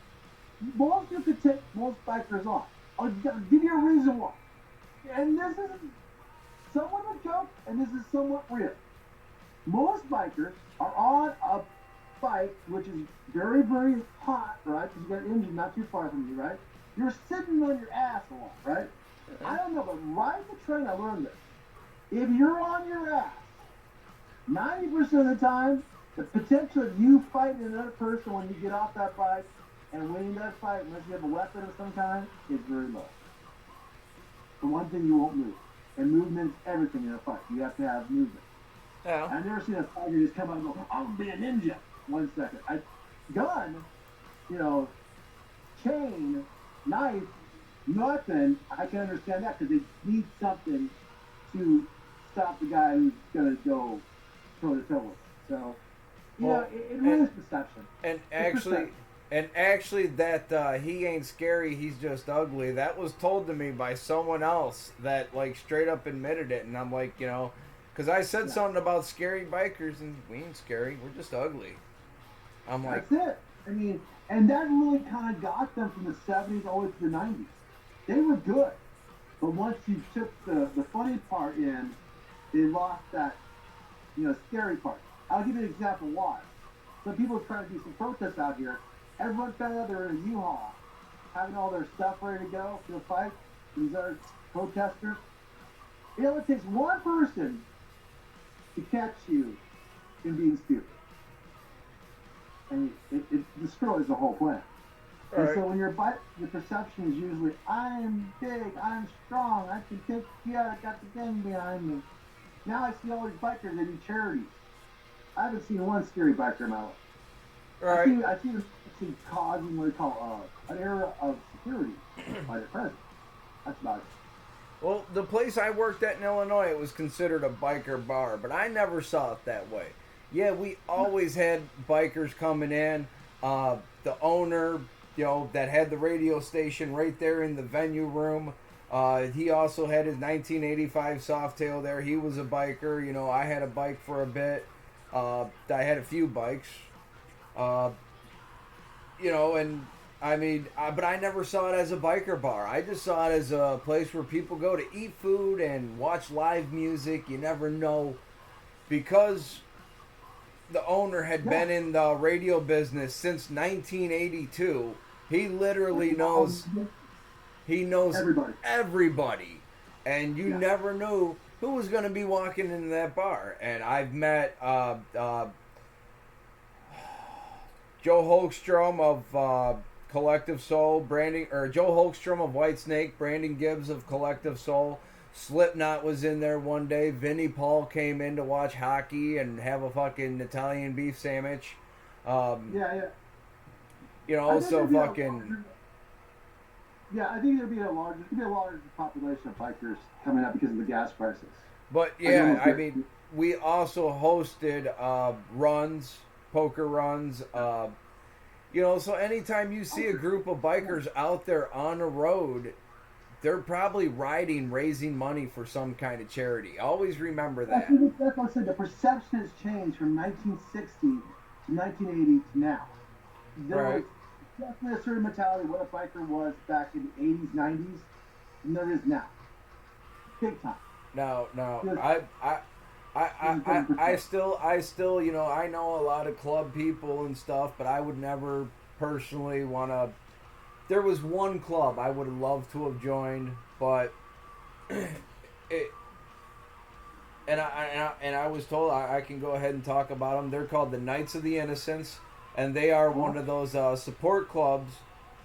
most you could take most bikers on. I'll give you a reason why. And this is somewhat a joke, and this is somewhat real. Most bikers are on a bike which is very, very hot, right? Because you got an engine not too far from you, right? you're sitting on your ass a lot, right? I don't know, but riding the train, I learned this. If you're on your ass, 90% of the time, the potential of you fighting another person when you get off that bike and winning that fight, unless you have a weapon of some kind, is very low. The one thing you won't move. And movement's everything in a fight. You have to have movement. Yeah. I've never seen a fighter just come out and go, I'm gonna be a ninja. 1 second. Gun, you know, chain, knife, nothing. I can understand that because they need something to stop the guy who's gonna go toe to toe with. So, you know, it really is perception. And It's actually, perception. that he ain't scary, he's just ugly. That was told to me by someone else that like straight up admitted it, and I'm like, you know, because I said something about scary bikers, and we ain't scary, we're just ugly. I'm like, That's it. I mean, and that really kind of got them from the 70s all the way to the 90s. They were good. But once you took the funny part in, they lost that, you know, scary part. I'll give you an example why. Some people are trying to do some protests out here. Everyone found out they were in a U-Haul, having all their stuff ready to go for the fight. These other protesters. It only takes one person to catch you in being stupid. And it destroys the whole plan. And so when your perception is usually, I'm big, I'm strong, I can take you out, I got the gang behind me. Now I see all these bikers that do charities. I haven't seen one scary biker in my life. right. I see them causing what they call an era of security by the president. That's about it. Well, the place I worked at in Illinois, it was considered a biker bar, but I never saw it that way. Yeah, we always had bikers coming in. The owner, you know, that had the radio station right there in the venue room. He also had his 1985 Softail there. He was a biker. You know, I had a bike for a bit. I had a few bikes. You know, and I mean, but I never saw it as a biker bar. I just saw it as a place where people go to eat food and watch live music. You never know, because the owner had been in the radio business since 1982. He literally knows. He knows everybody, and you never knew who was going to be walking into that bar. And I've met Joe Holkstrom of Collective Soul, Joe Holkstrom of Whitesnake, Brandon Gibbs of Collective Soul. Slipknot was in there one day. Vinnie Paul came in to watch hockey and have a fucking Italian beef sandwich. You know, so fucking. I think there'd be a larger population of bikers coming up because of the gas prices. But yeah, I mean, we also hosted runs, poker runs. You know, so anytime you see a group of bikers out there on the road, they're probably raising money for some kind of charity. Always remember that. That's what I said. The perception has changed from 1960 to 1980 to now. There was definitely a certain mentality of what a biker was back in the 80s, 90s, and there is now. Big time. No, I still, you know, I know a lot of club people and stuff, but I would never personally want to. There was one club I would have loved to have joined, but I was told I can go ahead and talk about them. They're called the Knights of the Innocents, and they are one of those support clubs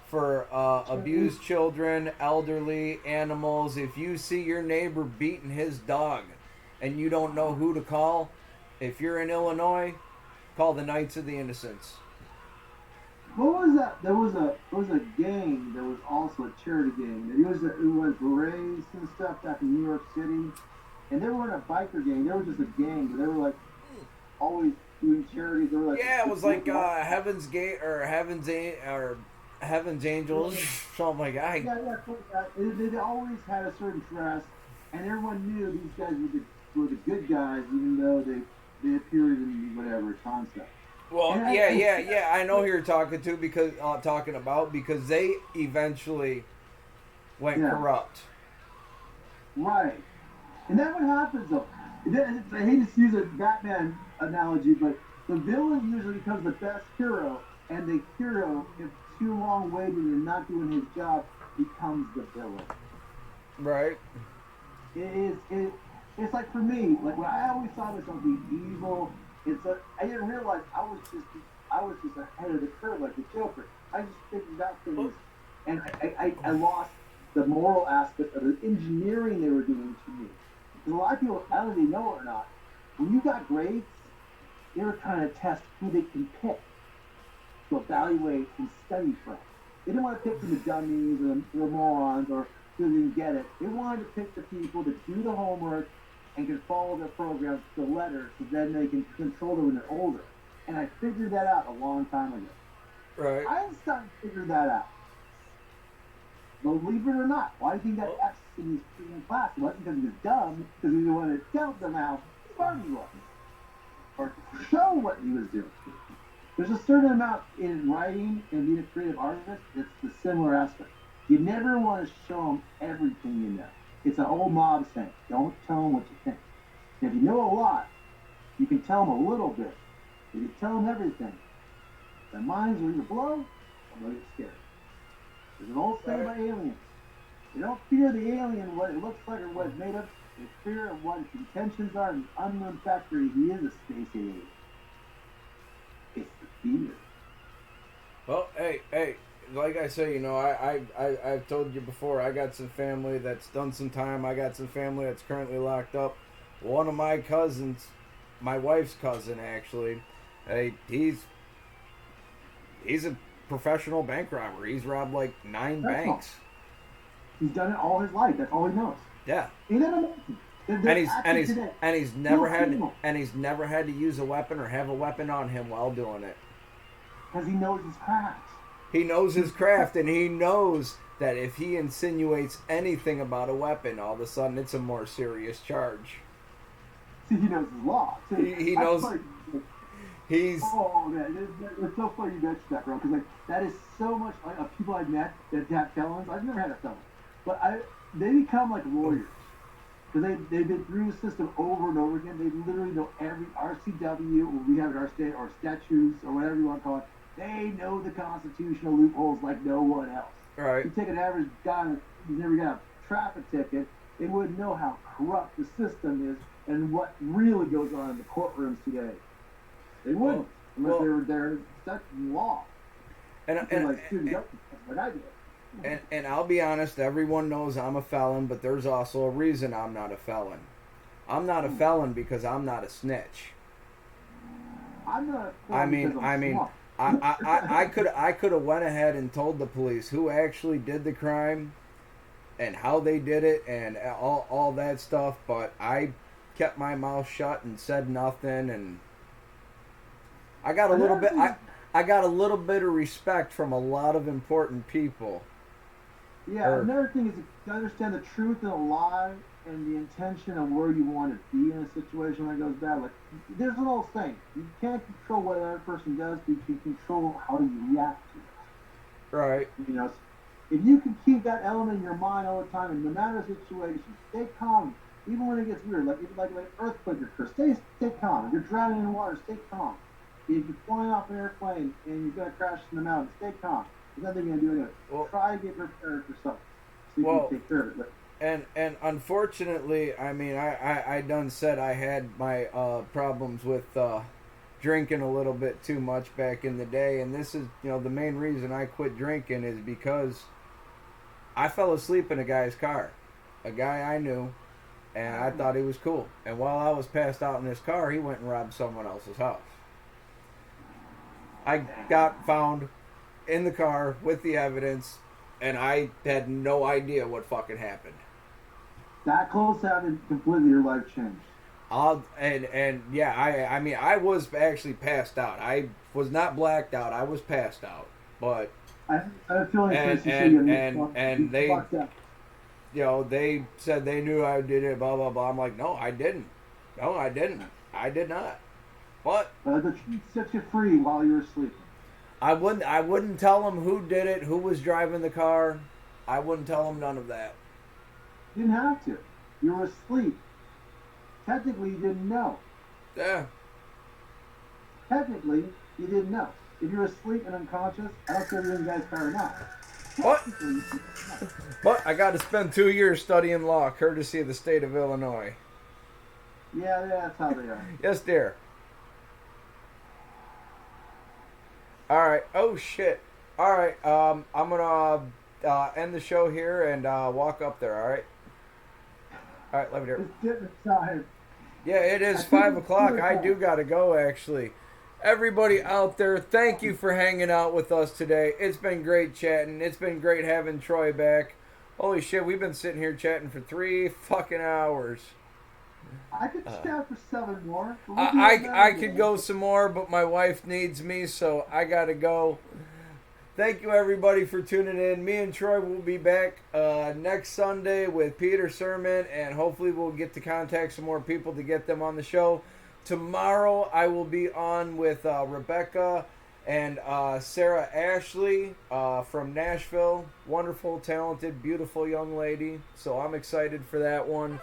for abused children, elderly, animals. If you see your neighbor beating his dog and you don't know who to call, if you're in Illinois, call the Knights of the Innocents. What was that? There was a gang that was also a charity gang. It was berets and stuff back in New York City, and they weren't a biker gang. They were just a gang, but they were like always doing charities. They were like, yeah, it was like Heaven's Gate or Heaven's Angels, something like that. They always had a certain dress, and everyone knew these guys were the good guys, even though they appeared in whatever concept. Well, yeah. I know who you're talking about because they eventually went corrupt. Right, and that's what happens though. I hate to use a Batman analogy, but the villain usually becomes the best hero, and the hero, if too long waited and not doing his job, becomes the villain. Right. It's like for me, like when I always saw myself being evil, I didn't realize I was just ahead of the curve like the Joker. I just figured out things, and I lost the moral aspect of the engineering they were doing to me. Because a lot of people, I don't know if they know it or not, when you got grades, they were trying to test who they can pick to evaluate and study from. They didn't want to pick from the dummies or the morons or who didn't get it. They wanted to pick the people that do the homework and can follow their programs to the letter so then they can control them when they're older. And I figured that out a long time ago. Right. Einstein figured that out. Believe it or not, why do you think that F's in his freaking class? It wasn't because he was dumb, because he wanted to tell them how smart he was. Or show what he was doing. There's a certain amount in writing and being a creative artist that's the similar aspect. You never want to show them everything you know. It's an old mob saying, don't tell them what you think. And if you know a lot, you can tell them a little bit. If you tell them everything, their minds will either blow or they'll get scared. There's an old saying about aliens. You don't fear the alien, what it looks like or what it's made of. You fear of what its intentions are and the unknown factor he is a space alien. It's the fear. Well, hey, like I say, I've told you before, I got some family that's done some time. I got some family that's currently locked up. One of my cousins, my wife's cousin, actually, he's a professional bank robber. He's robbed like 9 banks. He's done it all his life. That's all he knows. Yeah. He never knows. He's never had to use a weapon or have a weapon on him while doing it. Because he knows his craft. He knows his craft, and he knows that if he insinuates anything about a weapon, all of a sudden it's a more serious charge. See, he knows his law. He knows. He's. Oh man, it's so funny you mentioned that, bro. Because like that is so much of people I've met that have felons. I've never had a felon, but they become like lawyers because they've been through the system over and over again. They literally know every RCW, what we have in our state, or statutes, or whatever you want to call it. They know the constitutional loopholes like no one else. Right. You take an average guy who's never got a traffic ticket, they wouldn't know how corrupt the system is and what really goes on in the courtrooms today. They wouldn't unless they were there stuck in law. And I did. And I'll be honest, everyone knows I'm a felon, but there's also a reason I'm not a felon. I'm not a felon because I'm not a snitch. I'm not a felon I could have went ahead and told the police who actually did the crime and how they did it and all that stuff, but I kept my mouth shut and said nothing, and I got a little bit I got a little bit of respect from a lot of important people. Yeah, another thing is to understand the truth and a lie and the intention of where you want to be in a situation when it goes bad. Like, there's an old saying, you can't control what another person does, but you can control how you react to it. Right. If you can keep that element in your mind all the time, and no matter the situation, stay calm, even when it gets weird, like an earthquake occurs, stay calm. If you're drowning in water, stay calm. If you're flying off an airplane and you're going to crash in the mountain, stay calm. There's nothing you're going to do anyway. Well, try to get prepared for something so you can take care of it. And unfortunately, I mean, I done said I had my problems with drinking a little bit too much back in the day, and this is, the main reason I quit drinking is because I fell asleep in a guy's car, a guy I knew, and I thought he was cool. And while I was passed out in his car, he went and robbed someone else's house. I got found in the car with the evidence, and I had no idea what fucking happened. That close to having completely your life changed. I was actually passed out. I was not blacked out. I was passed out. But I feel like and they, they said they knew I did it. Blah blah blah. I'm like, no, I didn't. No, I didn't. I did not. But the truth set you free while you were sleeping. I wouldn't tell them who did it, who was driving the car. I wouldn't tell them none of that. You didn't have to. You were asleep. Technically, you didn't know. Yeah. Technically, you didn't know. If you're asleep and unconscious, I don't care if you're in the guy's car or not. What? technically, But I got to spend 2 years studying law, courtesy of the state of Illinois. yeah, that's how they are. Yes, dear. All right. Oh shit. All right. I'm gonna end the show here and walk up there. All right. All right. Let me do it. It's getting time. Yeah, it I is think 5 o'clock. it's I 2 do o'clock. gotta go actually. Everybody out there, thank you for hanging out with us today. It's been great chatting. It's been great having Troy back. Holy shit, we've been sitting here chatting for 3 fucking hours. I could chat for 7 more. But we'll do I, it I another could day. go some more, but my wife needs me, so I gotta go. Thank you everybody for tuning in. Me and Troy will be back next Sunday with Peter Sermon, and hopefully we'll get to contact some more people to get them on the show. Tomorrow I will be on with Rebecca and Sarah Ashley from Nashville. Wonderful, talented, beautiful young lady. So I'm excited for that one.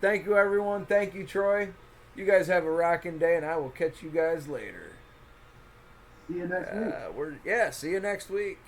Thank you everyone. Thank you, Troy. You guys have a rocking day, and I will catch you guys later. See you next week. See you next week.